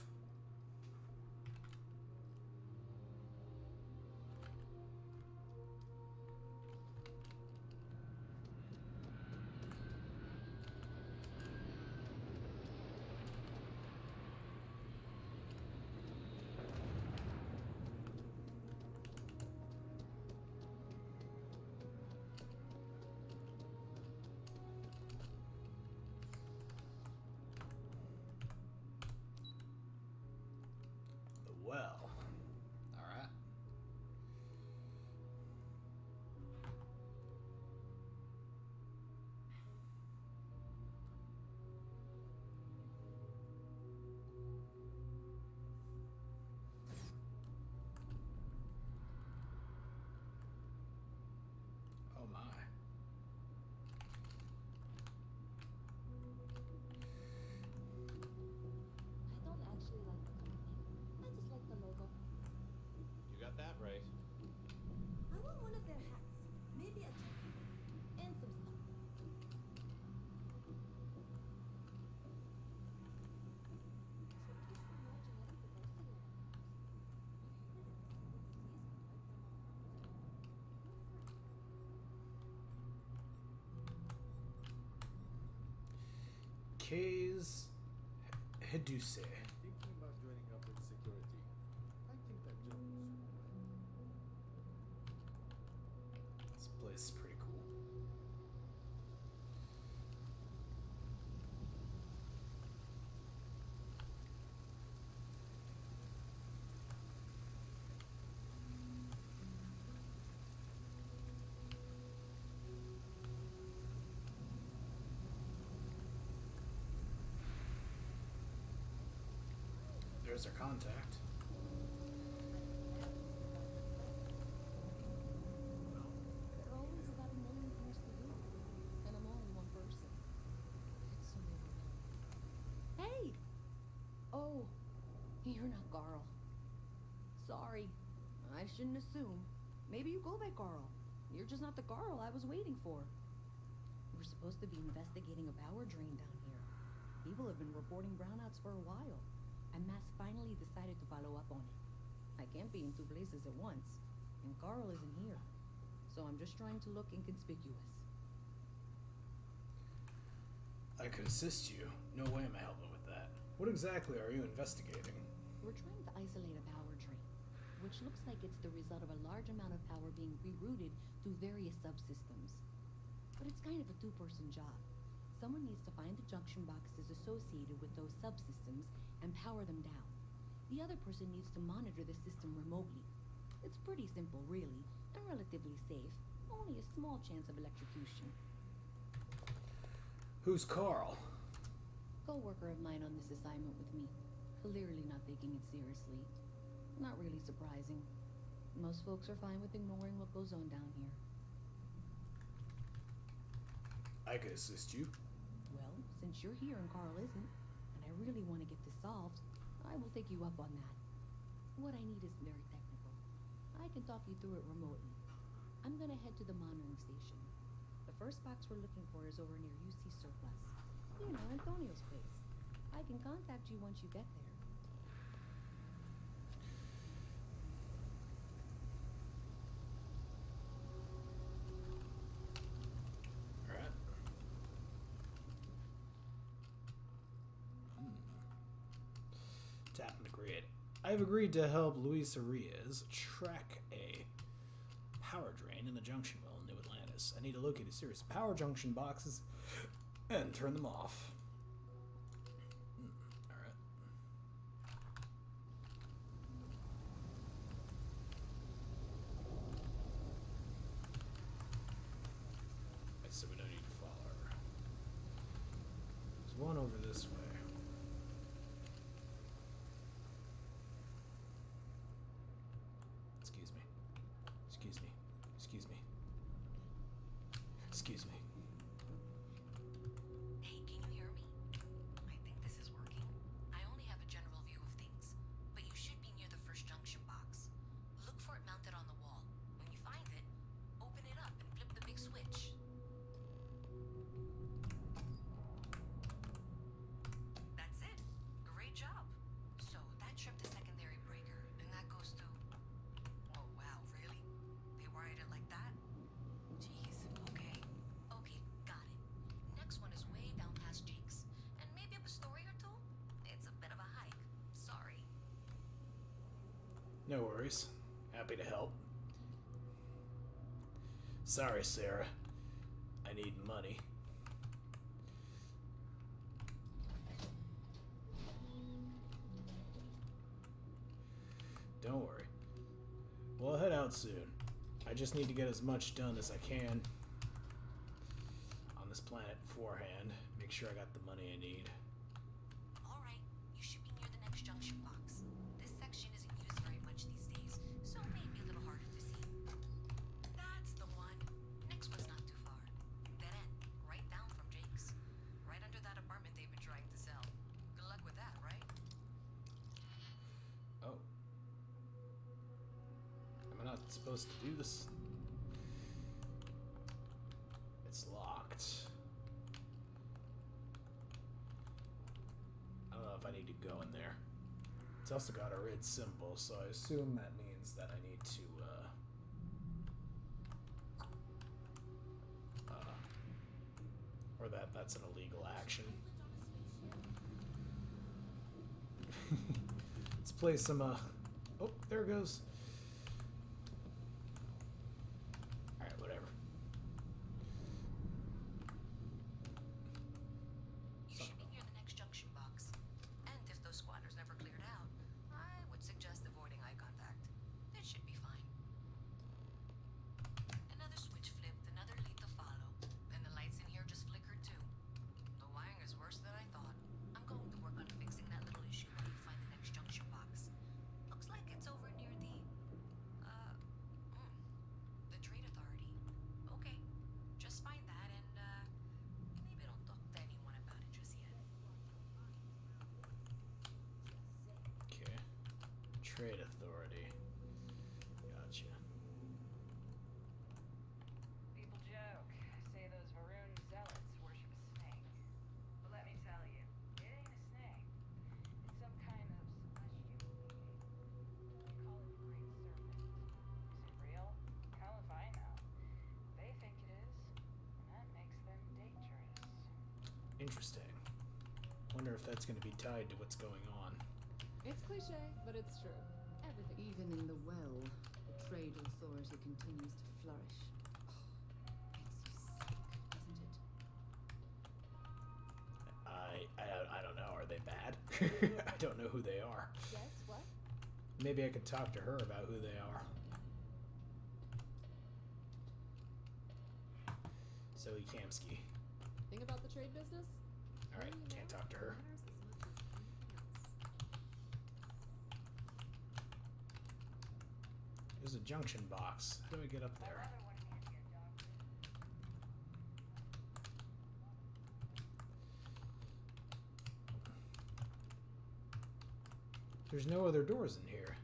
Case Heduse. Thinking about joining up with security. I think that job will suit me. This place is pretty cool. There's our contact. There are always about a million things to do, and I'm only one person. It's so overwhelming. Hey! Oh, you're not Carl. Sorry, I shouldn't assume. Maybe you go by Carl. You're just not the Carl I was waiting for. We're supposed to be investigating a power drain down here. People have been reporting brownouts for a while, and Mass finally decided to follow up on it. I can't be in two places at once, and Carl isn't here. So I'm just trying to look inconspicuous. I could assist you. No way am I helping with that. What exactly are you investigating? We're trying to isolate a power drain, which looks like it's the result of a large amount of power being rerouted through various subsystems. But it's kind of a two-person job. Someone needs to find the junction boxes associated with those subsystems and power them down. The other person needs to monitor the system remotely. It's pretty simple, really, and relatively safe. Only a small chance of electrocution. Who's Carl? Co-worker of mine on this assignment with me. Clearly not taking it seriously. Not really surprising. Most folks are fine with ignoring what goes on down here. I could assist you. Well, since you're here and Carl isn't, and I really want to get this solved, I will take you up on that. What I need is very technical. I can talk you through it remotely. I'm gonna head to the monitoring station. The first box we're looking for is over near UC Surplus. You know, Antonio's place. I can contact you once you get there. Alright. Tapping the grid. I've agreed to help Luis Arias track a power drain in the junction well in New Atlantis. I need to locate a series of power junction boxes and turn them off. Alright. So we don't need to follow her. There's one over this way. Excuse me. Excuse me. Excuse me. Excuse me. Hey, can you hear me? I think this is working. I only have a general view of things, but you should be near the first junction box. Look for it mounted on the wall. When you find it, open it up and flip the big switch. That's it. Great job. So that tripped the secondary breaker, and that goes to... Oh wow, really? They wired it like that? Jeez, okay. Okay, got it. Next one is way down past Jake's. And maybe up a story or two? It's a bit of a hike. Sorry. No worries. Happy to help. Sorry, Sarah. I need money. Don't worry. We'll head out soon. I just need to get as much done as I can on this planet beforehand. Make sure I got the money I need. Alright, you should be near the next junction box. This section isn't used very much these days, so maybe a little harder to see. That's the one. Next one's not too far. Dead end, right down from Jake's. Right under that apartment they've been trying to sell. Good luck with that, right? Oh. Am I not supposed to do this? It's locked. I don't know if I need to go in there. It's also got a red symbol, so I assume that means that I need to, or that's an illegal action. Let's play some, oh, there it goes. Alright, whatever. You should be near the next junction box. And if those squatters never cleared out, I would suggest avoiding eye contact. It should be fine. Another switch flipped, another lead to follow. And the lights in here just flickered too. The wiring is worse than I thought. I'm going to work on fixing that little issue when you find the next junction box. Looks like it's over near the Trade Authority. Okay, just find that and, maybe don't talk to anyone about it just yet. Okay. Trade Authority. Gotcha. People joke, say those Varun zealots worship a snake. But let me tell you, it ain't a snake. It's some kind of celestial being. They call it the Great Serpent. Is it real? Hell if I know. They think it is, and that makes them dangerous. Interesting. Wonder if that's going to be tied to what's going on. It's cliche, but it's true. Everything. Even in the well, the trade authority continues to flourish. Makes you sick, doesn't it? I don't know. Are they bad? I don't know who they are. Yes, what? Maybe I could talk to her about who they are. Zoe Kamsky. Think about the trade business? Alright, can't talk to her. There's a junction box. How do I get up there? There's no other doors in here.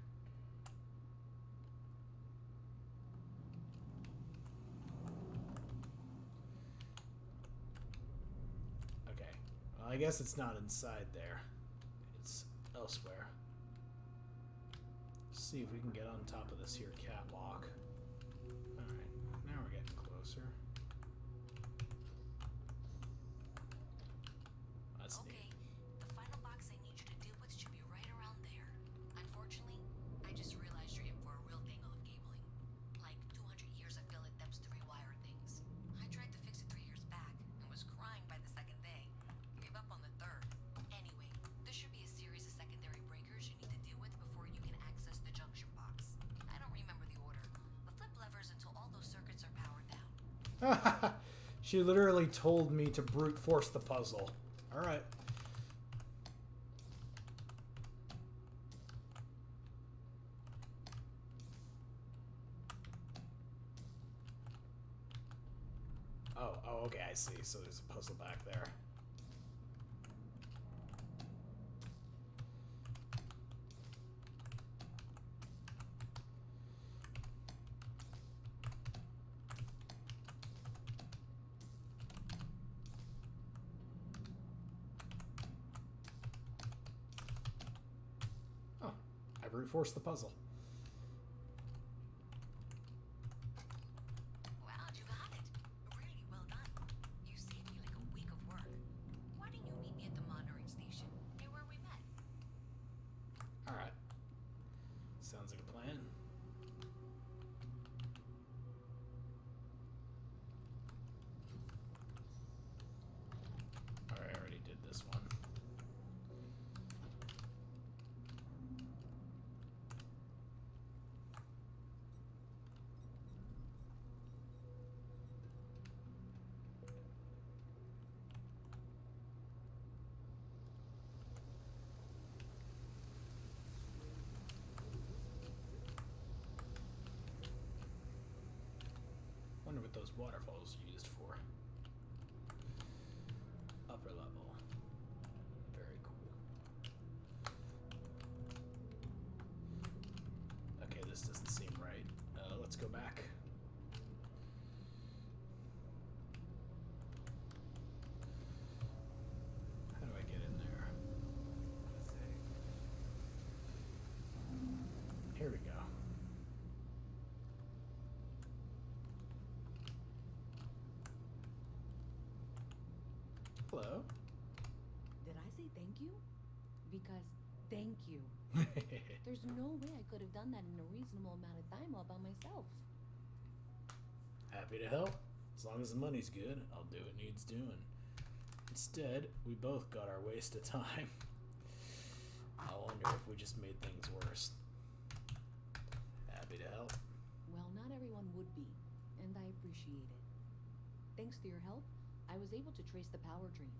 Okay. Well, I guess it's not inside there. It's elsewhere. Let's see if we can get on top of this here catwalk. Alright, now we're getting closer. That's neat. The final box I need you to deal with should be right around there. Unfortunately, I just realized you're in for a real tangle of cabling. Like 200 years of fill attempts to rewire things. I tried to fix it 3 years back and was crying by the second day. Gave up on the third. Anyway, there should be a series of secondary breakers you need to deal with before you can access the junction box. I don't remember the order, but flip levers until all those circuits are powered down. She literally told me to brute force the puzzle. Alright. Oh, okay, I see. So there's a puzzle back there. Oh, I brute forced the puzzle. Wow, you got it. Really well done. You saved me like a week of work. Why didn't you meet me at the monitoring station, near where we met? Alright. Sounds like a plan. Alright, I already did this one. Wonder what those waterfalls are used for. Upper level. Very cool. Okay, this doesn't seem right. Let's go back. How do I get in there? Here we go. Hello. Did I say thank you? Because Thank you. There's no way I could have done that in a reasonable amount of time all by myself. Happy to help. As long as the money's good, I'll do what needs doing. Instead, we both got our waste of time. I wonder if we just made things worse. Happy to help. Well, not everyone would be, and I appreciate it. Thanks to your help, I was able to trace the power drain.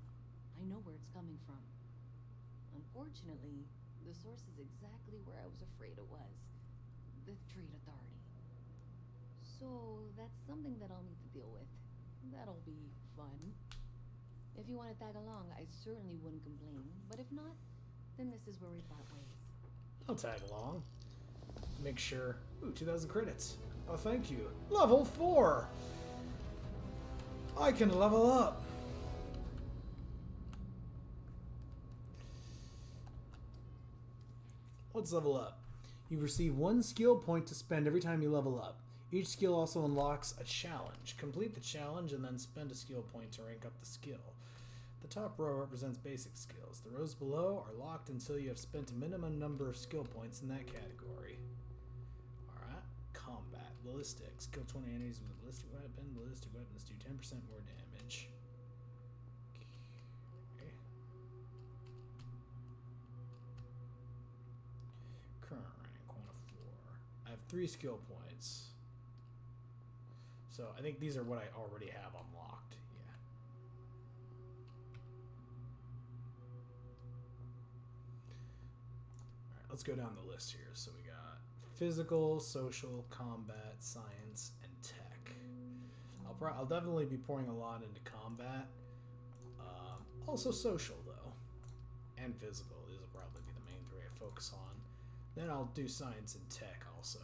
I know where it's coming from. Unfortunately, the source is exactly where I was afraid it was. The Trade Authority. So, that's something that I'll need to deal with. That'll be fun. If you want to tag along, I certainly wouldn't complain. But if not, then this is where we part ways. I'll tag along. Make sure... Ooh, 2,000 credits. Oh, thank you. Level 4! I can level up! Let's level up. You receive 1 skill point to spend every time you level up. Each skill also unlocks a challenge. Complete the challenge and then spend a skill point to rank up the skill. The top row represents basic skills. The rows below are locked until you have spent a minimum number of skill points in that category. Alright. Combat. Ballistics. Kill 20 enemies with a ballistic weapon. Ballistic weapons do 10% more damage. Okay. Current rank, 1 of 4. I have 3 skill points. So I think these are what I already have unlocked. Yeah. Alright, let's go down the list here. So we got physical, social, combat, science, and tech. I'll definitely be pouring a lot into combat. Also social, though. And physical. These will probably be the main 3 I focus on. Then I'll do science and tech also.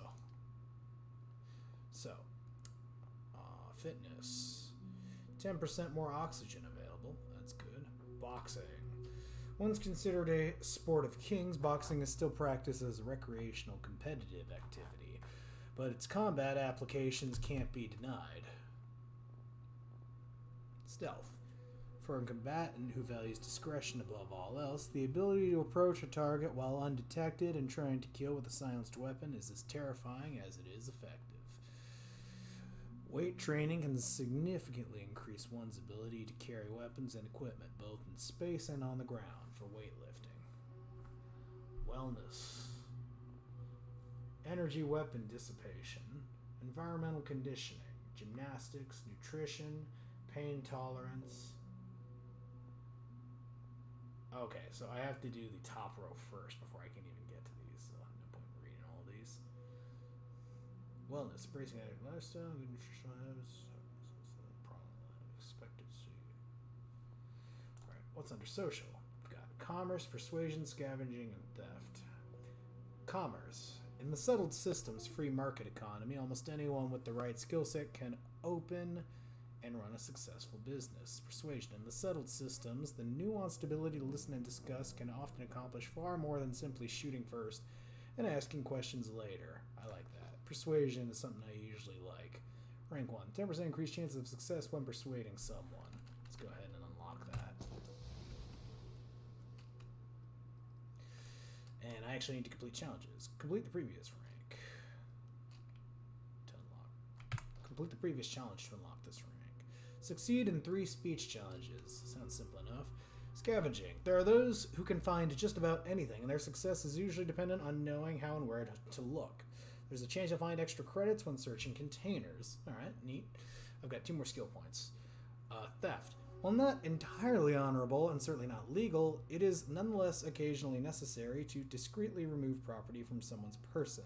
So, fitness. 10% more oxygen available. That's good. Boxing. Once considered a sport of kings, boxing is still practiced as a recreational competitive activity, but its combat applications can't be denied. Stealth. For a combatant who values discretion above all else, the ability to approach a target while undetected and trying to kill with a silenced weapon is as terrifying as it is effective. Weight training can significantly increase one's ability to carry weapons and equipment, both in space and on the ground, for weightlifting. Wellness. Energy weapon dissipation. Environmental conditioning. Gymnastics. Nutrition. Pain tolerance. Okay, so I have to do the top row first before I can even get to these, so no point in reading all these. Wellness, bracing active lifestyle, good nutritional habits, expectancy. Alright, what's under social? We've got commerce, persuasion, scavenging, and theft. Commerce. In the settled systems free market economy, almost anyone with the right skill set can open and run a successful business. Persuasion. In the settled systems, the nuanced ability to listen and discuss can often accomplish far more than simply shooting first and asking questions later. I like that. Persuasion is something I usually like. Rank 1. 10% increased chance of success when persuading someone. Let's go ahead and unlock that. And I actually need to complete challenges. Complete the previous rank. To unlock. Complete the previous challenge to unlock this rank. Succeed in 3 speech challenges. Sounds simple enough. Scavenging. There are those who can find just about anything, and their success is usually dependent on knowing how and where to look. There's a chance you'll find extra credits when searching containers. Alright, neat. I've got 2 more skill points. Theft. While not entirely honorable and certainly not legal, it is nonetheless occasionally necessary to discreetly remove property from someone's person.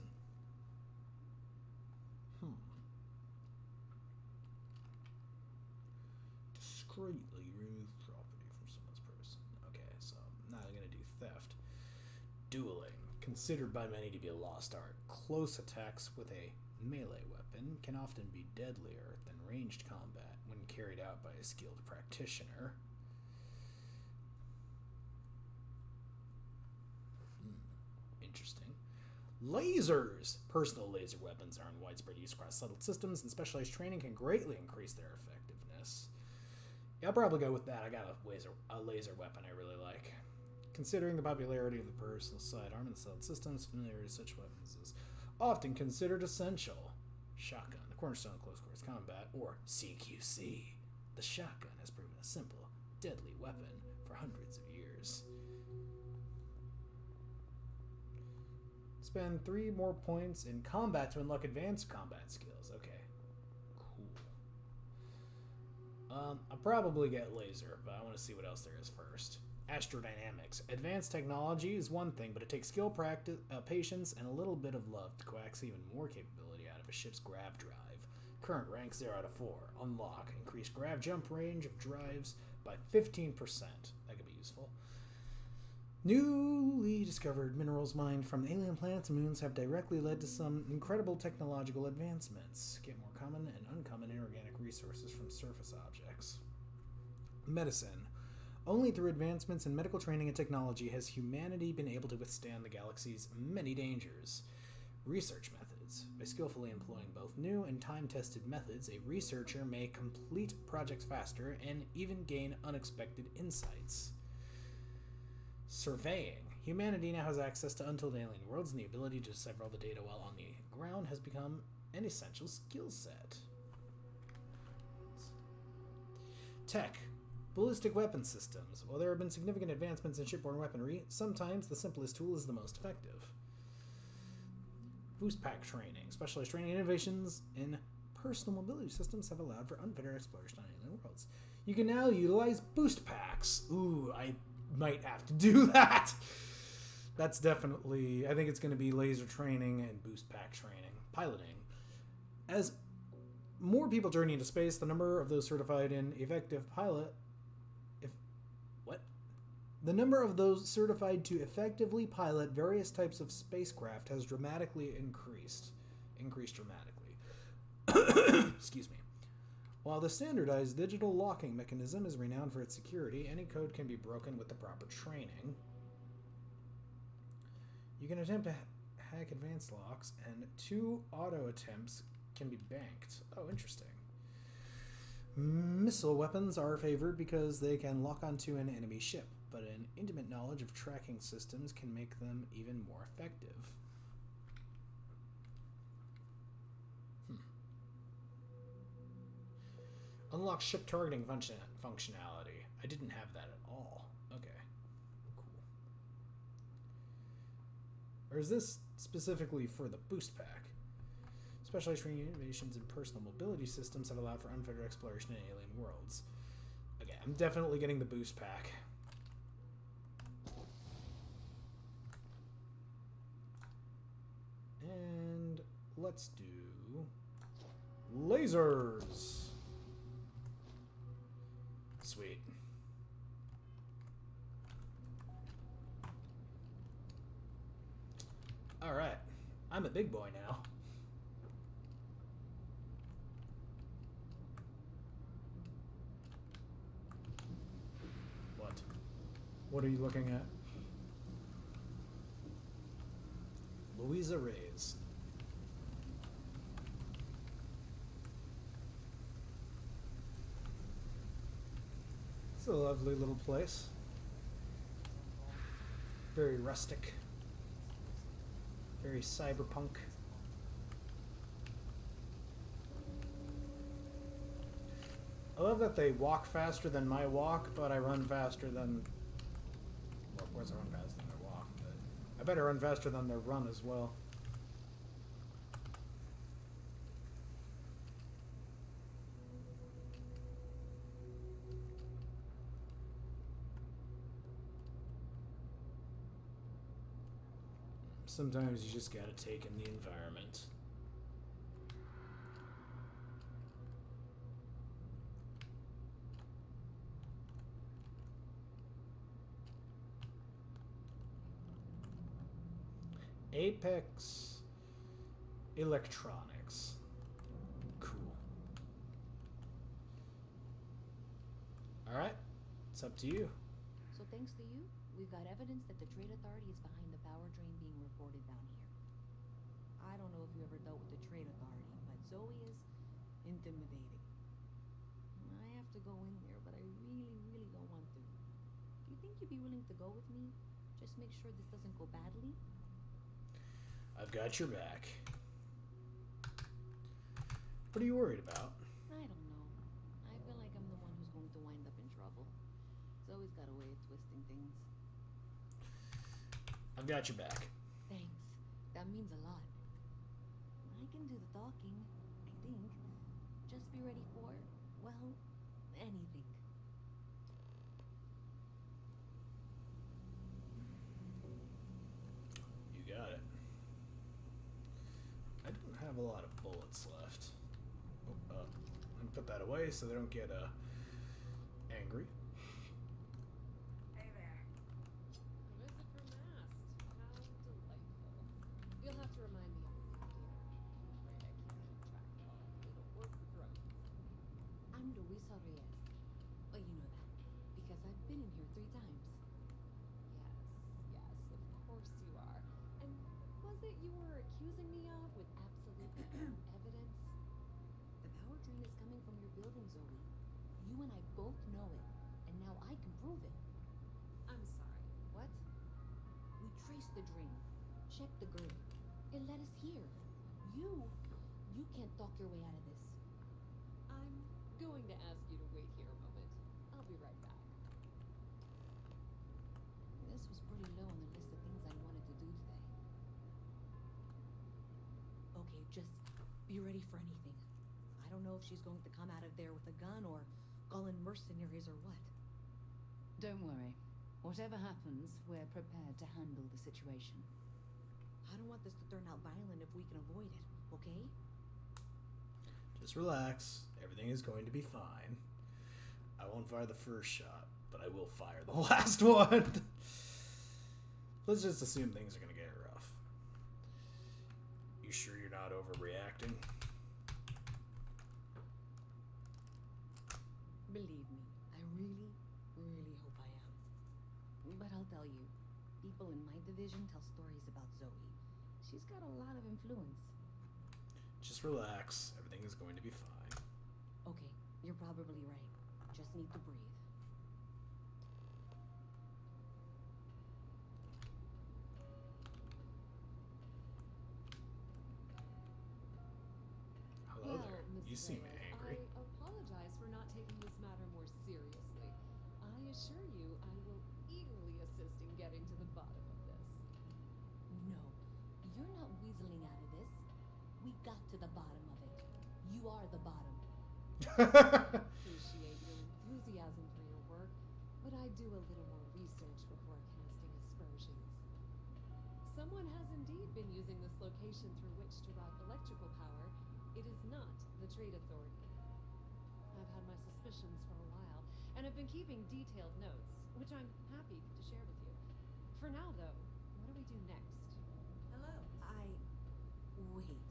Discreetly remove property from someone's person. Okay, so I'm not going to do theft. Dueling. Considered by many to be a lost art, close attacks with a melee weapon can often be deadlier than ranged combat when carried out by a skilled practitioner. Interesting. Lasers! Personal laser weapons are in widespread use across settled systems, and specialized training can greatly increase their effectiveness. Yeah, I'll probably go with that. I got a laser weapon I really like. Considering the popularity of the personal sidearm and the solid systems, familiarity with such weapons is often considered essential. Shotgun, the cornerstone of close quarters combat, or CQC. The shotgun has proven a simple, deadly weapon for hundreds of years. Spend 3 more points in combat to unlock advanced combat skills. Okay, cool. I'll probably get laser, but I want to see what else there is first. Astrodynamics. Advanced technology is one thing, but it takes skill, practice, patience, and a little bit of love to coax even more capability out of a ship's grav drive. Current rank 0 out of 4. Unlock. Increased grav jump range of drives by 15%. That could be useful. Newly discovered minerals mined from alien planets and moons have directly led to some incredible technological advancements. Get more common and uncommon inorganic resources from surface objects. Medicine. Only through advancements in medical training and technology has humanity been able to withstand the galaxy's many dangers. Research methods. By skillfully employing both new and time-tested methods, a researcher may complete projects faster and even gain unexpected insights. Surveying. Humanity now has access to untold alien worlds, and the ability to decipher all the data while on the ground has become an essential skill set. Tech. Ballistic weapon systems. While there have been significant advancements in shipborne weaponry, sometimes the simplest tool is the most effective. Boost pack training. Specialized training innovations in personal mobility systems have allowed for unfettered exploration on alien worlds. You can now utilize boost packs. Ooh, I might have to do that. That's definitely, I think it's going to be laser training and boost pack training. Piloting. As more people journey into space, the number of those certified in effective pilot... The number of those certified to effectively pilot various types of spacecraft has dramatically increased dramatically. Excuse me. While the standardized digital locking mechanism is renowned for its security, any code can be broken with the proper training. You can attempt to hack advanced locks, and 2 auto attempts can be banked. Oh, interesting. Missile weapons are favored because they can lock onto an enemy ship, but an intimate knowledge of tracking systems can make them even more effective. Unlock ship targeting functionality. I didn't have that at all. Okay, cool. Or is this specifically for the boost pack? Specialized training innovations in personal mobility systems have allowed for unfettered exploration in alien worlds. Okay, I'm definitely getting the boost pack. And let's do lasers. Sweet. All right, I'm a big boy now. What are you looking at? Louisa Reyes. It's a lovely little place. Very rustic. Very cyberpunk. I love that they walk faster than my walk, but I run faster than... Well, of course I run faster than their walk, but I better run faster than their run as well. Sometimes you just gotta take in the environment. Apex Electronics. Cool. Alright, it's up to you. So thanks to you, we've got evidence that the Trade Authority is behind the power drain being reported down here. I don't know if you ever dealt with the Trade Authority, but Zoe is intimidating. I have to go in there, but I really, really don't want to. Do you think you'd be willing to go with me? make sure this doesn't go badly? I've got your back. What are you worried about? I don't know. I feel like I'm the one who's going to wind up in trouble. Zoe's got a way of twisting things. I've got your back. Thanks. That means a lot. I can do the talking, I think. Just be ready for, well, anything. You got it. I don't have a lot of bullets left. Oh, let me put that away so they don't get angry. Hey there. A visit from Mast. How delightful. You'll have to remind me everything, dear. I'm afraid I can't keep track of all. It'll work with drones. I'm Luisa Reyes. Oh, you know that. Because I've been in here 3 times. Yes, of course you are. And was it you were accusing me of with absolutely no evidence? The power drain is coming from your building, Zoe. You and I both know it. And now I can prove it. I'm sorry. What? We traced the drain. Checked the grid. It led us here. You can't talk your way out of this. I'm going to ask you to wait here a moment. I'll be right back. This was pretty low on the list of things I wanted to do today. Okay, just be ready for anything. I don't know if she's going to come out of there with a gun or call in mercenaries or what. Don't worry. Whatever happens, we're prepared to handle the situation. I don't want this to turn out violent if we can avoid it, okay? Just relax. Everything is going to be fine. I won't fire the first shot, but I will fire the last one. Let's just assume things are going to get rough. You sure you're not overreacting? Believe me, I really, really hope I am. But I'll tell you, people in my division tell stories about Zoe. She's got a lot of influence. Just relax. Everything is going to be fine. Okay, you're probably right. Just need to breathe. Hello there. Miss You seem Reyes, angry. I apologize for not taking this matter more seriously. I assure you I will eagerly assist in getting to the bottom of this. No, you're not weaseling out of this. We got to the bottom of it. You are the bottom. Appreciate your enthusiasm for your work, but I do a little more research before casting aspersions. Someone has indeed been using this location through which to route electrical power. It is not the Trade Authority. I've had my suspicions for a while, and have been keeping detailed notes, which I'm happy to share with you. For now, though, what do we do next? Hello. Wait,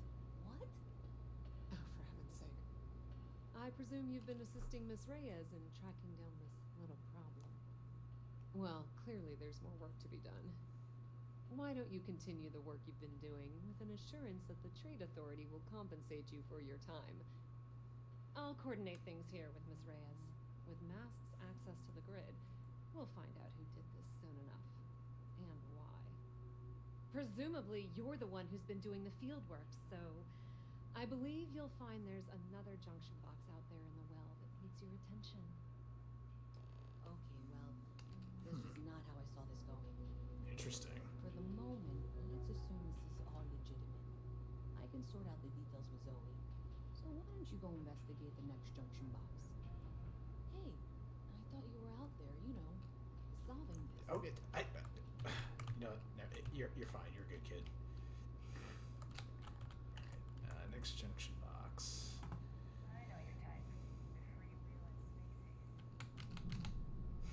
what? Oh, for heaven's sake. I presume you've been assisting Miss Reyes in tracking down this little problem. Well, clearly there's more work to be done. Why don't you continue the work you've been doing with an assurance that the Trade Authority will compensate you for your time? I'll coordinate things here with Miss Reyes. With Mast's access to the grid, we'll find out who did this soon enough, and why. Presumably, you're the one who's been doing the field work, so I believe you'll find there's another junction box out there in the well that needs your attention. Okay, well, this is not how I saw this going. Interesting. For the moment, let's assume this is all legitimate. I can sort out the details with Zoe. So why don't you go investigate the next junction box? Hey, I thought you were out there, solving this. Okay, no, you're fine. You're a good kid. Next junction box. I know your type.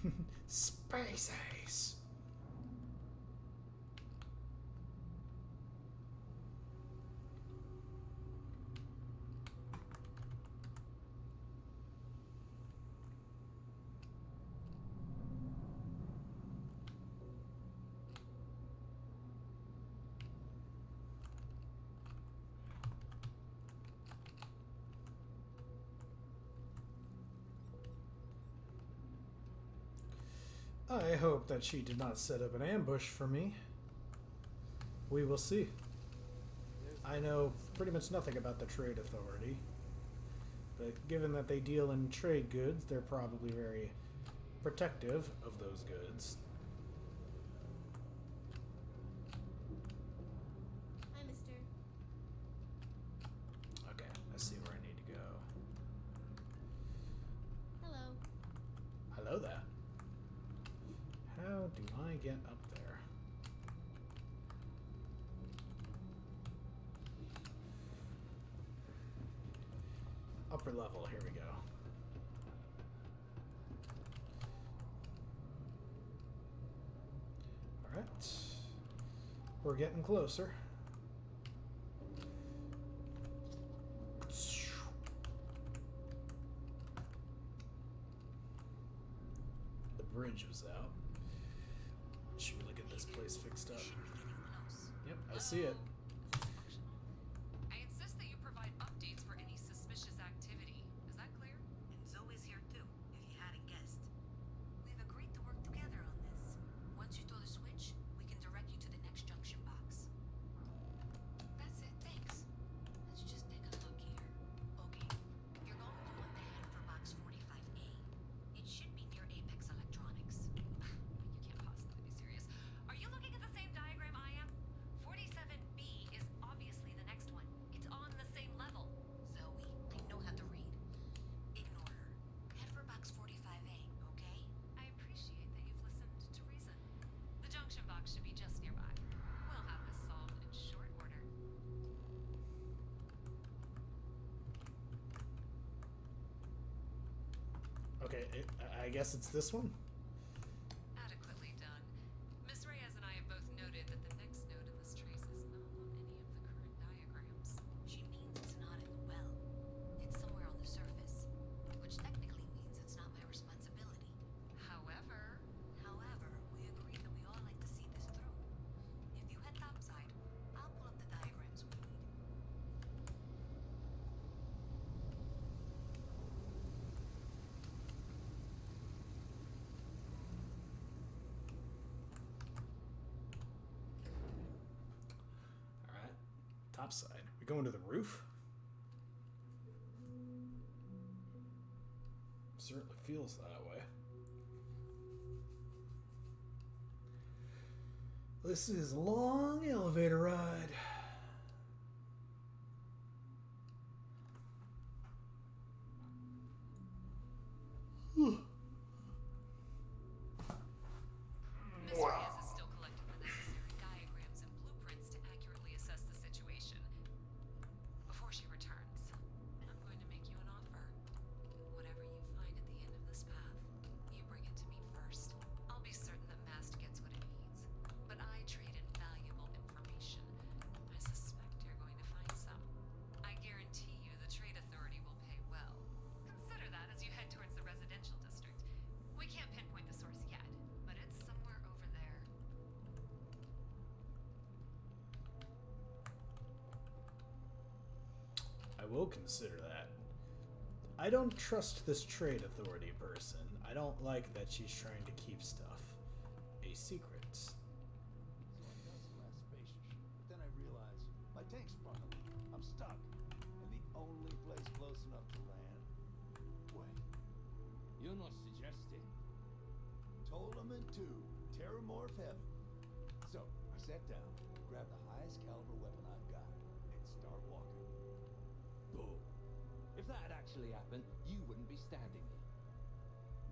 The freewheeling Space Ace. I hope that she did not set up an ambush for me. We will see. I know pretty much nothing about the Trade Authority, but given that they deal in trade goods, they're probably very protective of those goods. Hi, mister. Okay, I see where I need to go. Hello. Hello there. How do I get up there? Upper level, here we go. Alright. We're getting closer. The bridge was out. Should we get this place fixed up? Yep, I see it. I insist that you provide updates for any suspicious activity. Is that clear? And Zoe's here too, if you hadn't guessed. We've agreed to work together on this. Once you throw the switch, we can direct you to the next junction box. That's it, thanks. Let's just take a look here. Okay, you're going to want to head for box 45A. It should be near Apex Electronics. You can't possibly be serious. Are you looking at the same diagram I am? 47B is obviously the next one. It's on the same level. Zoe, I know how to read. Ignore her. Head for box 45A, okay? I appreciate that you've listened to reason. The junction box should be just nearby. We'll have this solved in short order. Okay, I guess it's this one? Adequately done. Miss Reyes and I have both noted that the next node in this trace is not on any of the current diagrams. She means it's not in the well. It's somewhere on the surface, which technically means it's not my responsibility. However, we agreed that we all like to see this through. If you head topside, I'll pull up the diagrams we need. Alright. Topside. We going to the roof? Certainly feels that way. This is a long elevator ride. Miss Reyes is still collecting the necessary diagrams and blueprints to accurately assess the situation. Before she returns, I'm going to make you an offer. Whatever you find at the end of this path, you bring it to me first. I'll be certain that Mast gets what it needs. But I trade in valuable information. I suspect you're going to find some. I guarantee you the Trade Authority will pay well. Consider that as you head towards the residential district. We can't pinpoint the source yet, but it's somewhere over there. I will consider that. I don't trust this Trade Authority person. I don't like that she's trying to keep stuff a secret. So I got some last space shoot, but then I realized my tank sprung a leak. I'm stuck. And the only place close enough to land. Wait. You're not suggesting. Ptolemy 2, Terramorph Heaven. So I sat down, grabbed the highest caliber weapon I've got, and start walking. Boom. If that had actually happened, you wouldn't be standing here.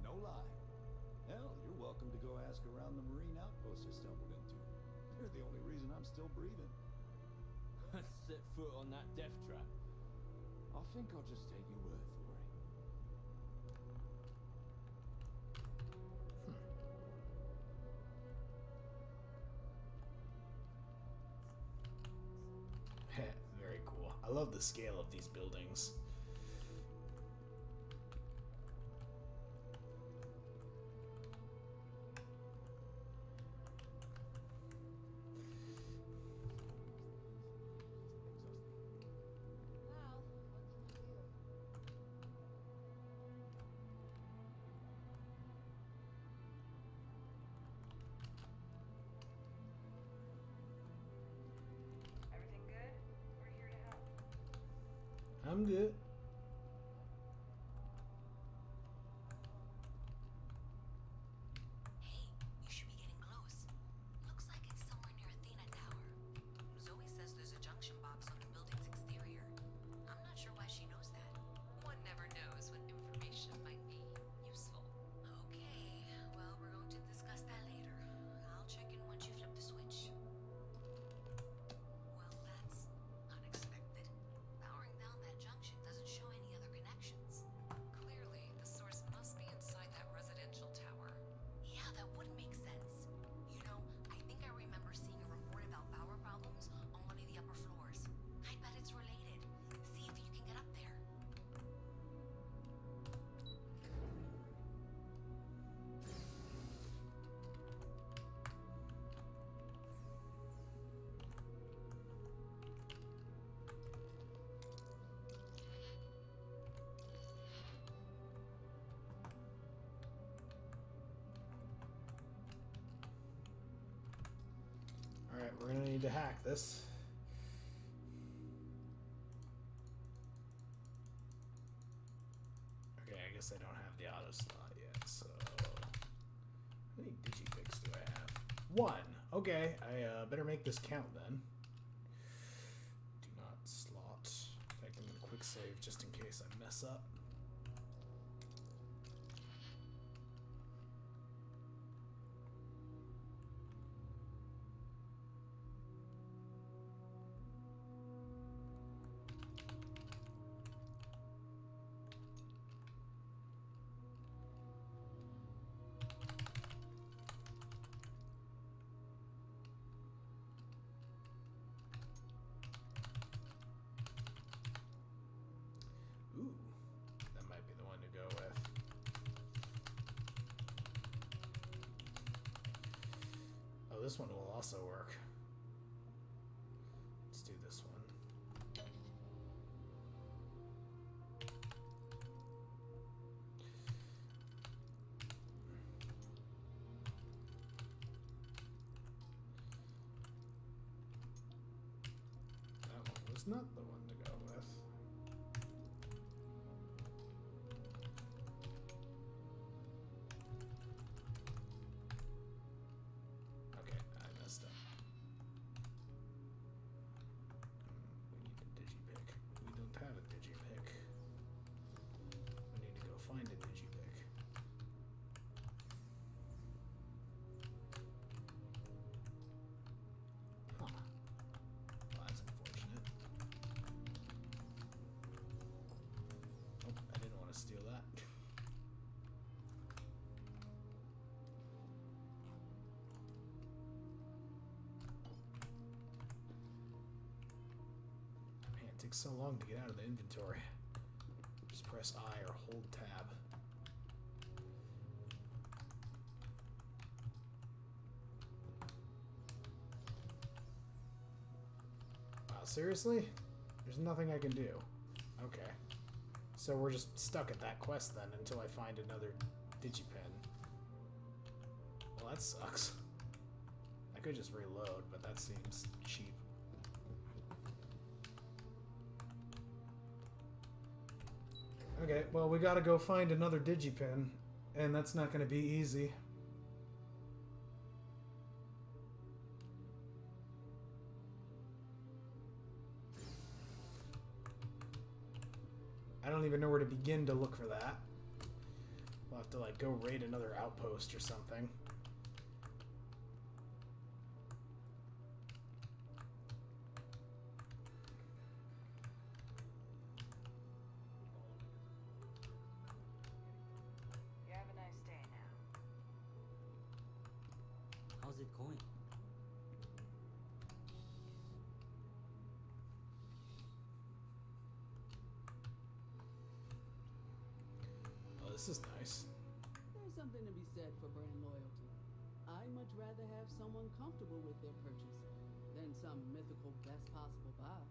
No lie. Hell, you're welcome to go ask around the marine outpost you stumbled into. They're the only reason I'm still breathing. Set foot on that death trap. I think I'll just take your word for it. Very cool. I love the scale of these buildings. I'm good. Hey, you should be getting close. Looks like it's somewhere near Athena Tower. Zoe says there's a junction box on the building's exterior. I'm not sure why she knows that. One never knows when information might be useful. Okay, well, we're going to discuss that later. I'll check in once you flip the switch. Well, that's unexpected. Powering down that junction doesn't show any other connections. Clearly, the source must be inside that residential tower. Yeah, that would make sense. You know, I think I remember seeing a report about power problems on one of the upper floors. I bet it's related. See if you can get up there. Alright, we're gonna need to hack this. Okay, I guess I don't have the auto slot yet, so... How many digipicks do I have? 1! Okay, I better make this count then. Do not slot. In fact, I'm gonna quick save just in case I mess up. Ooh, that might be the one to go with. Oh, this one will also work. Let's do this one. That one was not the one to go with. Okay, I messed up. We need a digipick. We don't have a digipick. We need to go find a digipick. Huh. Well, that's unfortunate. Oh, I didn't want to steal that. Man, it takes so long to get out of the inventory. Just press I or hold tab. Wow, seriously? There's nothing I can do. Okay. So we're just stuck at that quest then until I find another digipen. Well, that sucks. I could just reload, but that seems cheap. Okay, well, we gotta go find another digipen, and that's not gonna be easy. I don't even know where to begin to look for that. We'll have to, like, go raid another outpost or something. You have a nice day now. How's it going? Oh, this is nice. There's something to be said for brand loyalty. I'd much rather have someone comfortable with their purchase than some mythical best possible buy.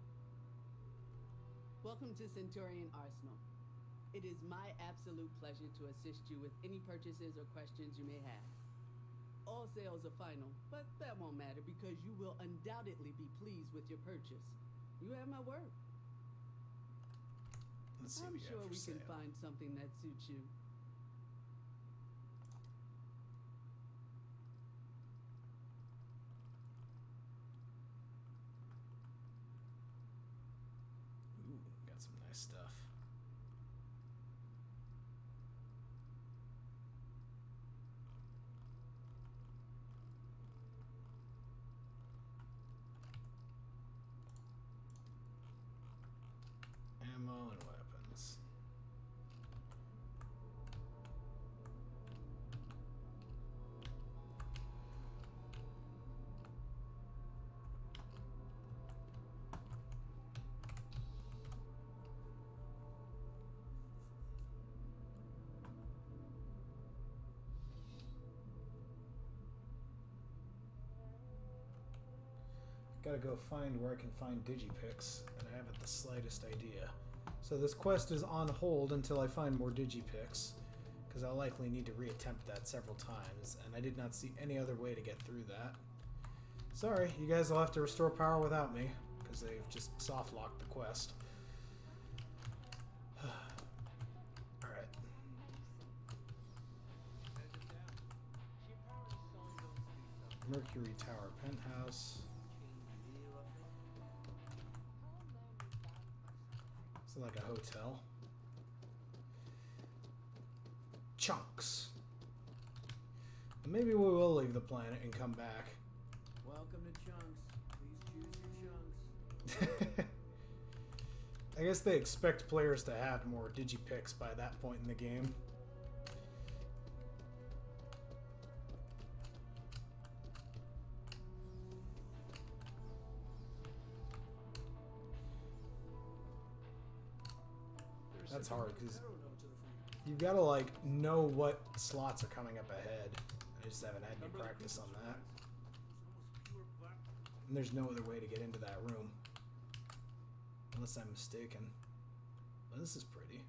Welcome to Centurion Arsenal. It is my absolute pleasure to assist you with any purchases or questions you may have. All sales are final, but that won't matter because you will undoubtedly be pleased with your purchase. You have my word. Let's see I'm what you sure have for we sale. can find something that suits you. Ooh, got some nice stuff. Ammo and weapons. Gotta go find where I can find Digipix, and I haven't the slightest idea. So this quest is on hold until I find more Digipix, because I'll likely need to reattempt that several times, and I did not see any other way to get through that. Sorry, you guys will have to restore power without me, because they've just soft-locked the quest. Alright. Mercury Tower Penthouse. It's like a hotel. Chunks. Maybe we will leave the planet and come back. Welcome to Chunks. Please choose your chunks. I guess they expect players to have more Digipix by that point in the game. That's hard because you've got to like know what slots are coming up ahead. I just haven't had any practice on that. And there's no other way to get into that room. Unless I'm mistaken. Well, this is pretty.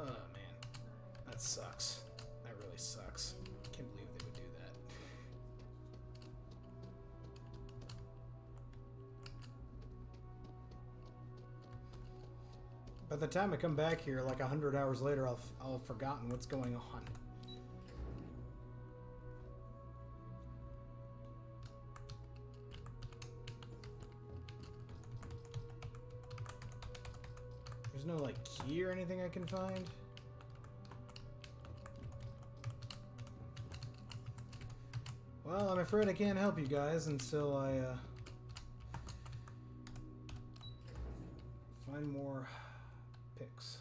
Oh man, that sucks. That really sucks. Can't believe they would do that. By the time I come back here, like 100 hours later, I'll have forgotten what's going on. There's no, like, key or anything I can find? Well, I'm afraid I can't help you guys until I, find more picks.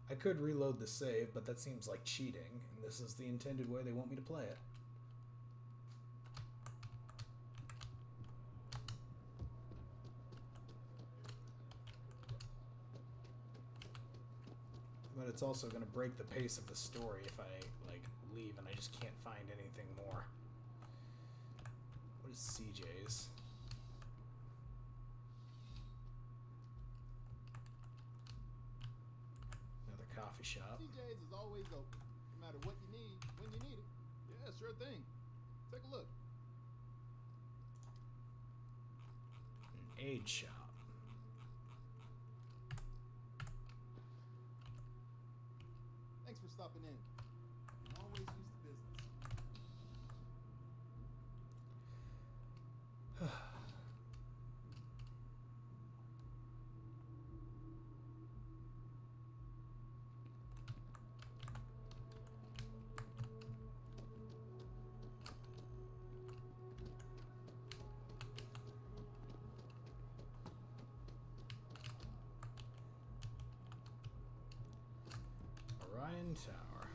I could reload the save, but that seems like cheating, and this is the intended way they want me to play it. But it's also going to break the pace of the story if I, like, leave and I just can't find anything more. What is CJ's? Another coffee shop. CJ's is always open, no matter what you need, when you need it. Yeah, sure thing. Take a look. An aid shop. Thanks for stopping in. I can always use the business. Orion Tower.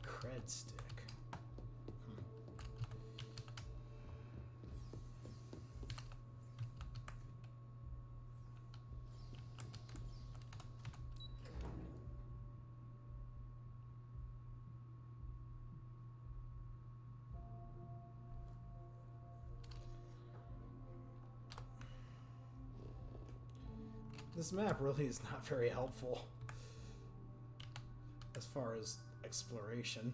Cred stick. This map really is not very helpful as far as exploration.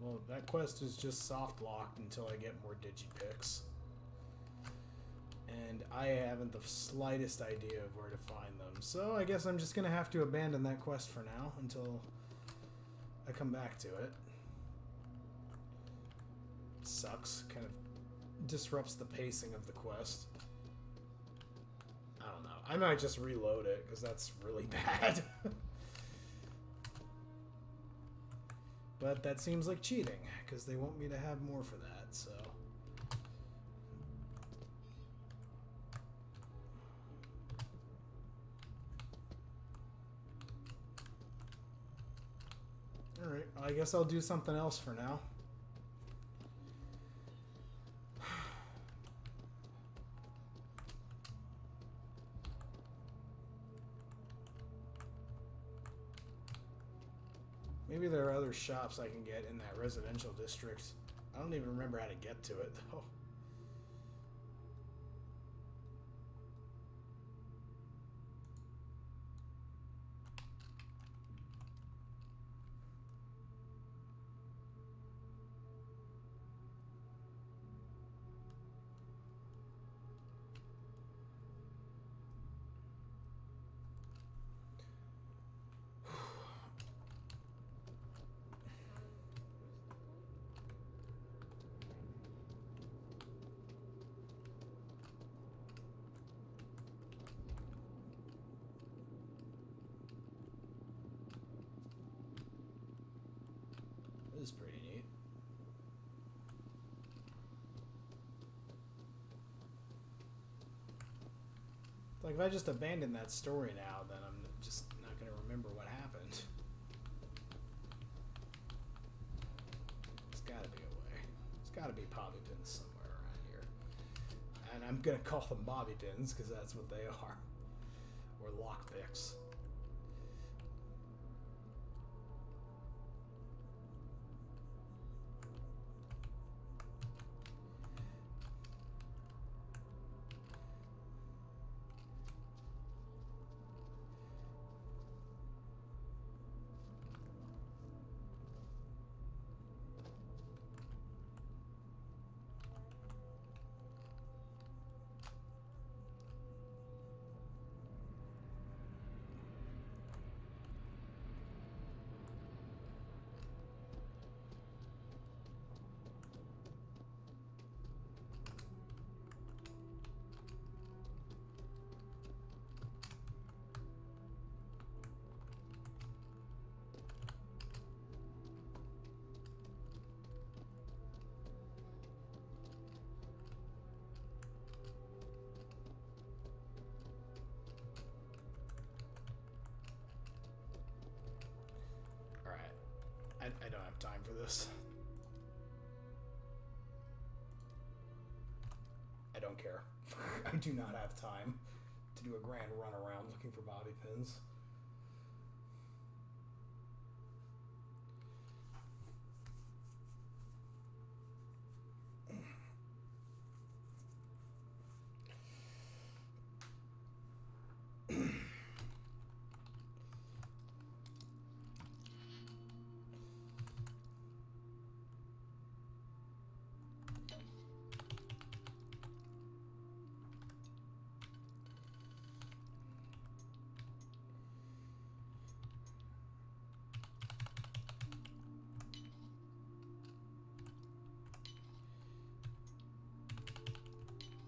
Well, that quest is just soft locked until I get more digipicks. And I haven't the slightest idea of where to find them. So I guess I'm just going to have to abandon that quest for now until I come back to it. Sucks. Kind of disrupts the pacing of the quest. I don't know. I might just reload it because that's really bad. But that seems like cheating, because they want me to have more for that, so... Alright, I guess I'll do something else for now. Maybe there are other shops I can get in that residential district. I don't even remember how to get to it, though. This is pretty neat. Like, if I just abandon that story now, then I'm just not going to remember what happened. There's got to be a way. There's got to be bobby pins somewhere around here. And I'm going to call them bobby pins, because that's what they are. Or lockpicks. time for this. I don't care. I do not have time to do a grand run around looking for bobby pins.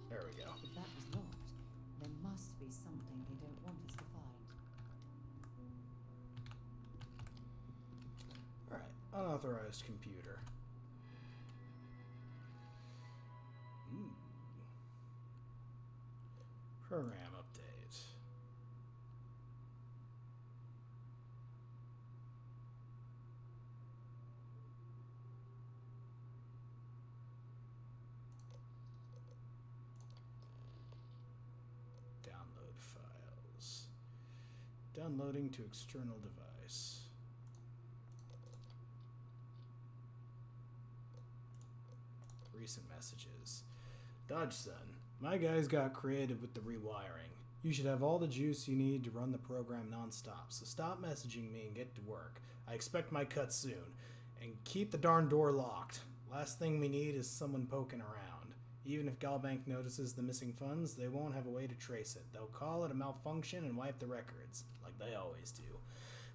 There we go. If that was locked, there must be something they don't want us to find. Alright, unauthorized computer. Ooh. Program update. Download files. Downloading to external device. Recent messages. Dodge Son, my guys got creative with the rewiring. You should have all the juice you need to run the program non-stop, so stop messaging me and get to work. I expect my cut soon. And keep the darn door locked. Last thing we need is someone poking around. Even if Galbank notices the missing funds, they won't have a way to trace it. They'll call it a malfunction and wipe the records, like they always do.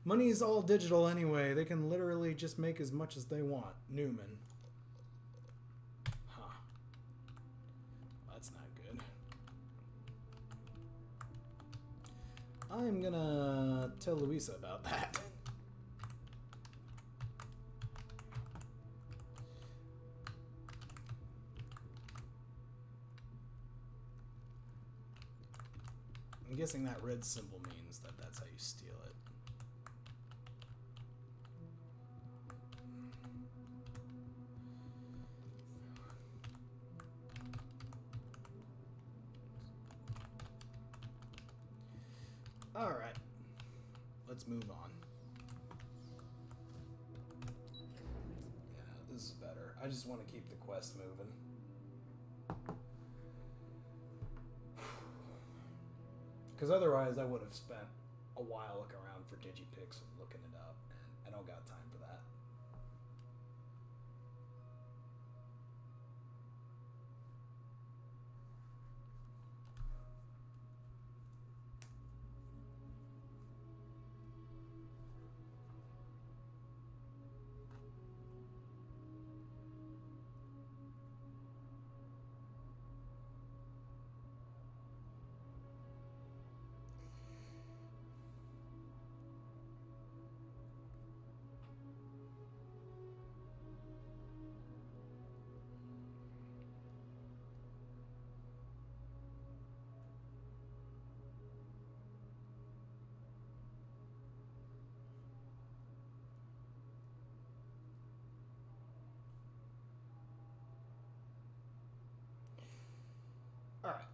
Money's all digital anyway. They can literally just make as much as they want. Newman. Huh. That's not good. I'm gonna tell Louisa about that. I'm guessing that red symbol means that that's how you steal it. All right, let's move on. Yeah, this is better. I just want to keep the quest moving. Because otherwise I would have spent a while looking around for Digipix and looking it up, and I don't got time for that. All right.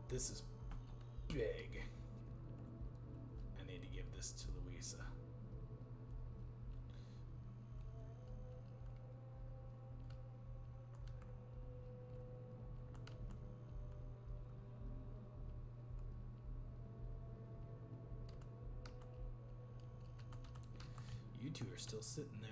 This is big. I need to give this to Louisa. two are still sitting there.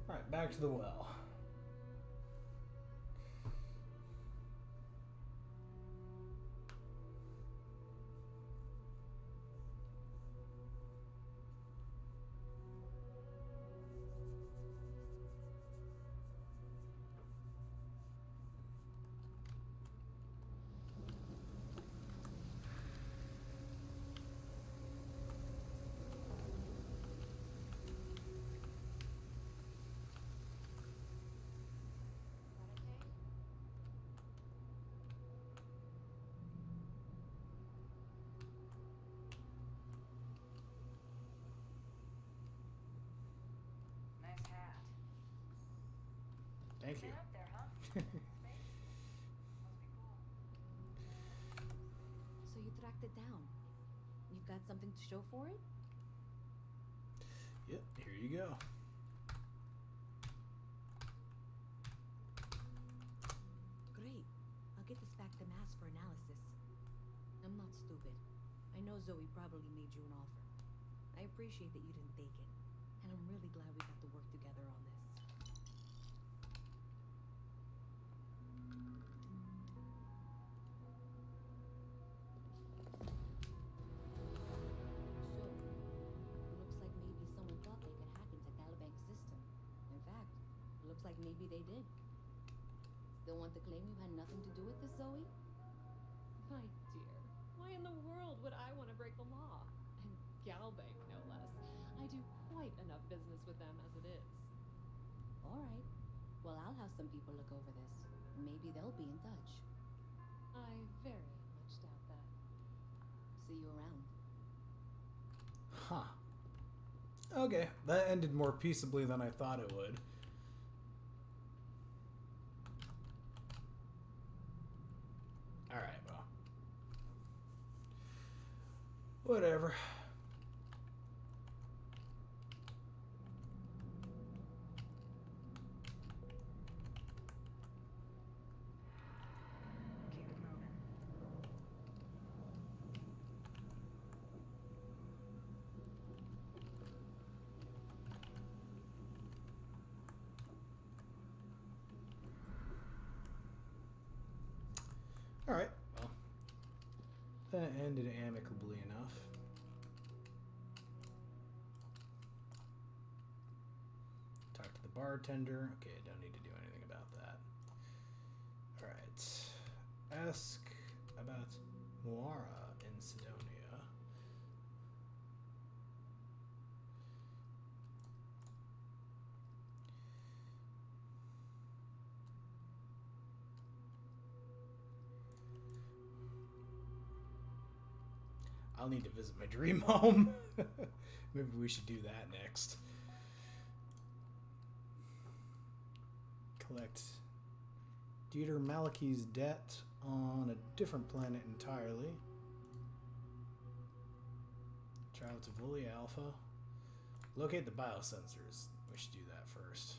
Alright, back to the well. Nice hat. Thank you. Been up there, huh? So you tracked it down. You've got something to show for it? Yep, here you go. Great. I'll get this back to Mass for analysis. I'm not stupid. I know Zoe probably made you an offer. I appreciate that you didn't take it. And I'm really glad we got to work together on this. So, looks like maybe someone thought they could hack into Calibank's system. In fact, looks like maybe they did. Still want to claim you had nothing to do with this, Zoe? My dear, why in the world would I want to break the law? And Galbank, no less. I do quite enough business with them as it is. All right. Well, I'll have some people look over this. Maybe they'll be in touch. I very much doubt that. See you around. Huh. Okay, that ended more peaceably than I thought it would. Alright, well. Whatever. Keep it moving. Alright, well. That ended amicably enough. Talk to the bartender. Okay, I don't need to do anything about that. Alright. Ask about Moara in Sidonia. I'll need to visit my dream home. Maybe we should do that next. Collect Dieter Malachi's debt on a different planet entirely. Travel to Voli Alpha. Locate the biosensors. We should do that first.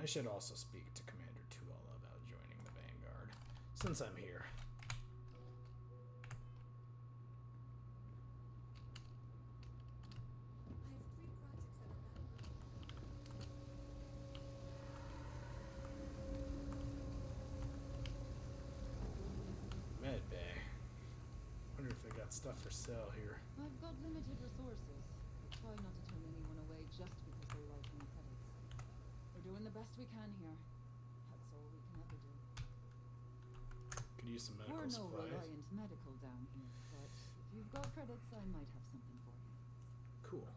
I should also speak to Commander Tuala about joining the Vanguard, since I'm here. Med Bay. Wonder if they got stuff for sale here. I've got limited resources. Try not to turn anyone away just because they write in the credits. We're doing the best we can here. That's all we can ever do. Could use some medical We're no supplies. reliant medical down here, but if you've got credits, I might have something for you. Cool.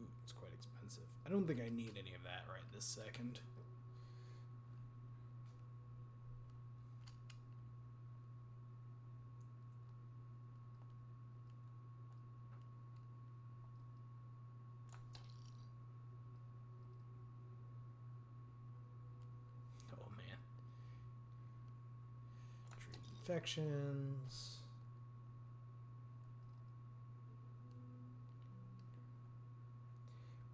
Ooh, it's quite expensive. I don't think I need any of that right this second. Oh man. Treat infections.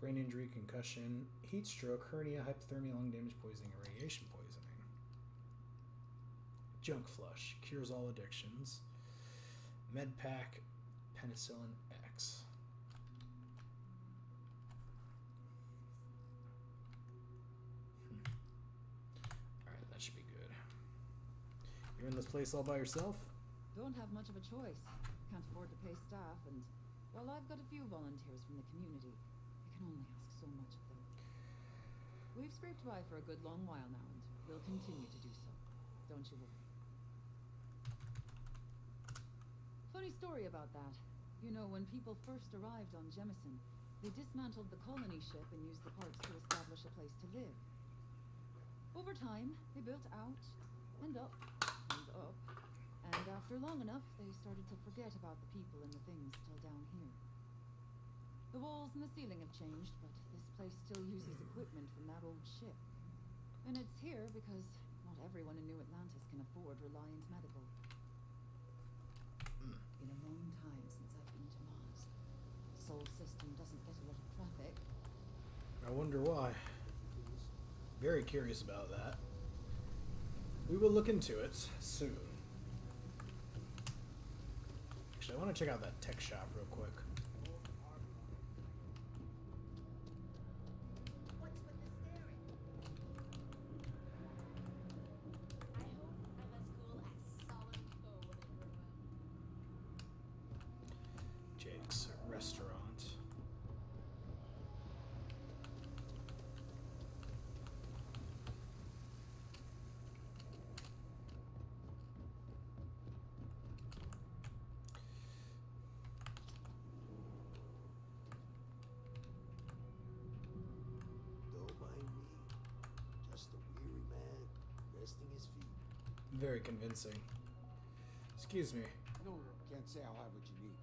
Brain injury, concussion, heat stroke, hernia, hypothermia, lung damage, poisoning, and radiation poisoning. Junk flush, cures all addictions. Medpack, penicillin X. Alright, that should be good. You're in this place all by yourself? Don't have much of a choice. Can't afford to pay staff, and while I've got a few volunteers from the community, I can only ask so much of them. We've scraped by for a good long while now, and we'll continue to do so. Don't you worry. Funny story about that. You know, when people first arrived on Jemison, they dismantled the colony ship and used the parts to establish a place to live. Over time, they built out and up and up, and after long enough, they started to forget about the people and the things still down here. The walls and the ceiling have changed, but this place still uses equipment from that old ship. And it's here because not everyone in New Atlantis can afford Reliant Medical. Been a long time since I've been to Mars. Sol system doesn't get a lot of traffic. I wonder why. Very curious about that. We will look into it soon. Actually, I want to check out that tech shop real quick. Jake's restaurant. Don't mind me. Just a weary man resting his feet. Very convincing. Excuse me. No, can't say I'll have what you need.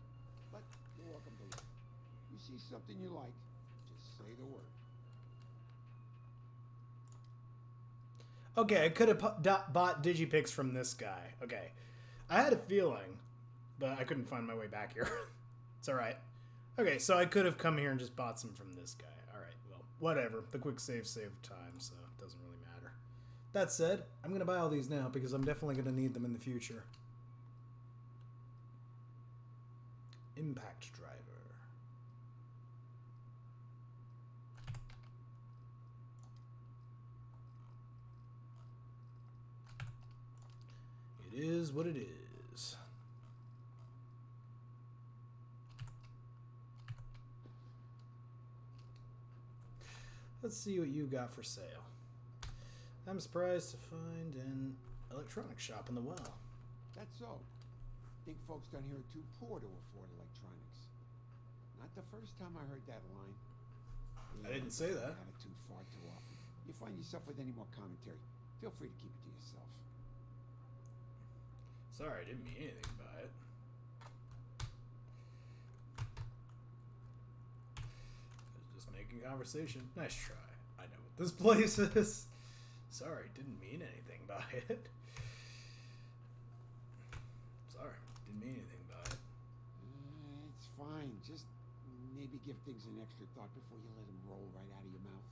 But you're welcome to look. You see something you like, just say the word. Okay, I could have bought Digipix from this guy. Okay. I had a feeling, but I couldn't find my way back here. It's alright. Okay, so I could have come here and just bought some from this guy. Alright, well, whatever. The quick save saved time, so it doesn't really matter. That said, I'm going to buy all these now because I'm definitely going to need them in the future. Impact driver. It is what it is. Let's see what you got for sale. I'm surprised to find an electronics shop in the well. That's so. Think folks down here are too poor to afford electronics. Not the first time I heard that line. I didn't say that. Attitude far too often. You find yourself with any more commentary, feel free to keep it to yourself. Sorry, I didn't mean anything by it. I was just making conversation. Nice try. I know what this place is. Sorry, didn't mean anything by it. Sorry, didn't mean anything by it. It's fine. Just maybe give things an extra thought before you let them roll right out of your mouth.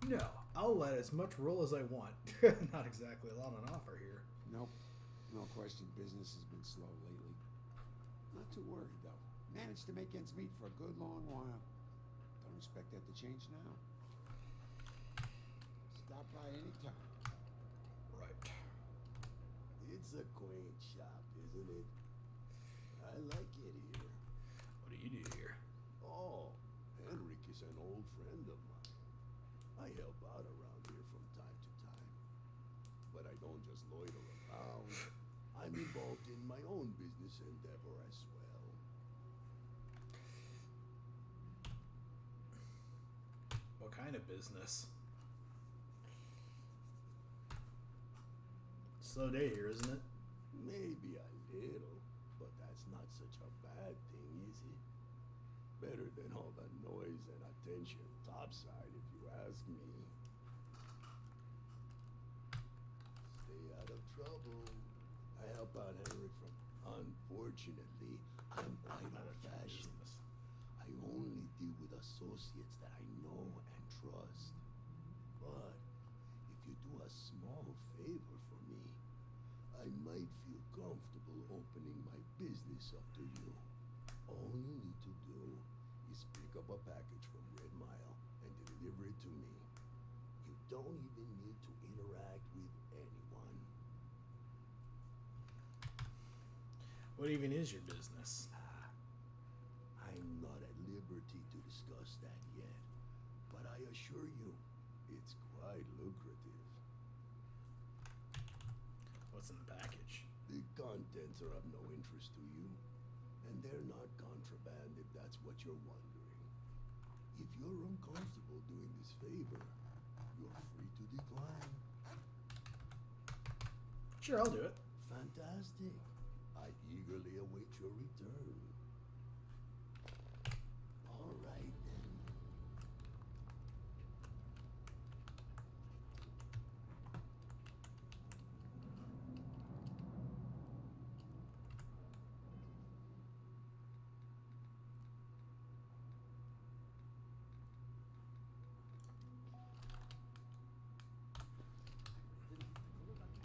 No, I'll let as much roll as I want. Not exactly a lot on offer here. Nope. No question, business has been slow lately. Not too worried, though. Managed to make ends meet for a good long while. Don't expect that to change now. Stop by any time. Right. It's a quaint shop, isn't it? I like it here. What do you do here? Oh, Henrik is an old friend of mine. I help out around here from time to time. But I don't just loiter around. I'm involved in my own business endeavor as well. What kind of business? Slow day here, isn't it? Maybe a little, but that's not such a bad thing, is it? Better than all the noise and attention topside, if you ask me. Stay out of trouble. I help out Henrik from... Unfortunately, I'm quite old-fashioned. I only deal with associates that I know and trust. But if you do a small favor for me, I might feel comfortable opening my business up to you. All you need to do is pick up a package from Red Mile and deliver it to me. You don't even need to interact with anyone. What even is your business? I'm not at liberty to discuss that yet, but I assure you, it's quite lucrative. What's in the package? The contents are of no interest to you, and they're not contraband if that's what you're wondering. If you're uncomfortable doing this favor, you're free to decline. Sure, I'll do it. Fantastic. I eagerly await your return. All right, then.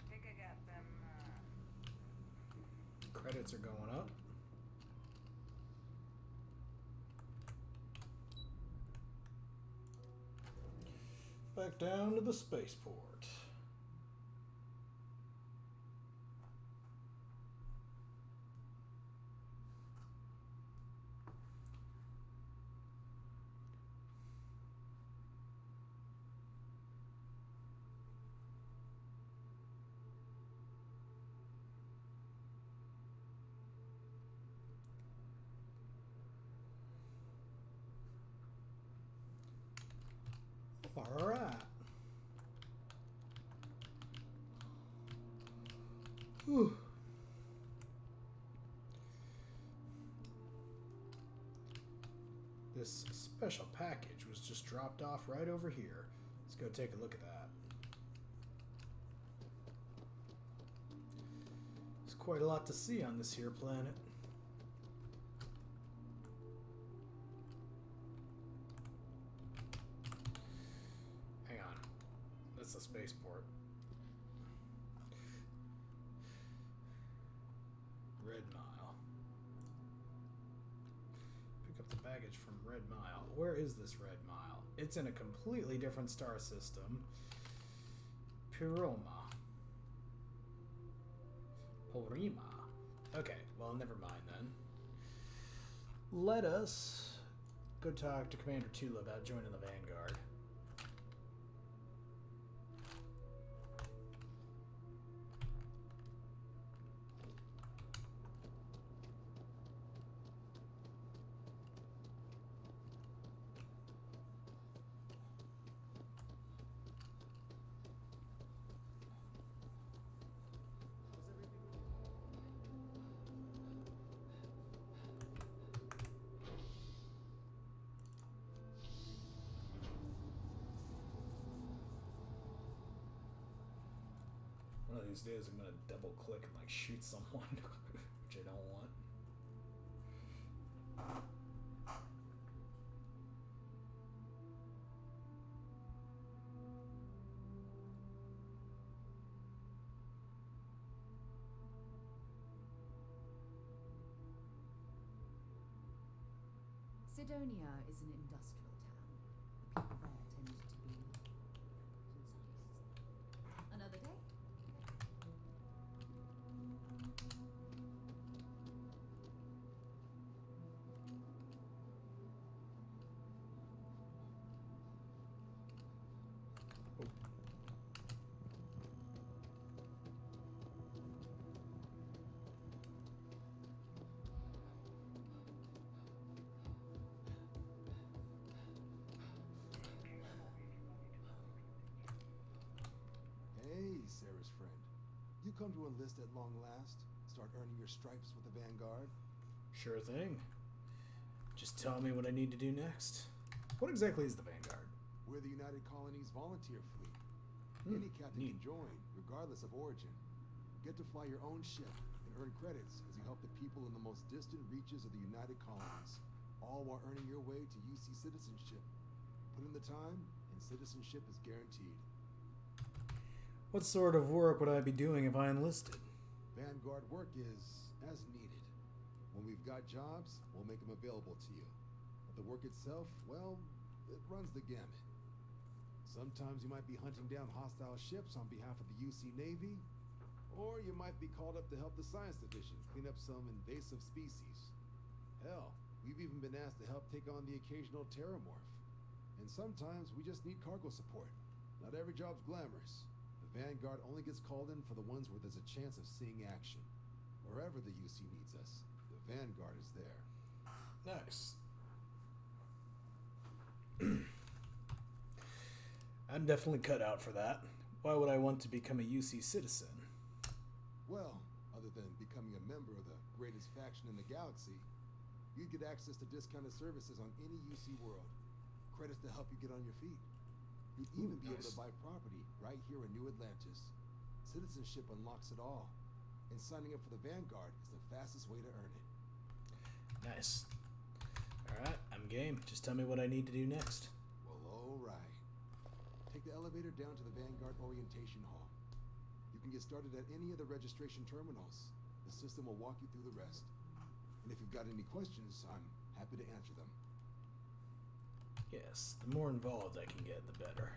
Think I got them, Credits are going up. Back down to the spaceport. All right. Whew. This special package was just dropped off right over here. Let's go take a look at that. There's quite a lot to see on this here planet. Hang on. That's a spaceport. Red Mile. Pick up the baggage from Red Mile. Where is this Red Mile? It's in a completely different star system. Piroma. Porima. Okay, well, never mind then. Let us go talk to Commander Tula about joining the Vanguard. One of these days I'm gonna double click and like shoot someone, which I don't want. Sidonia is an industrial town. The people there tend to be concise. Another day? you come to enlist at long last? Start earning your stripes with the Vanguard? Sure thing. Just tell me what I need to do next. What exactly is the Vanguard? We're the United Colonies volunteer fleet. Any captain can join, regardless of origin. Get to fly your own ship and earn credits as you help the people in the most distant reaches of the United Colonies, all while earning your way to UC citizenship. Put in the time, and citizenship is guaranteed. What sort of work would I be doing if I enlisted? Vanguard work is as needed. When we've got jobs, we'll make them available to you. But the work itself, well, it runs the gamut. Sometimes you might be hunting down hostile ships on behalf of the UC Navy, or you might be called up to help the Science Division clean up some invasive species. Hell, we've even been asked to help take on the occasional terramorph. And sometimes we just need cargo support. Not every job's glamorous. The Vanguard only gets called in for the ones where there's a chance of seeing action. Wherever the UC needs us, the Vanguard is there. Nice. I'm definitely cut out for that. Why would I want to become a UC citizen? Well, other than becoming a member of the greatest faction in the galaxy, you'd get access to discounted services on any UC world. Credits to help you get on your feet. You'd even be able to buy property right here in New Atlantis. Citizenship unlocks it all. And signing up for the Vanguard is the fastest way to earn it. Nice. Alright, I'm game. Just tell me what I need to do next. Well, alright. Take the elevator down to the Vanguard Orientation Hall. You can get started at any of the registration terminals. The system will walk you through the rest. And if you've got any questions, I'm happy to answer them. Yes, the more involved I can get, the better.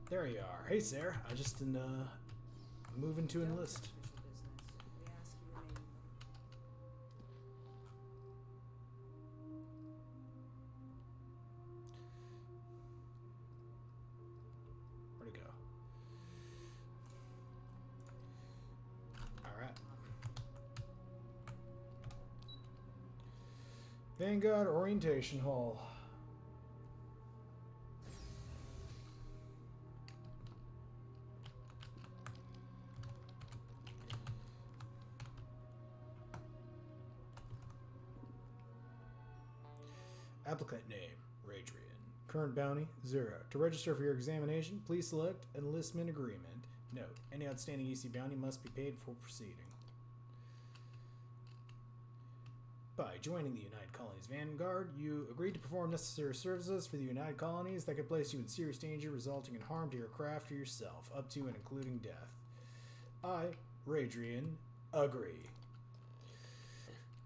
There you are. Hey, Sarah. I just moving to enlist. Where'd it go? All right. Vanguard Orientation Hall. Applicant name, Radrian. Current bounty, 0. To register for your examination, please select Enlistment Agreement. Note, any outstanding EC bounty must be paid before proceeding. By joining the United Colonies Vanguard, you agree to perform necessary services for the United Colonies that could place you in serious danger, resulting in harm to your craft or yourself, up to and including death. I, Radrian, agree.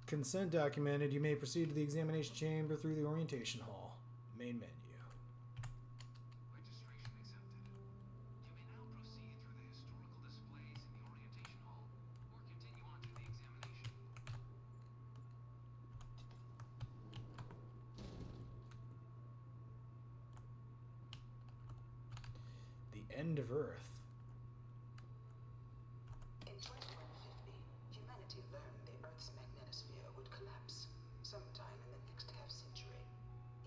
Consent documented. You may proceed to the examination chamber through the orientation hall. Main menu. Registration accepted. You may now proceed through the historical displays in the orientation hall, or continue on to the examination. The end of Earth. In 2150, humanity learned the Earth's magnetosphere would collapse sometime in the next half-century,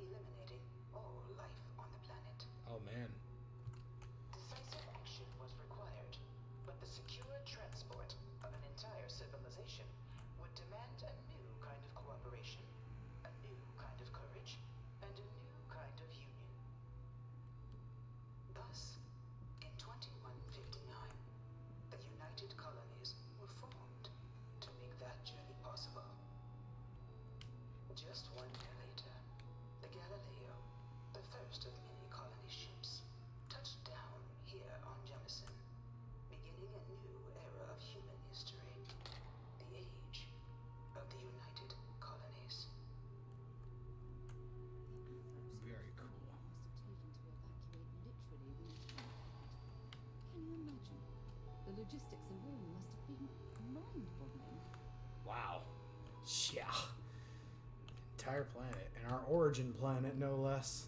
eliminating all life on the planet. Oh man. Decisive action was required, but the secure transport of an entire civilization would demand a new kind of cooperation, a new kind of courage, and a new kind of union. Thus, in 2159, the United Colonies were formed to make that journey possible. Just 1 year later, the Galileo, the first of many colony ships, touched down here on Jemison, beginning a new era of human history, the age of the United Colonies. Very cool. Can you imagine? The logistics alone must have been mind-boggling. Wow. Yeah. Entire planet, and our origin planet, no less.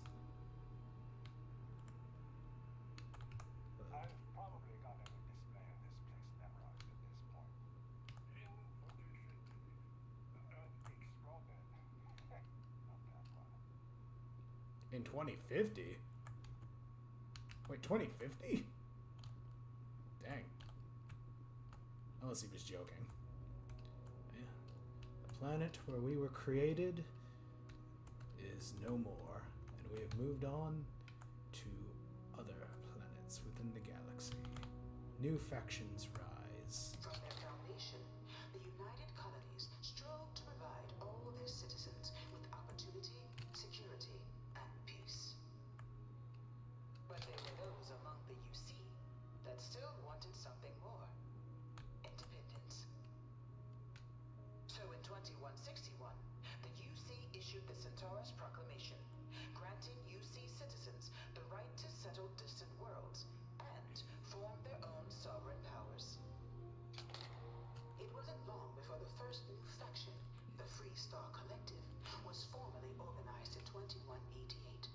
I've probably got every display of this place memorized at this point. Information. Exploded. Not that one. In 2050? Wait, 2050? Dang. Unless he was joking. Yeah. The planet where we were created is no more, and we have moved on to other planets within the galaxy. New factions rise. From their foundation, the United Colonies strove to provide all their citizens with opportunity, security, and peace. But there were those among the UC that still wanted something more. Independence. So in 2161, the UC issued the Centaurus Proclamation, granting UC citizens the right to settle distant worlds and form their own sovereign powers. It wasn't long before the first new faction, the Free Star Collective, was formally organized in 2188,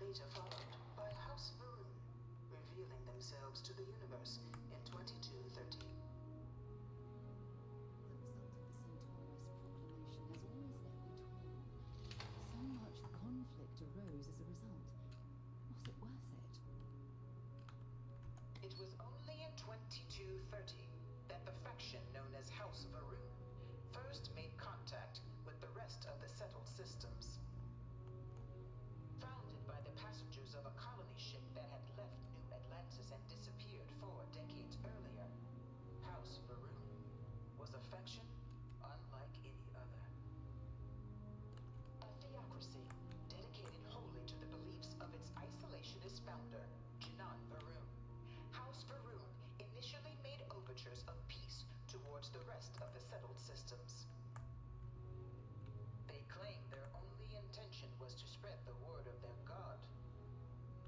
later followed by House Varun, revealing themselves to the universe in 2230. So much conflict arose as a result. Was it worth it? It was only in 2230 that the faction known as House Varun first made contact with the rest of the settled systems. Founded by the passengers of a colony ship that had left New Atlantis and disappeared 4 decades earlier, House Varun was a faction unlike any other. A theocracy dedicated wholly to the beliefs of its isolationist founder, Jinan Varun. House Varun initially made overtures of peace towards the rest of the settled systems. They claimed their only intention was to spread the word of their god,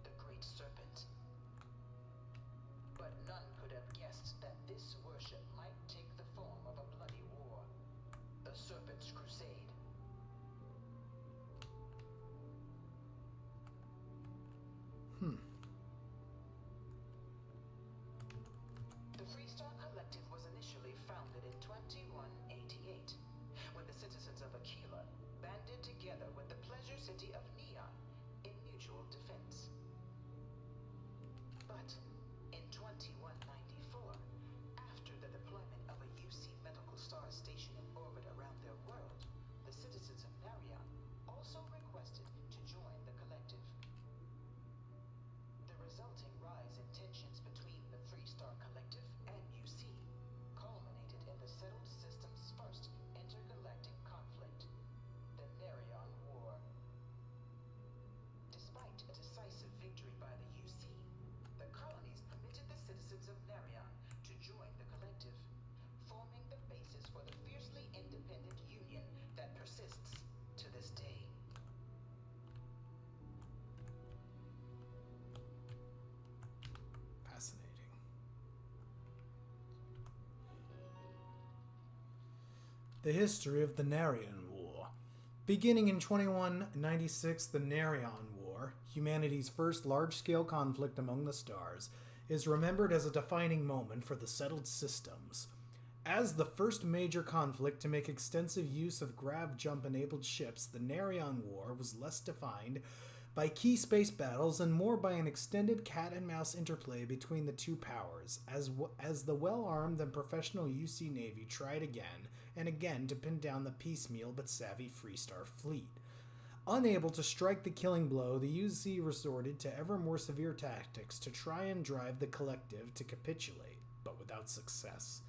the Great Serpent. But none could have guessed that this worship might take the form of a bloody war, the Serpent's Crusade. The Freestar Collective was initially founded in 2188, when the citizens of Aquila banded together with the pleasure city of Neon in mutual defense. But in 2194, after the deployment of a UC medical star station in orbit around their world, the citizens of Narion also requested to join the collective. The resulting rise in tensions between the Freestar Collective and UC culminated in the settled system's first intergalactic conflict, the Narion War. Despite a decisive victory by the UC, the colonies permitted the citizens of Narion to join the collective, forming the basis for the fiercely independent union that persists to this day. Fascinating. The history of the Narion War. Beginning in 2196, the Narion War, humanity's first large-scale conflict among the stars, is remembered as a defining moment for the settled systems. As the first major conflict to make extensive use of grav jump-enabled ships, the Narion War was less defined by key space battles and more by an extended cat-and-mouse interplay between the two powers, as the well-armed and professional UC Navy tried again and again to pin down the piecemeal but savvy Freestar fleet. Unable to strike the killing blow, the UC resorted to ever more severe tactics to try and drive the collective to capitulate, but without success.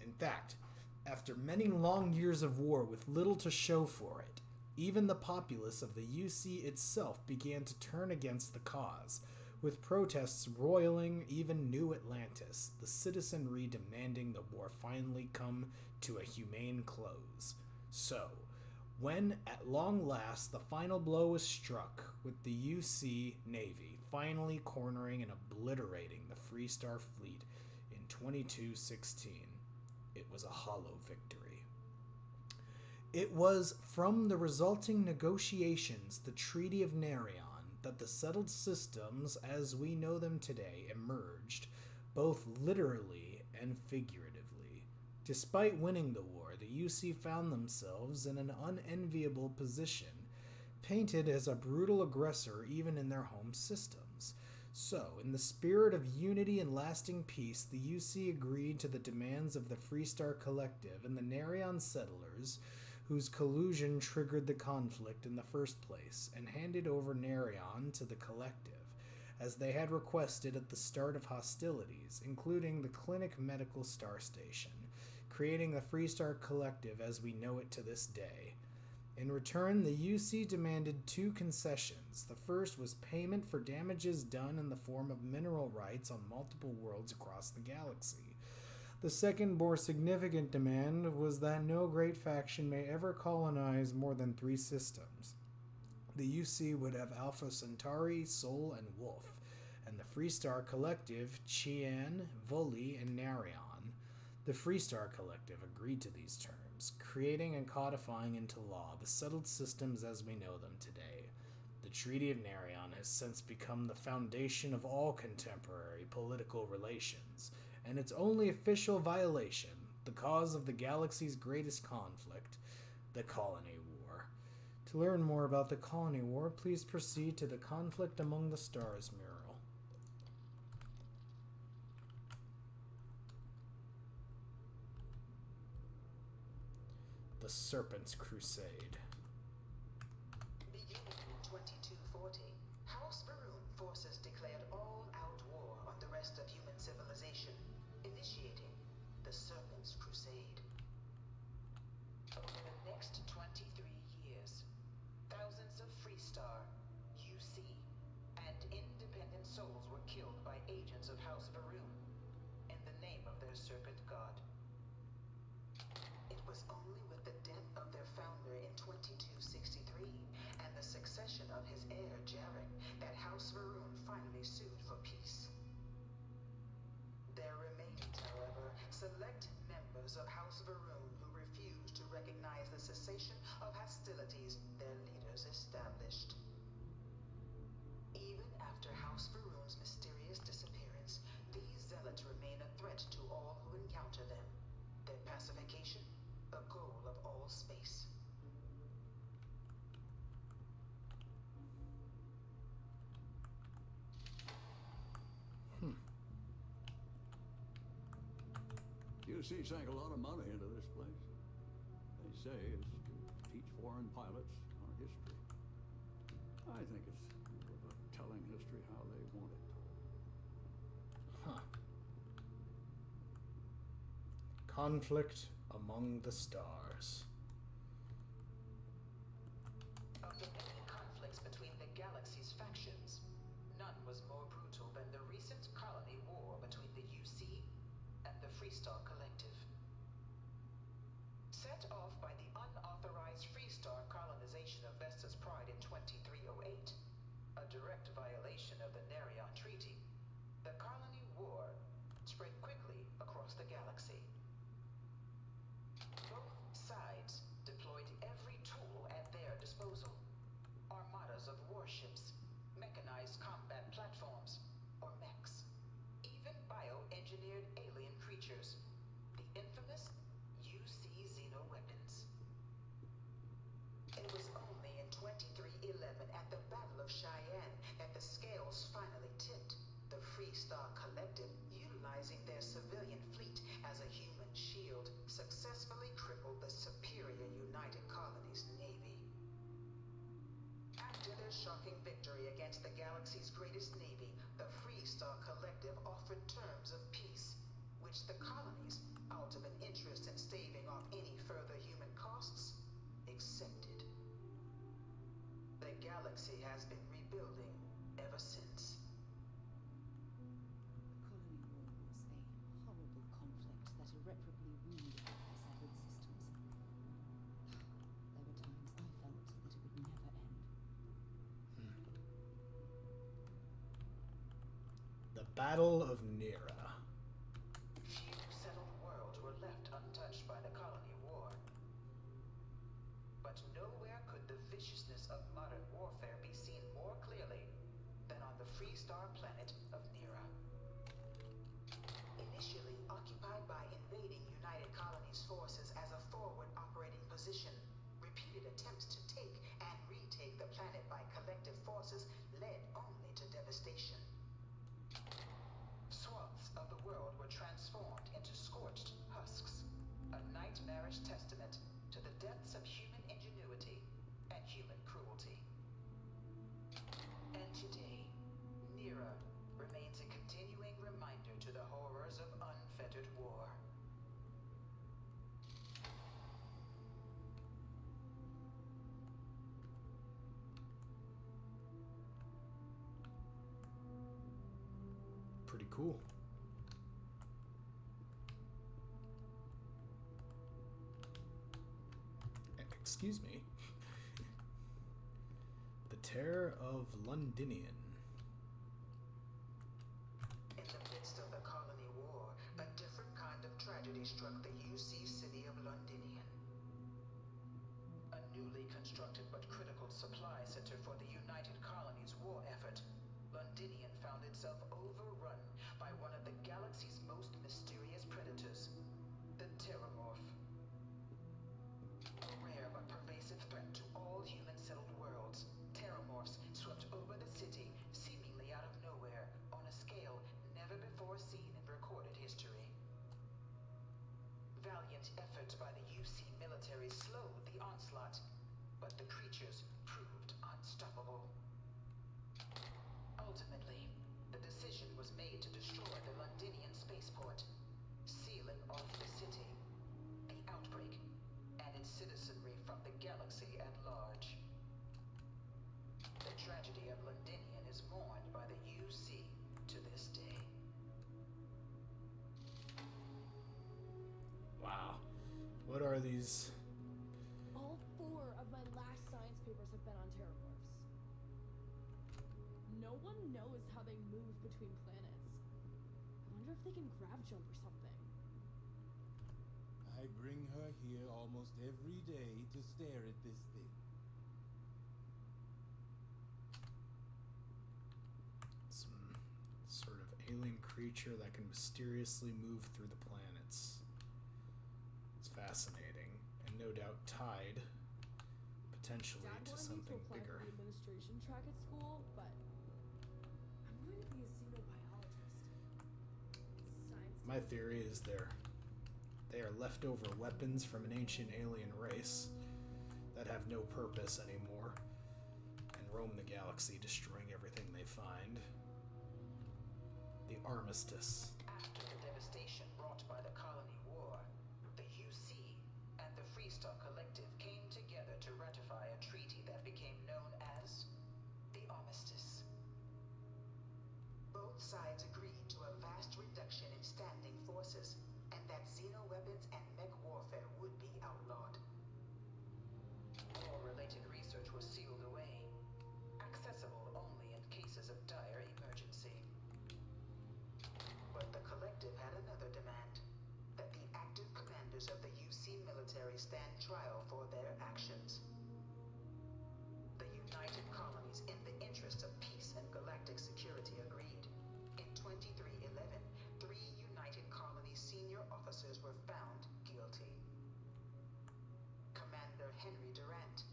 In fact, after many long years of war with little to show for it, even the populace of the UC itself began to turn against the cause, with protests roiling even New Atlantis, the citizenry demanding the war finally come to a humane close. So, when at long last the final blow was struck, with the UC Navy finally cornering and obliterating the Freestar fleet in 2216, it was a hollow victory. It was from the resulting negotiations, the Treaty of Narion, that the settled systems as we know them today emerged, both literally and figuratively. Despite winning the war, the UC found themselves in an unenviable position, painted as a brutal aggressor even in their home systems. So, in the spirit of unity and lasting peace, the UC agreed to the demands of the Freestar Collective and the Narion settlers, whose collusion triggered the conflict in the first place, and handed over Narion to the Collective, as they had requested at the start of hostilities, including the Clinic Medical Star Station, creating the Freestar Collective as we know it to this day. In return, the UC demanded two concessions. The first was payment for damages done in the form of mineral rights on multiple worlds across the galaxy. The second, more significant demand was that no great faction may ever colonize more than 3 systems. The UC would have Alpha Centauri, Sol, and Wolf, and the Freestar Collective, Chian, Voli, and Narion. The Freestar Collective agreed to these terms, creating and codifying into law the settled systems as we know them today. The Treaty of Narion has since become the foundation of all contemporary political relations, and its only official violation, the cause of the galaxy's greatest conflict, the Colony War. To learn more about the Colony War, please proceed to the Conflict Among the Stars mural. The Serpent's Crusade. Beginning in 2240, House Varun forces declared all-out war on the rest of human civilization, initiating the Serpent's Crusade. Over the next 23 years, thousands of Freestar, UC, and independent souls were killed by agents of House Varun in the name of their serpent god. It was only with the death of their founder in 2263 and the succession of his heir, Jarek, that House Varun finally sued for peace. There remained, however, select members of House Varun who refused to recognize the cessation of hostilities their leaders established. Even after House Varun's mysterious disappearance, these zealots remain a threat to all who encounter them. Their pacification, a goal of all space. UC sank a lot of money into this place. They say it's to teach foreign pilots our history. I think it's more about telling history how they want it told. Huh. Conflict Among the Stars. Of the many conflicts between the galaxy's factions, none was more brutal than the recent colony war between the UC and the Freestar Collective. Set off by the unauthorized Freestar colonization of Vesta's Pride in 2308, a direct violation of the Narion Treaty, the colony war spread quickly across the galaxy. Both sides deployed every tool at their disposal. Armadas of warships, mechanized combat platforms, or mechs, even bioengineered alien creatures, the infamous UC xeno-weapons. It was only in 2311 at the Battle of Cheyenne that the scales finally tipped, the Freestar Collective, utilizing their civilian fleet as a human shield, successfully crippled the superior United Colonies Navy. After their shocking victory against the galaxy's greatest navy, the Freestar Collective offered terms of peace, which the colonies, out of an interest in staving off any further human costs, accepted. The galaxy has been rebuilding ever since. The Colony War was a horrible conflict that irreparably wounded the settled systems. There were times I felt that it would never end. The Battle of Nira. Few settled worlds were left untouched by the colony war. But nowhere could the viciousness of modern warfare be seen more clearly than on the Freestar planet of Nira. Initially occupied by invading United Colonies forces as a forward operating position, repeated attempts to take and retake the planet by collective forces led only to devastation. swaths of the world were transformed into scorched husks, a nightmarish testament to the depths of human ingenuity and human cruelty. And today, Nira remains a continuing reminder to the horrors of unfettered war. Pretty cool. Excuse me. The Terror of Londinian. In the midst of the colony war, a different kind of tragedy struck the UC city of Londinian. A newly constructed but critical supply center for the United Colonies' war effort, Londinian found itself overrun by one of the galaxy's most mysterious predators, the Terramorph. A rare but pervasive threat to all human-settled worlds, Terramorphs swept over the city, seemingly out of nowhere, on a scale never before seen in recorded history. Valiant efforts by the UC military slowed the onslaught, but the creatures proved unstoppable. Ultimately, the decision was made to destroy the Londinian spaceport, sealing off the city, the outbreak, and its citizenry from the galaxy at large. The tragedy of Londinian is mourned by the UC to this day. Wow. What are these? All 4 of my last science papers have been on terramorphs. No one knows how they move between planets. I wonder if they can grav jump or something. I bring her here almost every day to stare at this thing. Some sort of alien creature that can mysteriously move through the planets. It's fascinating, and no doubt tied potentially Dad to wanted me to something apply bigger. for the administration track at school, but I'm going to be a xenobiologist. Science. My theory is they are leftover weapons from an ancient alien race that have no purpose anymore and roam the galaxy, destroying everything they find. The Armistice. After the devastation brought by the colony war, the UC and the Freestock Collective came together to ratify a treaty that became known as the Armistice. Both sides agreed to a vast reduction in standing forces, and that xeno-weapons and mech warfare would be outlawed. All related research was sealed away, accessible only in cases of dire emergency. But the collective had another demand, that the active commanders of the UC military stand trial for their actions. The United Colonies, in the interest of peace and galactic security, agreed. In 2311, 3 United Colonies senior officers were found guilty. Commander Henry Durant,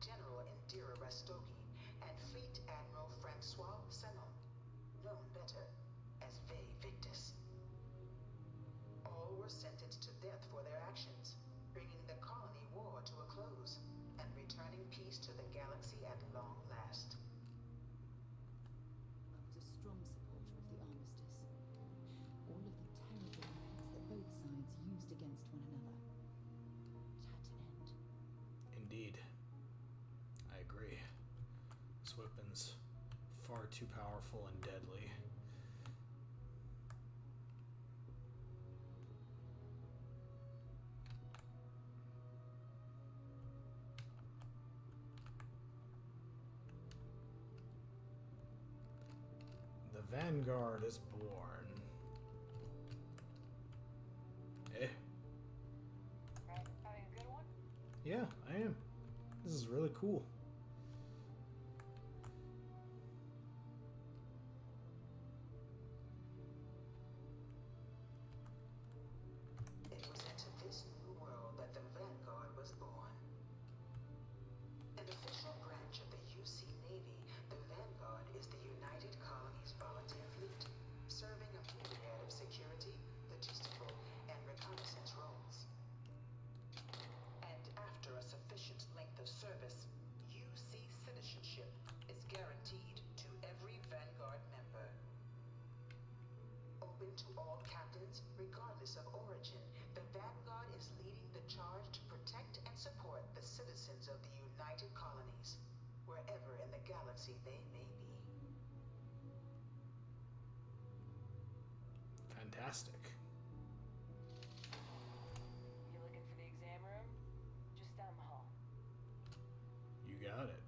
General Indira Rastogi, and Fleet Admiral Francois Sanon, known better as Ve Victus. All were sentenced to death for their actions, bringing the colony war to a close and returning peace to the galaxy at long last. I was a strong supporter of the armistice. All of the terrible weapons that both sides used against one another. It had to end. Indeed. I agree. This weapon's far too powerful and deadly. The Vanguard is born. Eh? Having a good one? Yeah, I am. This is really cool. It was into this new world that the Vanguard was born. An official branch of the UC Navy, the Vanguard is the United Colonies Volunteer Fleet, serving a myriad According to all captains, regardless of origin, the Vanguard is leading the charge to protect and support the citizens of the United Colonies, wherever in the galaxy they may be. Fantastic. You looking for the exam room? Just down the hall. You got it.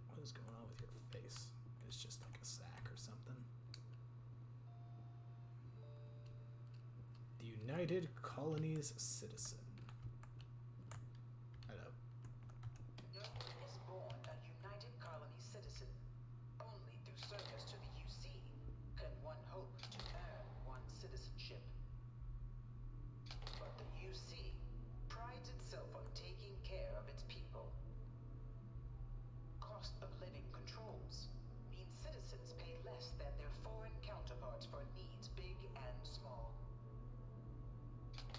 What is going on with your face? It's just like a sack or something. The United Colonies citizen. Hello. No one is born a United Colony citizen. Only through service to the UC can one hope to earn one's citizenship. But the UC prides itself on taking care of its people. Cost of living controls mean citizens pay less than their foreign counterparts for needs big and small.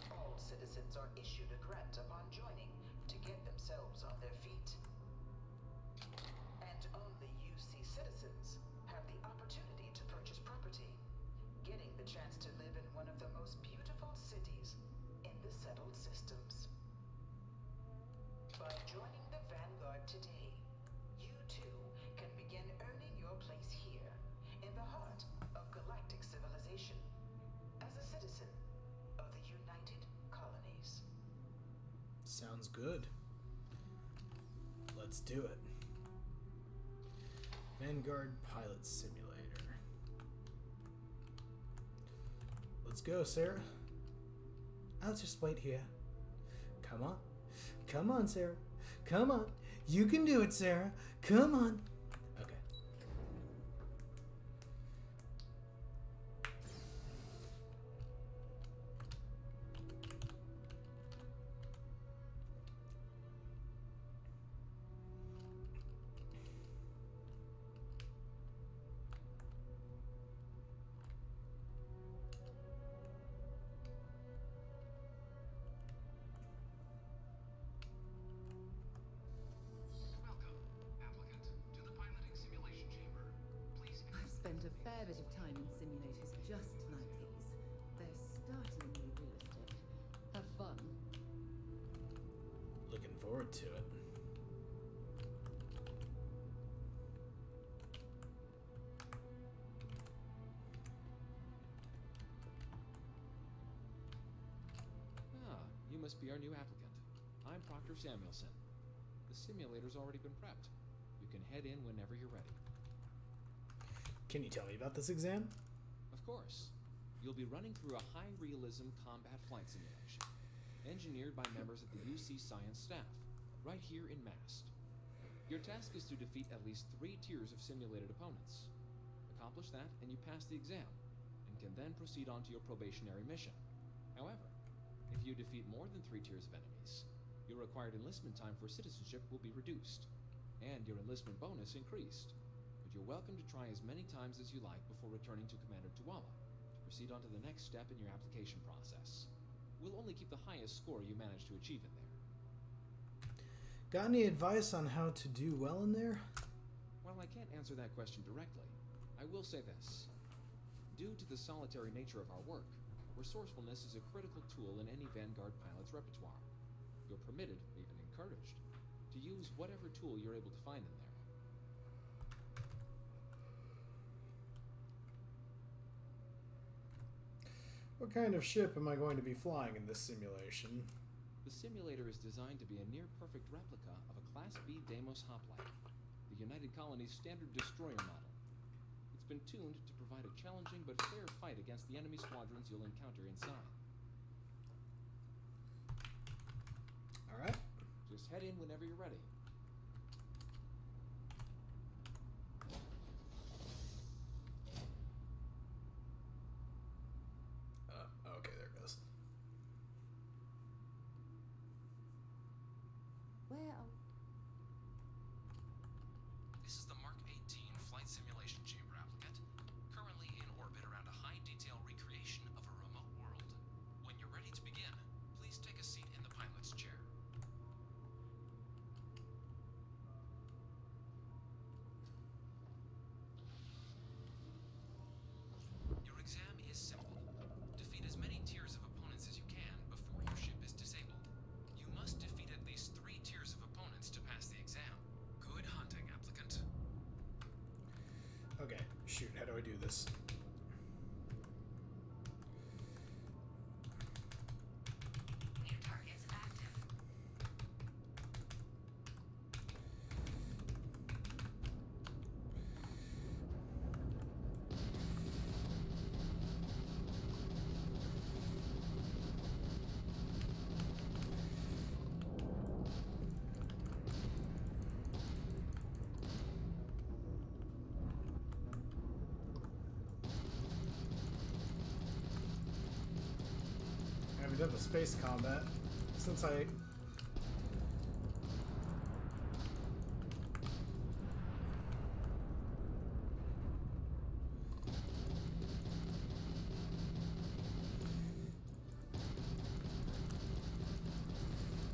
All citizens are issued a grant upon joining to get themselves on their feet. And only UC citizens have the opportunity to purchase property, getting the chance to live in one of the most beautiful cities in the settled systems. By joining the Vanguard today, you too can begin earning your place here, in the heart of galactic civilization, as a citizen of the United Colonies. Sounds good. Let's do it. Vanguard Pilot Simulator. Let's go, Sarah. I'll just wait here. Come on. Come on, Sarah. Come on. You can do it, Sarah. Come on. Okay. Welcome, applicant, to the piloting simulation chamber. Please I've spent a fair bit of time in simulators just like these. They're startlingly realistic. Have fun. Looking forward to it. Ah, you must be our new applicant. I'm Proctor Samuelson. The simulator's already been prepped. You can head in whenever you're ready. Can you tell me about this exam? Of course. You'll be running through a high-realism combat flight simulation, engineered by members of the UC science staff, right here in Mast. Your task is to defeat at least 3 tiers of simulated opponents. Accomplish that, and you pass the exam, and can then proceed on to your probationary mission. However, if you defeat more than 3 tiers of enemies, your required enlistment time for citizenship will be reduced, and your enlistment bonus increased. But you're welcome to try as many times as you like before returning to Commander Tuala to proceed on to the next step in your application process. We'll only keep the highest score you manage to achieve in there. Got any advice on how to do well in there? While I can't answer that question directly, I will say this. Due to the solitary nature of our work, resourcefulness is a critical tool in any Vanguard pilot's repertoire. You're permitted, even encouraged, to use whatever tool you're able to find in there. What kind of ship am I going to be flying in this simulation? The simulator is designed to be a near-perfect replica of a Class B Deimos hoplite, the United Colony's standard destroyer model. It's been tuned to provide a challenging but fair fight against the enemy squadrons you'll encounter inside. Alright. Just head in whenever you're ready. Okay, there it goes. Where are This is the Mark 18 flight simulation chamber applicant, currently in orbit around a high-detail recreation of a remote world. When you're ready to begin, please take a seat do this? New targets active. I haven't done the space combat since I...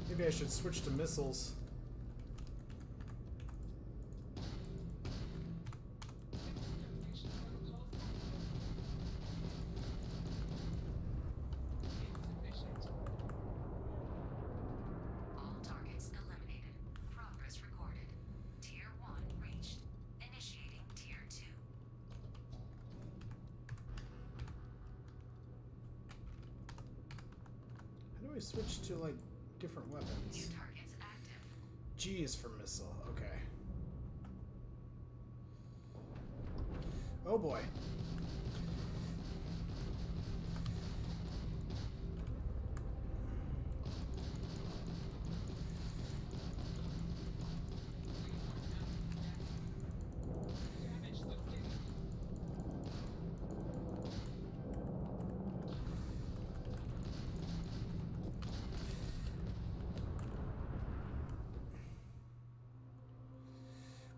Maybe I should switch to missiles. All targets eliminated. Progress recorded. Tier 1 reached. Initiating Tier 2. How do I switch to, like, different New weapons? targets active. G is for missile. Okay. Oh boy.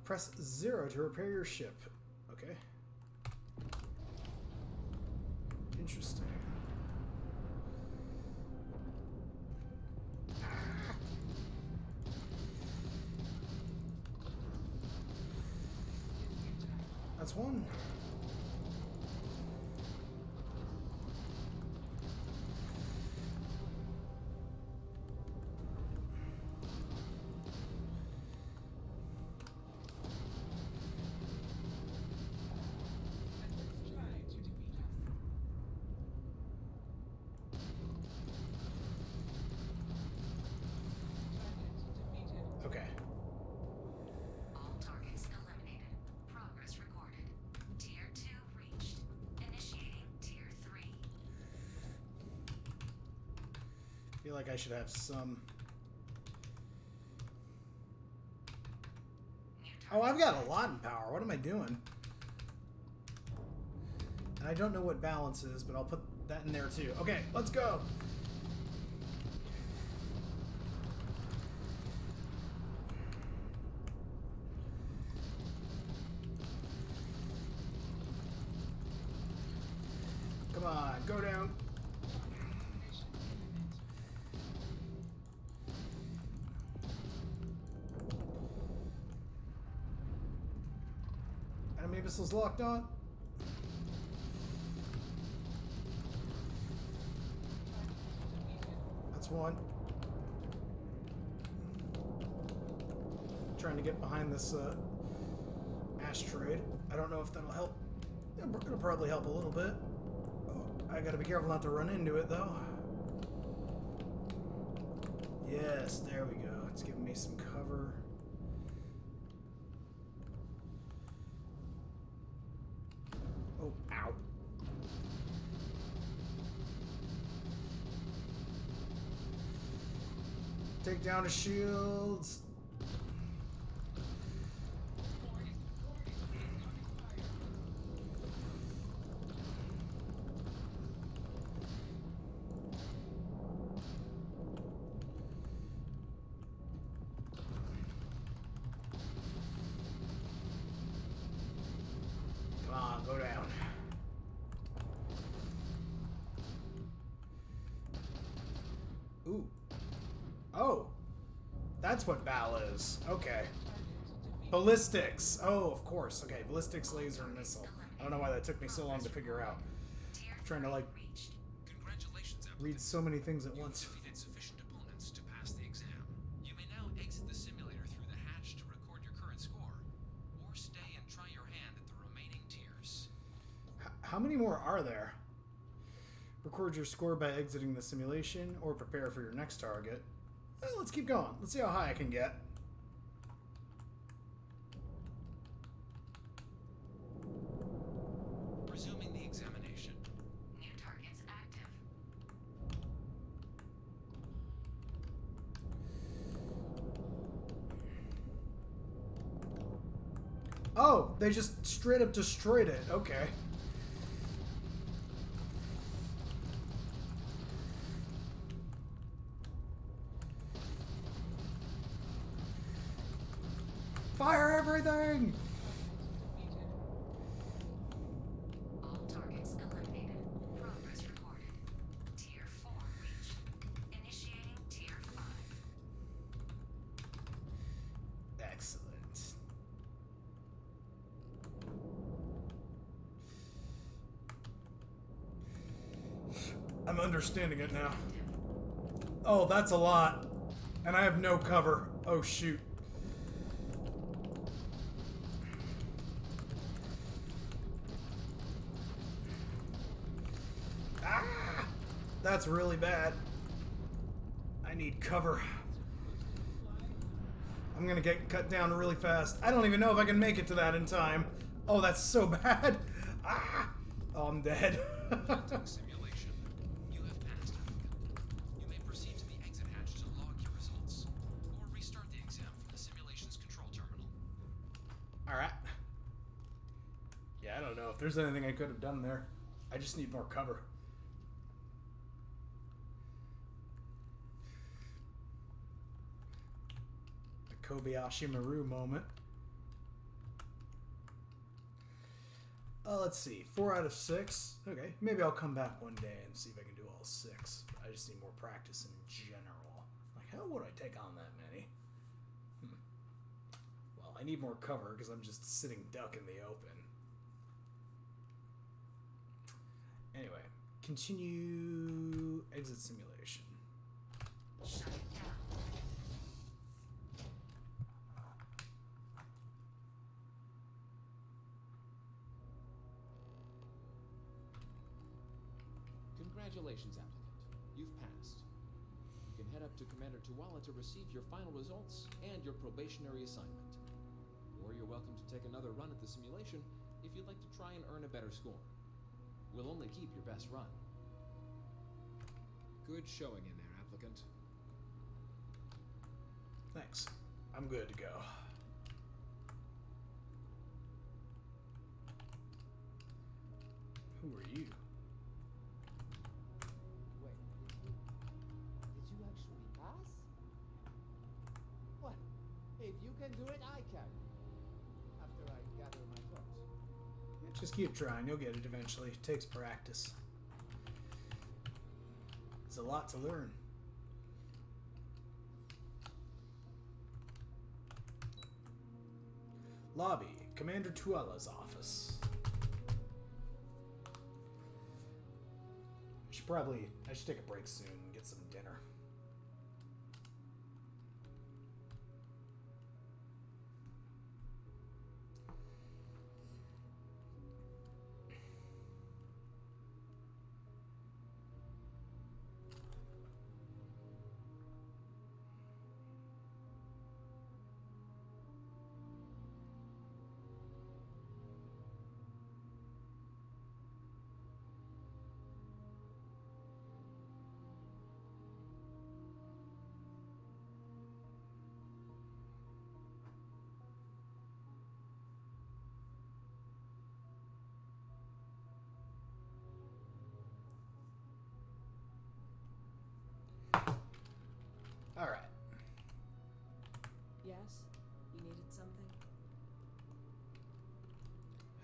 Press 0 to repair your ship. Okay. Interesting. That's one. Okay. All targets eliminated. Progress recorded. Tier 2 reached. Initiating Tier 3. Feel like I should have some. Oh, I've got a lot in power. What am I doing? And I don't know what balance is, but I'll put that in there too. Okay, let's go. Come on, go down. Enemy missiles locked on. That's one. Trying to get behind this asteroid. I don't know if that'll help. It'll probably help a little bit. I gotta be careful not to run into it, though. Yes, there we go. It's giving me some cover. Oh, ow. Take down the shields. Come on, go down. Ooh. Oh. That's what BAL is. Okay. Ballistics. Oh, of course. Okay, ballistics, laser, and missile. I don't know why that took me so long to figure out. I'm trying to, like, read so many things at once. Defeated sufficient opponents to pass the exam. You may now exit the simulator through the hatch to record your current score, or stay and try your hand at the remaining tiers. How many more are there? Record your score by exiting the simulation or prepare for your next target. Well, let's keep going. Let's see how high I can get. Resuming the examination. New targets active. Oh, they just straight up destroyed it. Okay. Fire everything! All targets eliminated. Progress recorded. Tier 4 reached. Initiating Tier 5. Excellent. I'm understanding it now. Oh, that's a lot. And I have no cover. Oh, shoot. Ah! That's really bad. I need cover. I'm gonna get cut down really fast. I don't even know if I can make it to that in time. Oh, that's so bad. Ah! Oh, I'm dead. Simulation. You have passed. You may proceed to the exit hatch to log your results, or restart the exam from the simulation's control terminal. Alright. Yeah, I don't know if there's anything I could have done there. I just need more cover. The Kobayashi Maru moment. Let's see. 4 out of 6. Okay, maybe I'll come back one day and see if I can do all 6. I just need more practice in general. Like, how would I take on that many? Well, I need more cover because I'm just sitting duck in the open. Anyway, continue exit simulation. Shut it down. Congratulations, applicant. You've passed. You can head up to Commander Tuala to receive your final results and your probationary assignment. Or you're welcome to take another run at the simulation if you'd like to try and earn a better score. We'll only keep your best run. Good showing in there, applicant. Thanks. I'm good to go. Who are you? Wait, did you actually pass? What? If you can do it, I can. After I gather my thoughts. Yeah, just keep trying. You'll get it eventually. It takes practice. There's a lot to learn. Lobby. Commander Tuala's office. I should take a break soon and get some dinner. All right. Yes? You needed something?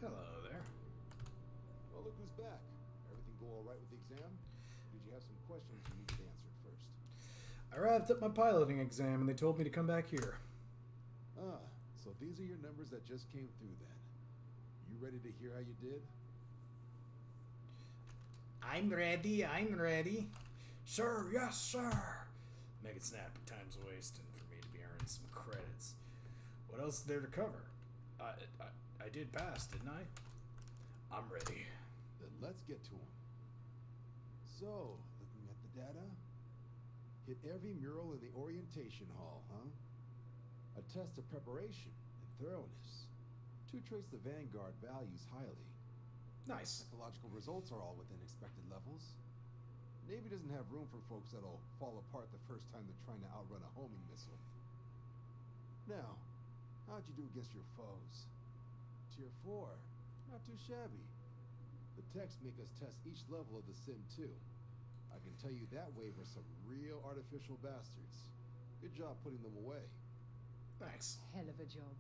Hello there. Well, look who's back. Everything go all right with the exam? Did you have some questions you needed answered first? I arrived at my piloting exam and they told me to come back here. Ah, so these are your numbers that just came through then. You ready to hear how you did? I'm ready. I'm ready. Sir, yes, sir. Make it snappy. Time's wasting for me to be earning some credits. What else is there to cover? I did pass, didn't I? I'm ready. The let's get to them. So, looking at the data, hit every mural in the orientation hall, huh? A test of preparation and thoroughness. 2 traits the Vanguard values highly. Nice. Ecological results are all within expected levels. Navy doesn't have room for folks that'll fall apart the first time they're trying to outrun a homing missile. Now, how'd you do against your foes? Tier 4, not too shabby. The techs make us test each level of the sim too. I can tell you that way were some real artificial bastards. Good job putting them away. Thanks. Hell of a job.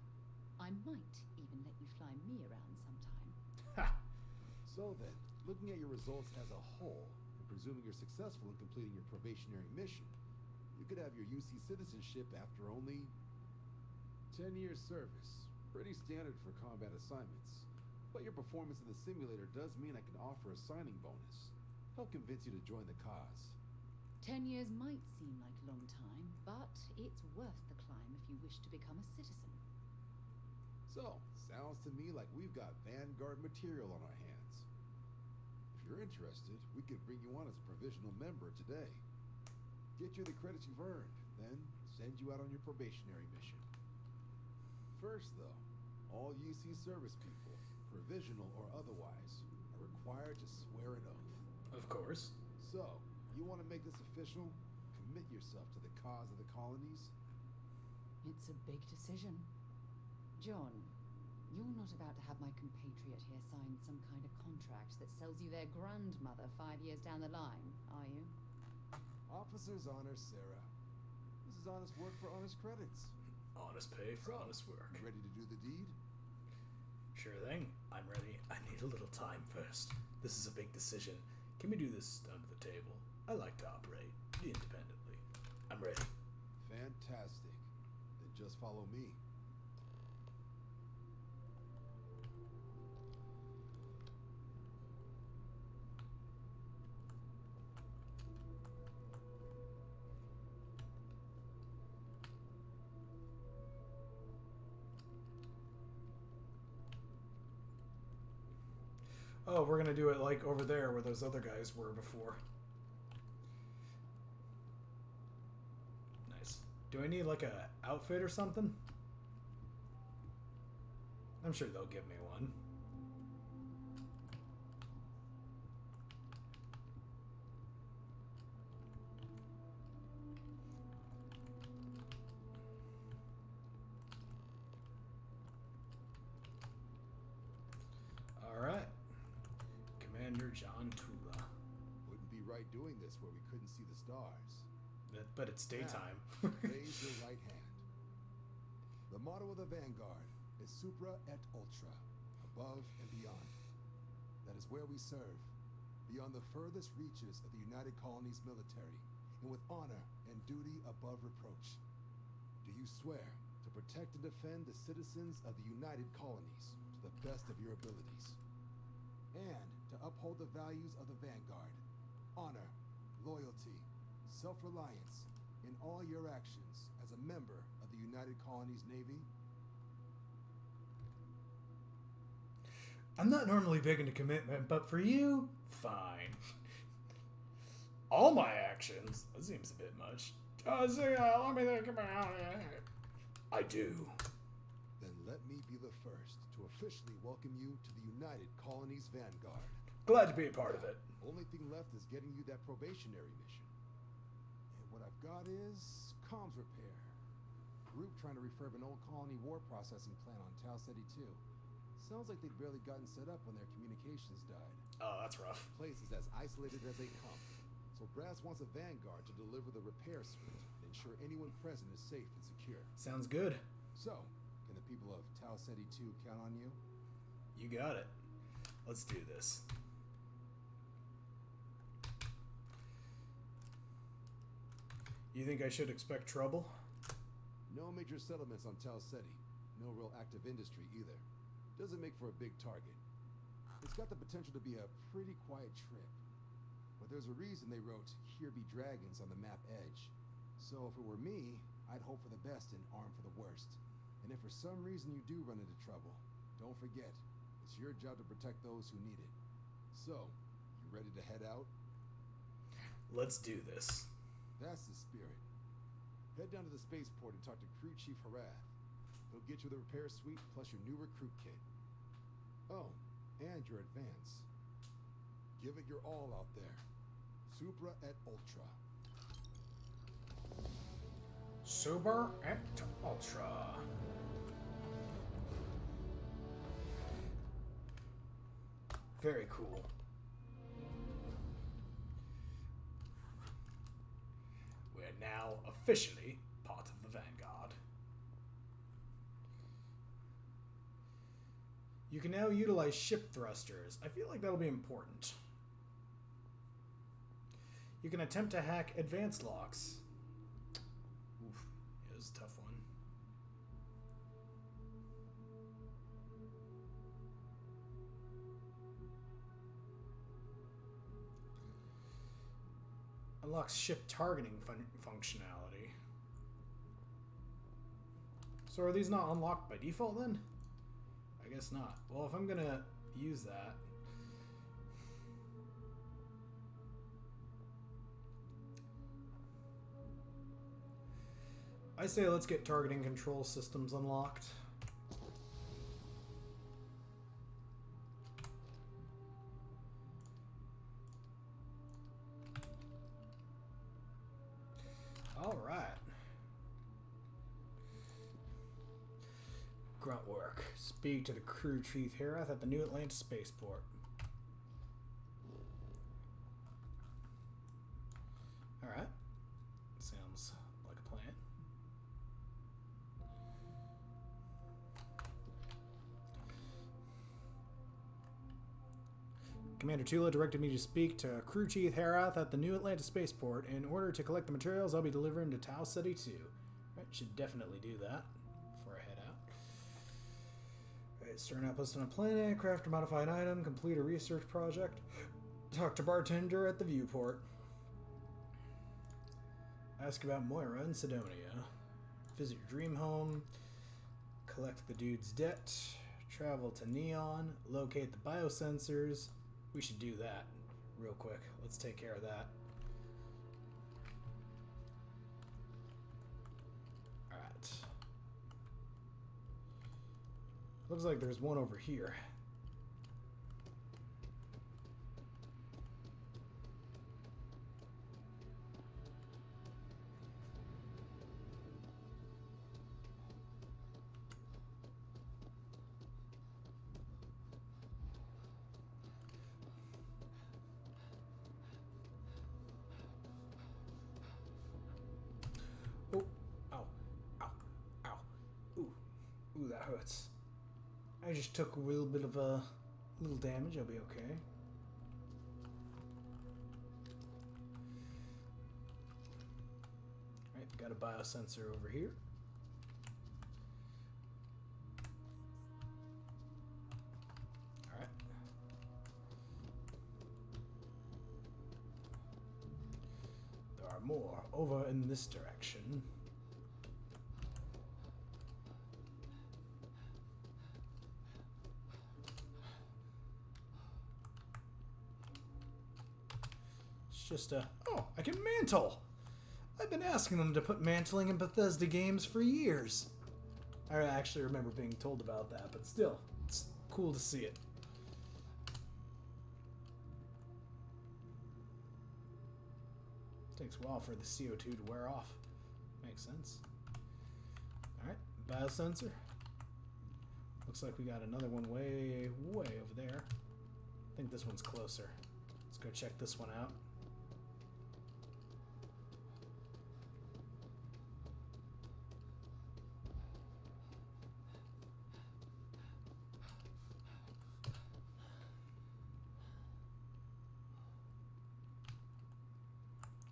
I might even let you fly me around sometime. Ha! So then, looking at your results as a whole, and presuming you're successful in completing your probationary mission, you could have your UC citizenship after only 10 years service. Pretty standard for combat assignments. But your performance in the simulator does mean I can offer a signing bonus. Help convince you to join the cause. 10 years might seem like a long time, but it's worth the climb if you wish to become a citizen. So, sounds to me like we've got Vanguard material on our hands. If you're interested, we could bring you on as a provisional member today. Get you the credits you've earned, then send you out on your probationary mission. First, though, all UC service people, provisional or otherwise, are required to swear an oath. Of course. So, you want to make this official? Commit yourself to the cause of the colonies? It's a big decision. John, you're not about to have my compatriot here sign some kind of contract that sells you their grandmother 5 years down the line, are you? Officer's honor, Sarah. This is honest work for honest credits. Honest pay for honest work. You ready to do the deed? Sure thing. I'm ready. I need a little time first. This is a big decision. Can we do this under the table? I like to operate independently. I'm ready. Fantastic. Then just follow me. Oh, we're gonna do it like over there where those other guys were before. Nice. Do I need like a outfit or something? I'm sure they'll give me one. All right. Commander John Tula. Wouldn't be right doing this where we couldn't see the stars. But it's daytime. Now, raise your right hand. The motto of the Vanguard is Supra et Ultra, above and beyond. That is where we serve, beyond the furthest reaches of the United Colonies military, and with honor and duty above reproach. Do you swear to protect and defend the citizens of the United Colonies to the best of your abilities? And to uphold the values of the Vanguard, honor, loyalty, self-reliance in all your actions as a member of the United Colonies Navy? I'm not normally big into commitment, but for you, fine. All my actions? That seems a bit much. Let me think about it. I do. Then let me be the first to officially welcome you to the United Colonies Vanguard. Glad to be a part of it. Only thing left is getting you that probationary mission. And what I've got is comms repair. Group trying to refurb an old colony war processing plant on Tau Ceti 2. Sounds like they'd barely gotten set up when their communications died. Oh, that's rough. The place is as isolated as they come. So Brass wants a Vanguard to deliver the repair suite and ensure anyone present is safe and secure. Sounds good. So, can the people of Tau Ceti 2 count on you? You got it. Let's do this. You think I should expect trouble? No major settlements on Tau Ceti. No real active industry either. Doesn't make for a big target. It's got the potential to be a pretty quiet trip. But there's a reason they wrote, "Here be dragons" on the map edge. So if it were me, I'd hope for the best and arm for the worst. And if for some reason you do run into trouble, don't forget, it's your job to protect those who need it. So, Ready to head out? Let's do this. That's the spirit. Head down to the spaceport and talk to Crew Chief Harath. He'll get you the repair suite plus your new recruit kit. Oh, and your advance. Give it your all out there. Supra et Ultra. Super et Ultra. Very cool. We're now officially part of the Vanguard. You can now utilize ship thrusters. I feel like that'll be important. You can attempt to hack advanced locks. Oof, it was a tough one. Unlocks ship targeting functionality. So are these not unlocked by default then? I guess not. Well, if I'm gonna use that, I say let's get targeting control systems unlocked. All right. Grunt work. Speak to the crew chief Herath at the New Atlantis spaceport. All right. Sounds like a plan. Commander Tula directed me to speak to Crew Chief Herath at the New Atlantis spaceport in order to collect the materials I'll be delivering to Tau Ceti 2. Right, should definitely do that before I head out. Right, start an outpost on a planet, craft a modified item, complete a research project, talk to bartender at the viewport, ask about Moira and Sidonia, visit your dream home, collect the dude's debt, travel to Neon, locate the biosensors. We should do that real quick. Let's take care of that. Alright. Looks like there's one over here. Oh, ow, ow, ow. Ooh, ooh, that hurts. I just took a little bit of a little damage. I'll be okay. Alright, got a biosensor over here. Alright. There are more over in this direction. Just oh, I can mantle! I've been asking them to put mantling in Bethesda games for years. I actually remember being told about that, but still, it's cool to see it. Takes a while for the CO2 to wear off. Makes sense. Alright, biosensor. Looks like we got another one way over there. I think this one's closer. Let's go check this one out.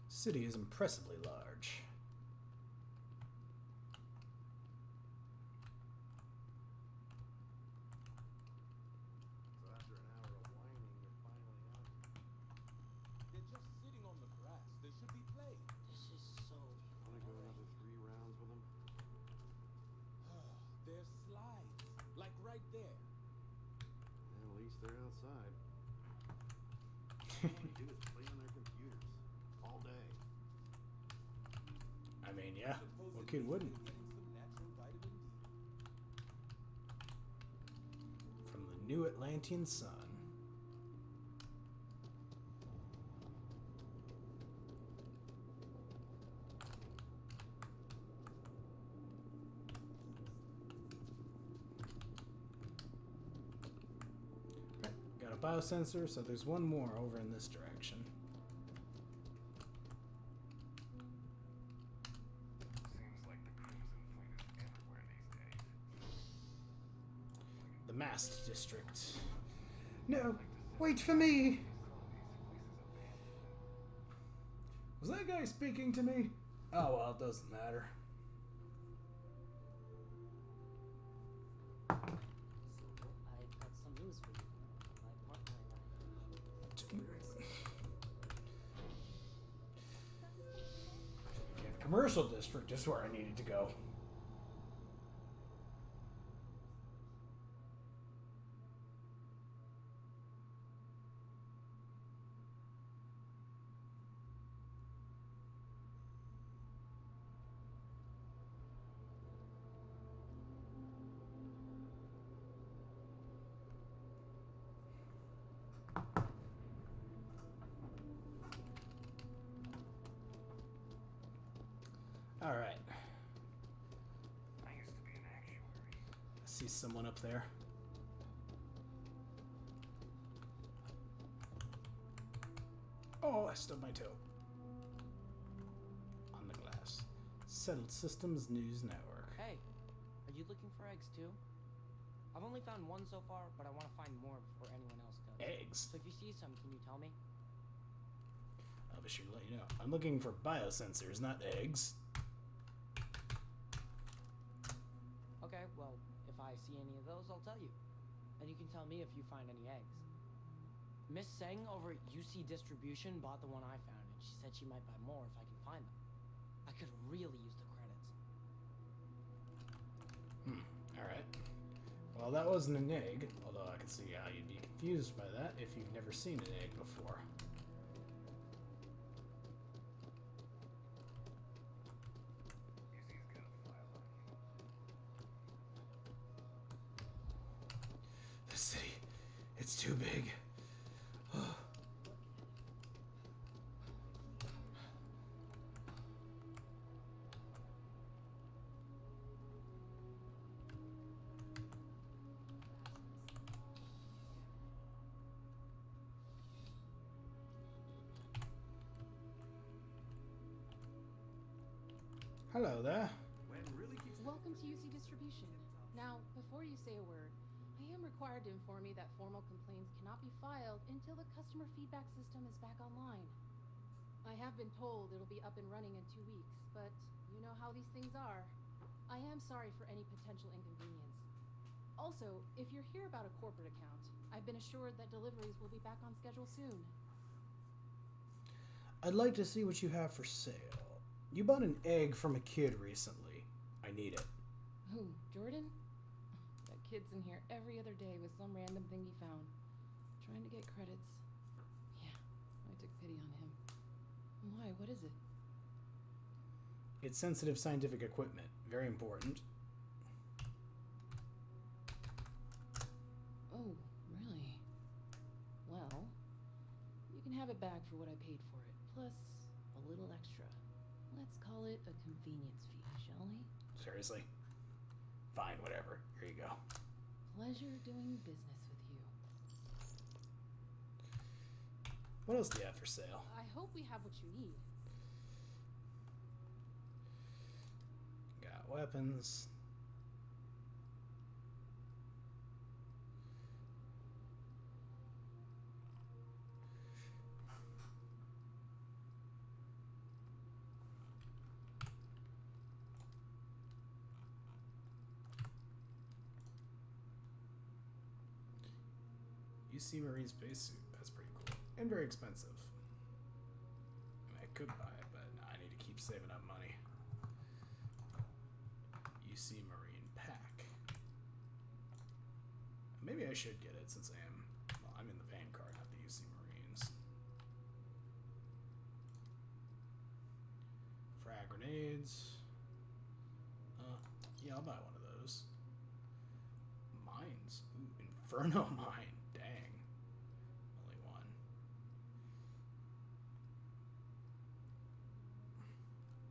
City is impressively large. So after an hour of whining, you're finally out. They're just sitting on the grass. They should be playing. This is so. Want to go another 3 rounds with them? There's slides, like right there. At least they're outside. All they do is play on their computers all day. I mean, yeah, what kid wouldn't? From the New Atlantean Sun. Okay, got a biosensor, so there's one more over in this direction. The Mast District. No, wait for me! Was that guy speaking to me? Oh well, it doesn't matter. So I've got some news for you. My partner and Yeah, the commercial district is where I needed to go. All right. I used to be an actuary. I see someone up there. Oh, I stubbed my toe. On the glass. Settled Systems News Network. Hey, are you looking for eggs too? I've only found one so far, but I want to find more before anyone else does. Eggs? So if you see some, can you tell me? I'll be sure to let you know. I'm looking for biosensors, not eggs. Okay, well, if I see any of those, I'll tell you. And you can tell me if you find any eggs. Miss Seng over at UC Distribution bought the one I found, and she said she might buy more if I can find them. I could really use the credits. Alright. Well, that wasn't an egg, although I can see how you'd be confused by that if you've never seen an egg before. The city, it's too big. Hello there. Welcome to UC Distribution. Now, before you say a word, I am required to inform you that formal complaints cannot be filed until the customer feedback system is back online. I have been told it'll be up and running in 2 weeks, but you know how these things are. I am sorry for any potential inconvenience. Also, if you're here about a corporate account, I've been assured that deliveries will be back on schedule soon. I'd like to see what you have for sale. You bought an egg from a kid recently. I need it. Who, Jordan? That kid's in here every other day with some random thing he found. Trying to get credits. Yeah, I took pity on him. Why? What is it? It's sensitive scientific equipment. Very important. Oh, really? Well, you can have it back for what I paid for it, plus a little extra. Let's call it a convenience fee, shall we? Seriously? Fine, whatever. Here you go. Pleasure doing business with you. What else do you have for sale? I hope we have what you need. Got weapons. UC Marine spacesuit. That's pretty cool. And very expensive. I mean, I could buy it, but no, I need to keep saving up money. UC Marine pack. Maybe I should get it since I am, well, I'm in the Vanguard, not the UC Marines. grenades. Yeah, I'll buy one of those. Mines. Ooh, Inferno mine. Dang. Only one.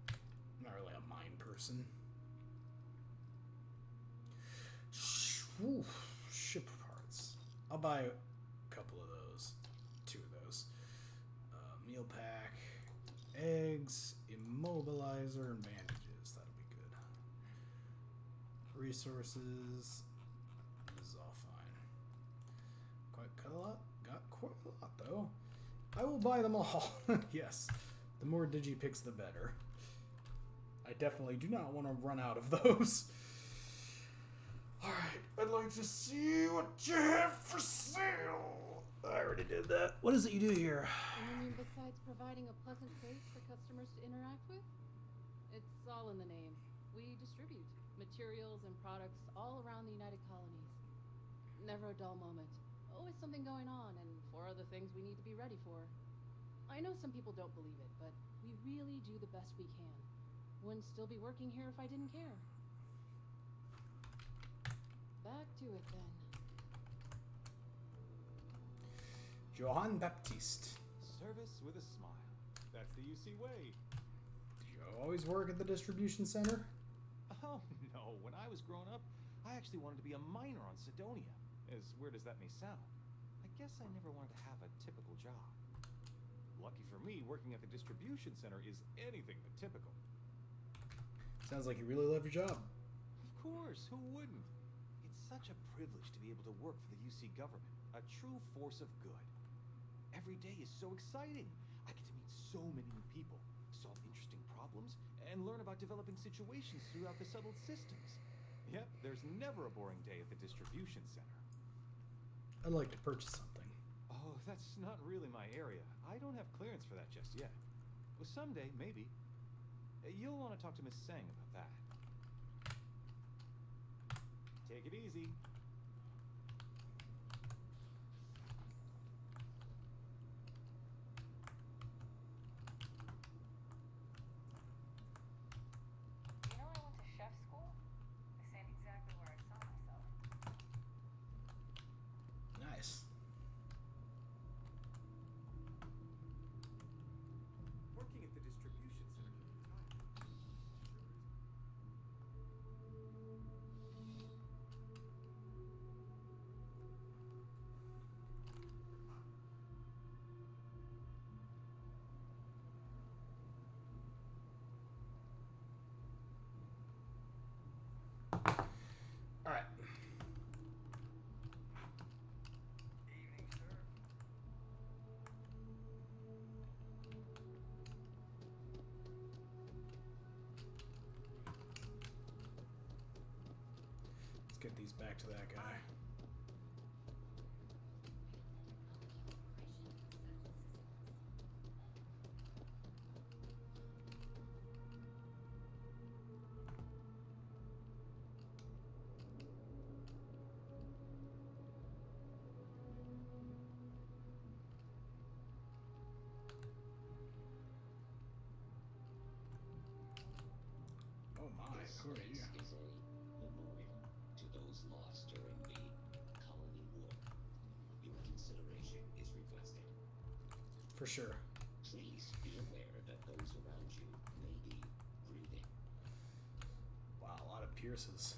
I'm not really a mine person. Ooh, ship parts. I'll buy a couple of those. 2 of those. Meal pack. Eggs. Immobilizer and bandages. That'll be good. Resources. This is all fine. Got quite a lot though. I will buy them all. Yes. The more digipicks the better. I definitely do not want to run out of those. Alright, I'd like to see what you have for sale. I already did that. What is it you do here? And you mean besides providing a pleasant place for customers to interact with? It's all in the name. We distribute materials and products all around the United Colonies. Never a dull moment. Always something going on and 4 other things we need to be ready for. I know some people don't believe it, but we really do the best we can. Wouldn't still be working here if I didn't care. Back to it then. Johann Baptiste. Service with a smile. That's the UC way. Did you always work at the distribution center? Oh, no. When I was growing up, I actually wanted to be a miner on Sidonia. As weird as that may sound. I guess I never wanted to have a typical job. Lucky for me, working at the distribution center is anything but typical. Sounds like you really love your job. Of course, who wouldn't? It's such a privilege to be able to work for the UC government, a true force of good. Every day is so exciting. I get to meet so many new people, solve interesting problems, and learn about developing situations throughout the settled systems. Yep, there's never a boring day at the distribution center. I'd like to purchase something. Oh, that's not really my area. I don't have clearance for that just yet. Well, someday, maybe. You'll want to talk to Miss Sang about that. Take it easy. You know I went to chef school? This ain't exactly where I saw myself. Nice. Working at the distribution center can be tiring. All right. Evening, sir. Let's get these back to that guy. Oh my, who are you? Is a memorial to those lost during the Colony War. Your consideration is requested. For sure. Please be aware that those around you may be grieving. Wow, a lot of Pierces.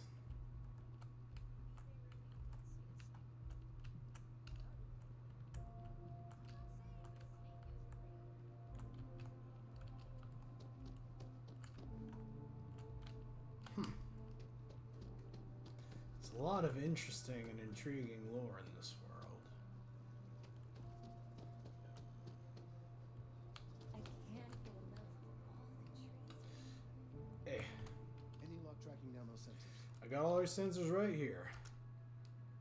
There's a lot of interesting and intriguing lore in this world. I can't get enough of all the trees. Hey, Any luck tracking down those sensors? I got all your sensors right here.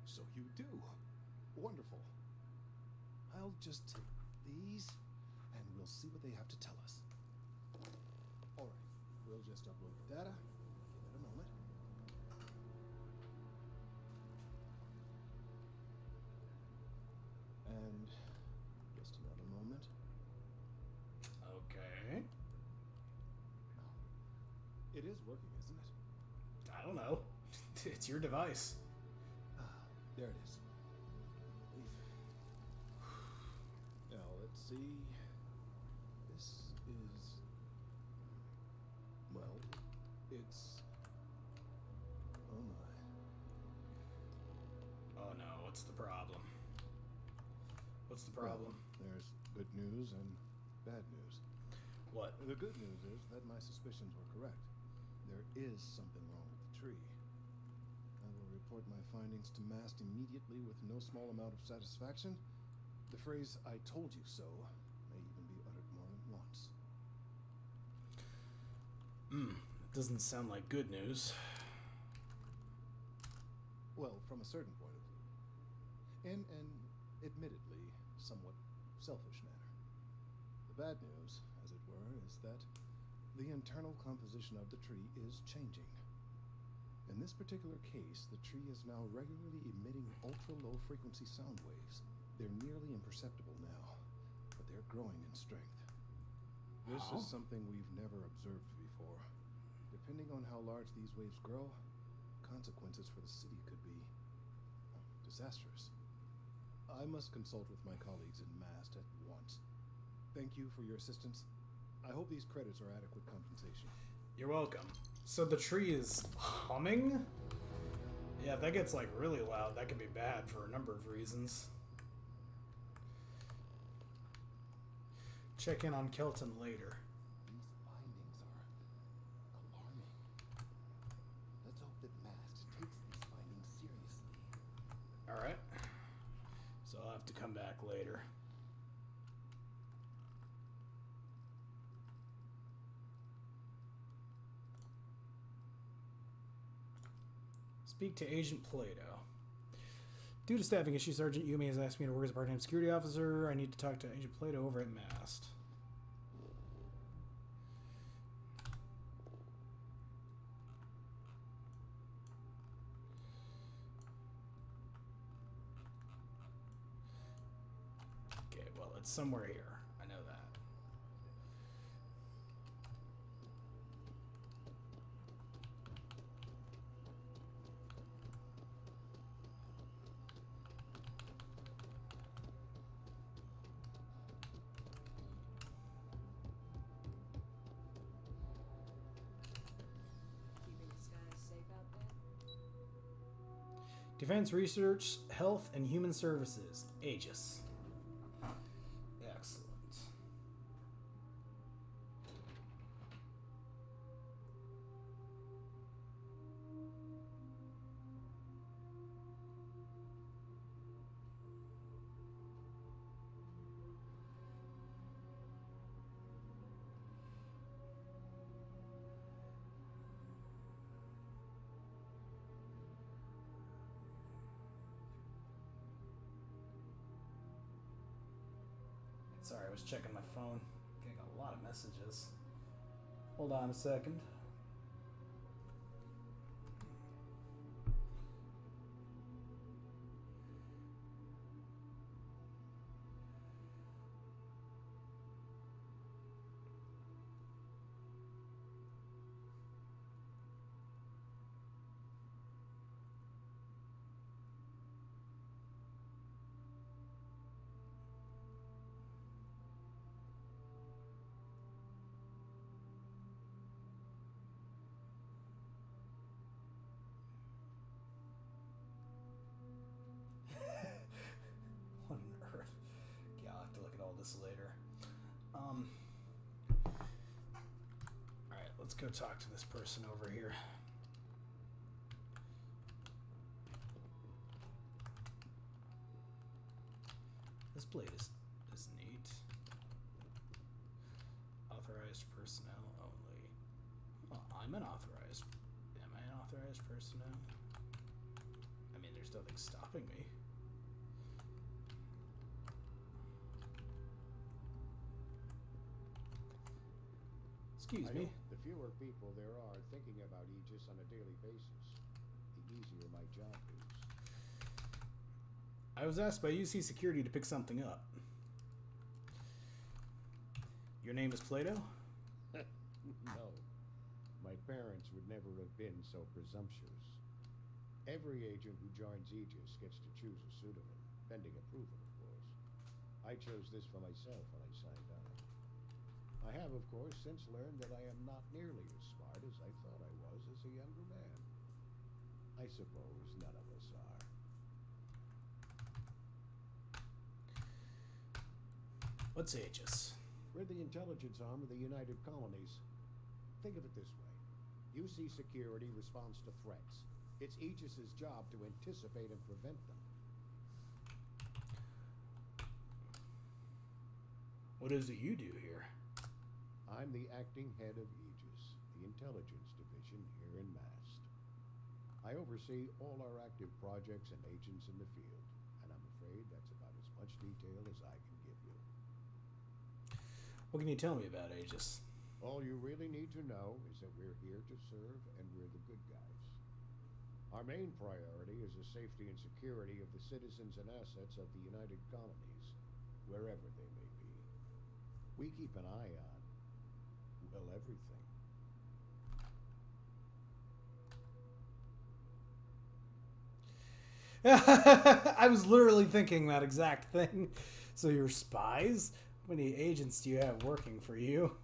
So you do. Wonderful. I'll just take these, and we'll see what they have to tell us. All right, we'll just upload the data. Give it a moment. And just another moment. Okay. It is working, isn't it? I don't know. It's your device. There it is. Leave. Now, let's see. This is... Well, it's... Oh my. Oh no, what's the problem? What's the problem? Well, there's good news and bad news. What? The good news is that my suspicions were correct. There is something wrong with the tree. I will report my findings to MAST immediately with no small amount of satisfaction. The phrase, "I told you so," may even be uttered more than once. It doesn't sound like good news. Well, from a certain point of view. In an admittedly somewhat selfish manner. The bad news, as it were, is that the internal composition of the tree is changing. In this particular case, the tree is now regularly emitting ultra-low frequency sound waves. They're nearly imperceptible now, but they're growing in strength. This is something we've never observed before. Depending on how large these waves grow, consequences for the city could be disastrous. I must consult with my colleagues in MAST at once. Thank you for your assistance. I hope these credits are adequate compensation. You're welcome. So the tree is humming? Yeah, if that gets like really loud, that could be bad for a number of reasons. Check in on Kelton later. These findings are alarming. Let's hope that MAST takes these findings seriously. Alright. So I'll have to come back later. Speak to Agent Plato. Due to staffing issues, Sergeant Yumi has asked me to work as a part-time security officer. I need to talk to Agent Plato over at MAST. Okay, well, it's somewhere here. I know that. Keeping the skies safe out there? Defense Research, Health, and Human Services, Aegis. Excellent. Sorry, I was checking my phone. Getting a lot of messages. Hold on a second. What on earth? Yeah, I'll have to look at all this later. Alright, let's go talk to this person over here. This blade is neat. Authorized personnel only. Well, I'm an authorized. Am I an authorized personnel? I mean, there's nothing stopping me. Excuse me. The fewer people there are thinking about Aegis on a daily basis, the easier my job is. I was asked by UC Security to pick something up. Your name is Plato? No. My My parents would never have been so presumptuous. Every agent who joins Aegis gets to choose a pseudonym, pending approval, of course. I chose this for myself when I signed on. I have, of course, since learned that I am not nearly as smart as I thought I was as a younger man. I suppose none of us are. What's Aegis? We're the intelligence arm of the United Colonies. Think of it this way. UC Security responds to threats. It's Aegis's job to anticipate and prevent them. What is it you do here? I'm the acting head of Aegis, the intelligence division here in Mast. I oversee all our active projects and agents in the field, and I'm afraid that's about as much detail as I can give you. What can you tell me about Aegis? All you really need to know is that we're here to serve, and we're the good guys. Our main priority is the safety and security of the citizens and assets of the United Colonies, wherever they may be. We keep an eye on, well, everything. I was literally thinking that exact thing. So you're spies? How many agents do you have working for you?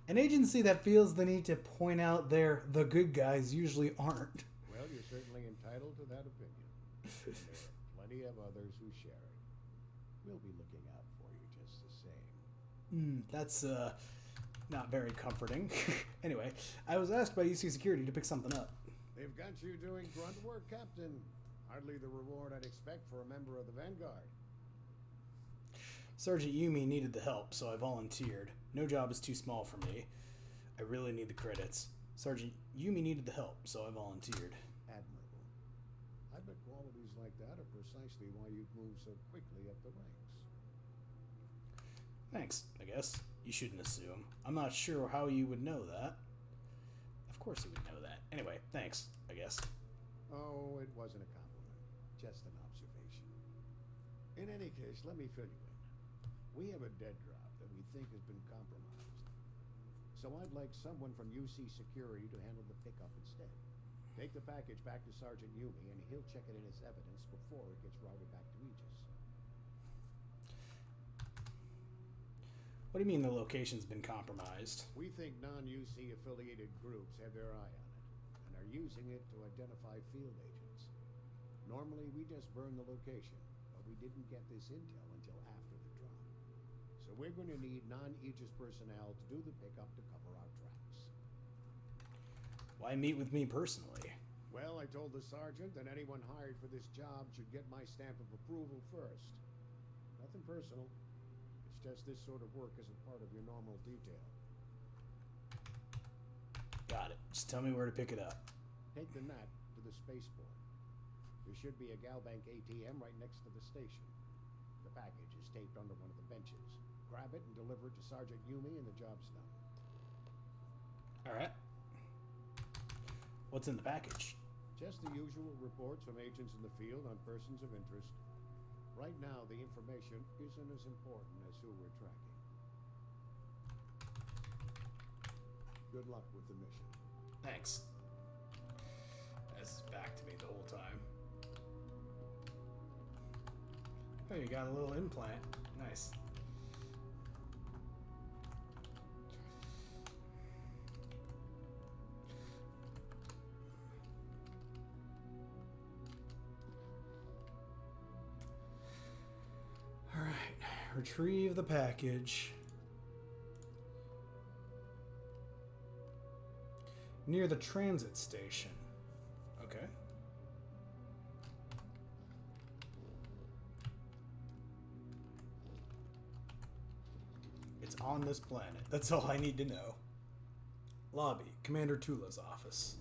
An agency that feels the need to point out the good guys usually aren't. Well, you're certainly entitled to that opinion. And there are plenty of others who share it. We'll be looking out for you just the same. That's not very comforting. Anyway, I was asked by UC Security to pick something up. They've got you doing grunt work, Captain. Hardly the reward I'd expect for a member of the Vanguard. Sergeant Yumi needed the help, so I volunteered. No job is too small for me. I really need the credits. Sergeant Yumi needed the help, so I volunteered. Admirable. I bet qualities like that are precisely why you've moved so quickly up the ranks. Thanks, I guess. You shouldn't assume. I'm not sure how you would know that. Of course you would know that. Anyway, thanks, I guess. Oh, it wasn't a compliment. Just an observation. In any case, let me fill you in. We have a dead drop that we think has been compromised. So I'd like someone from UC Security to handle the pickup instead. Take the package back to Sergeant Yumi, and he'll check it in as evidence before it gets routed back to Aegis. What do you mean the location's been compromised? We think non-UC affiliated groups have their eye on it, and are using it to identify field agents. Normally, we just burn the location, but we didn't get this intel until after the drop. So we're going to need non-Aegis personnel to do the pickup to cover our tracks. Why meet with me personally? Well, I told the sergeant that anyone hired for this job should get my stamp of approval first. Nothing personal. It's just this sort of work isn't part of your normal detail. Got it. Just tell me where to pick it up. Take the NAT to the spaceport. There should be a Galbank ATM right next to the station. The package is taped under one of the benches. Grab it and deliver it to Sergeant Yumi and the job's done. Alright. What's in the package? Just the usual reports from agents in the field on persons of interest. Right now, the information isn't as important as who we're tracking. Good luck with the mission. Thanks. This is back to me the whole time. Oh, you got a little implant. Nice. All right, retrieve the package. Near the transit station. Okay. It's on this planet. That's all I need to know. Lobby, Commander Tula's office.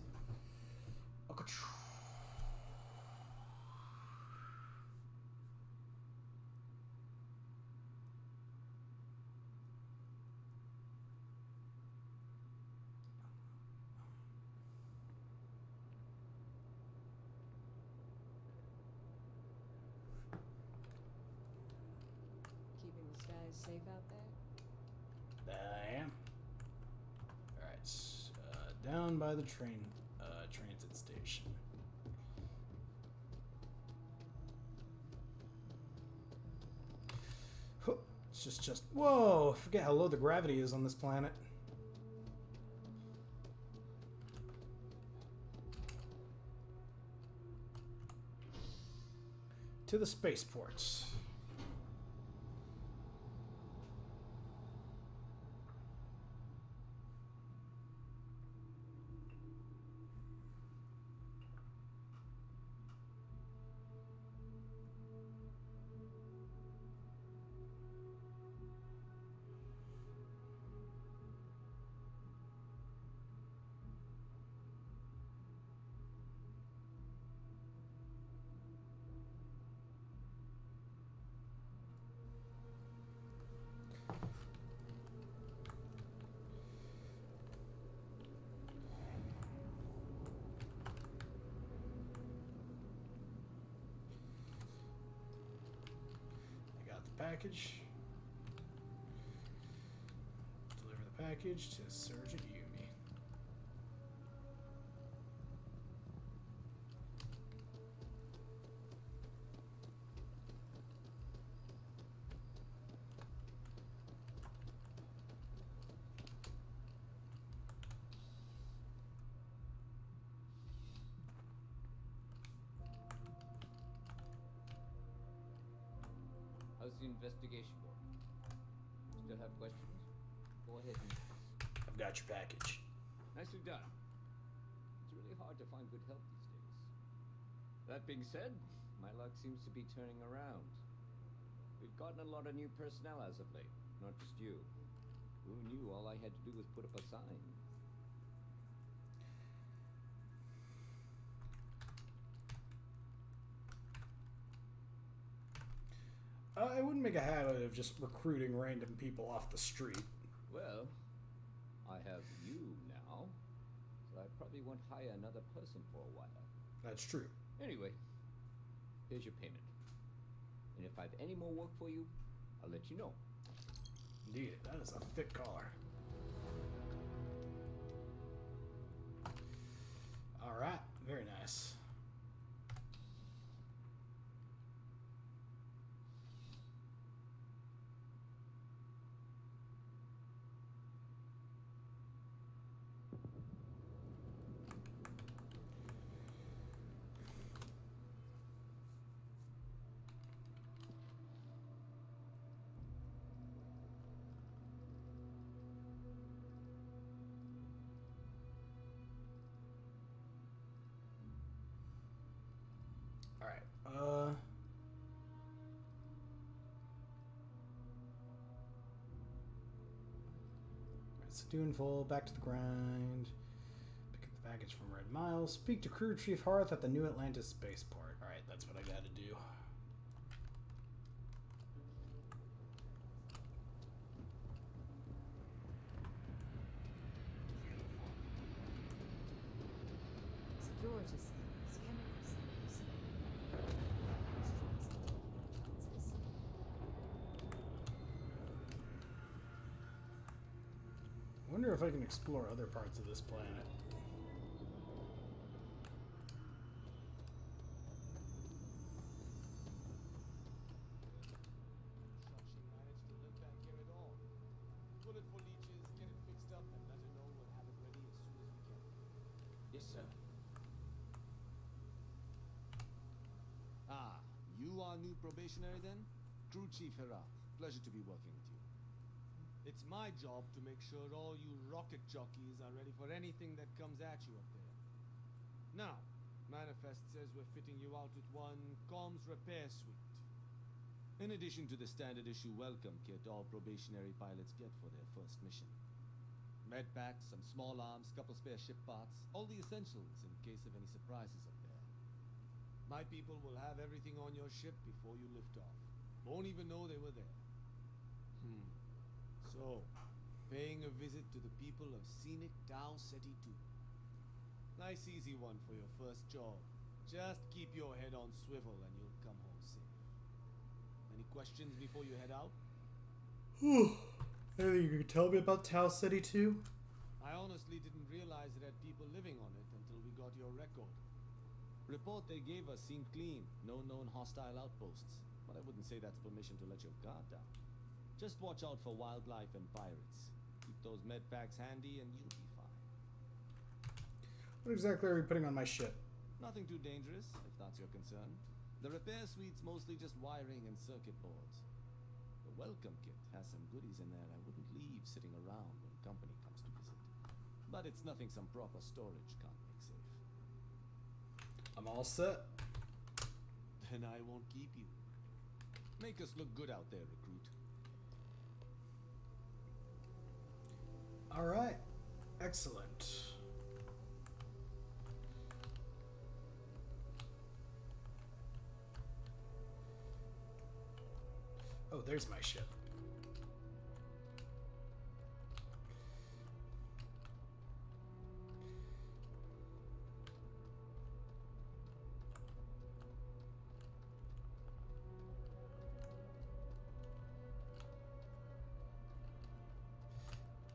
Keeping the skies safe out there? That I am. Alright. Alright. Down by the train transit station. It's just... Whoa! I forget how low the gravity is on this planet. To the spaceports. Package. Deliver the package to Sergeant Yumi. How's the investigation going? Still have questions? Go ahead and I've got your package. nicely done. It's really hard to find good help these days. That being said, my luck seems to be turning around. We've gotten a lot of new personnel as of late, not just you. Who knew all I had to do was put up a sign? I wouldn't make a habit of just recruiting random people off the street. Well, I have you now, so I probably won't hire another person for a while. That's true. Anyway, here's your payment. And if I have any more work for you, I'll let you know. Indeed, that is a thick collar. Alright, very nice. Doing full, back to the grind. Pick up the package from Red Miles. Speak to Crew Chief Hearth at the New Atlantis spaceport. Alright, that's what I gotta do. Security cells, chemical cells. I wonder if I can explore other parts of this planet. Yes, sir. Ah, you are new probationary then? Crew Chief Hera. Pleasure to be working with you. It's my job to make sure all you rocket jockeys are ready for anything that comes at you up there. Now, Manifest says we're fitting you out with one comms repair suite. In addition to the standard issue welcome kit all probationary pilots get for their first mission. Med packs, some small arms, couple spare ship parts, all the essentials in case of any surprises up there. My people will have everything on your ship before you lift off. Won't even know they were there. So, paying a visit to the people of scenic Tau Ceti 2. Nice easy one for your first job. Just keep your head on swivel and you'll come home safe. Any questions before you head out? Anything you can tell me about Tau Ceti 2? I honestly didn't realize it had people living on it until we got your record. Report they gave us seemed clean. No known hostile outposts. But I wouldn't say that's permission to let your guard down. Just watch out for wildlife and pirates. Keep those med packs handy and you'll be fine. What exactly are we putting on my ship? Nothing too dangerous, if that's your concern. The repair suite's mostly just wiring and circuit boards. The welcome kit has some goodies in there I wouldn't leave sitting around when company comes to visit. But it's nothing some proper storage can't make safe. I'm all set. Then I won't keep you. Make us look good out there, recruit. All right. Excellent. Oh, there's my ship.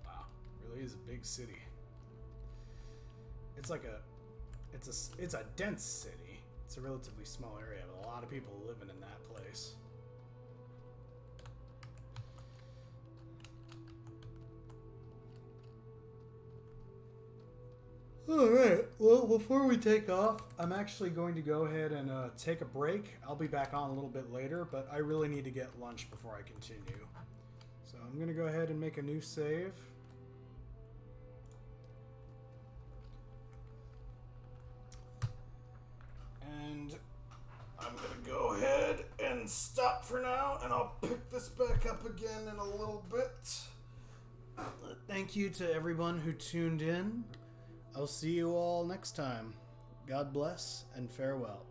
Wow, really is a big city. It's like it's a dense city. It's a relatively small area, but a lot of people living in that place. Alright, well, before we take off, I'm actually going to go ahead and take a break. I'll be back on a little bit later, but I really need to get lunch before I continue. So I'm going to go ahead and make a new save. And I'm going to go ahead and stop for now, and I'll pick this back up again in a little bit. Thank you to everyone who tuned in. I'll see you all next time. God bless and farewell.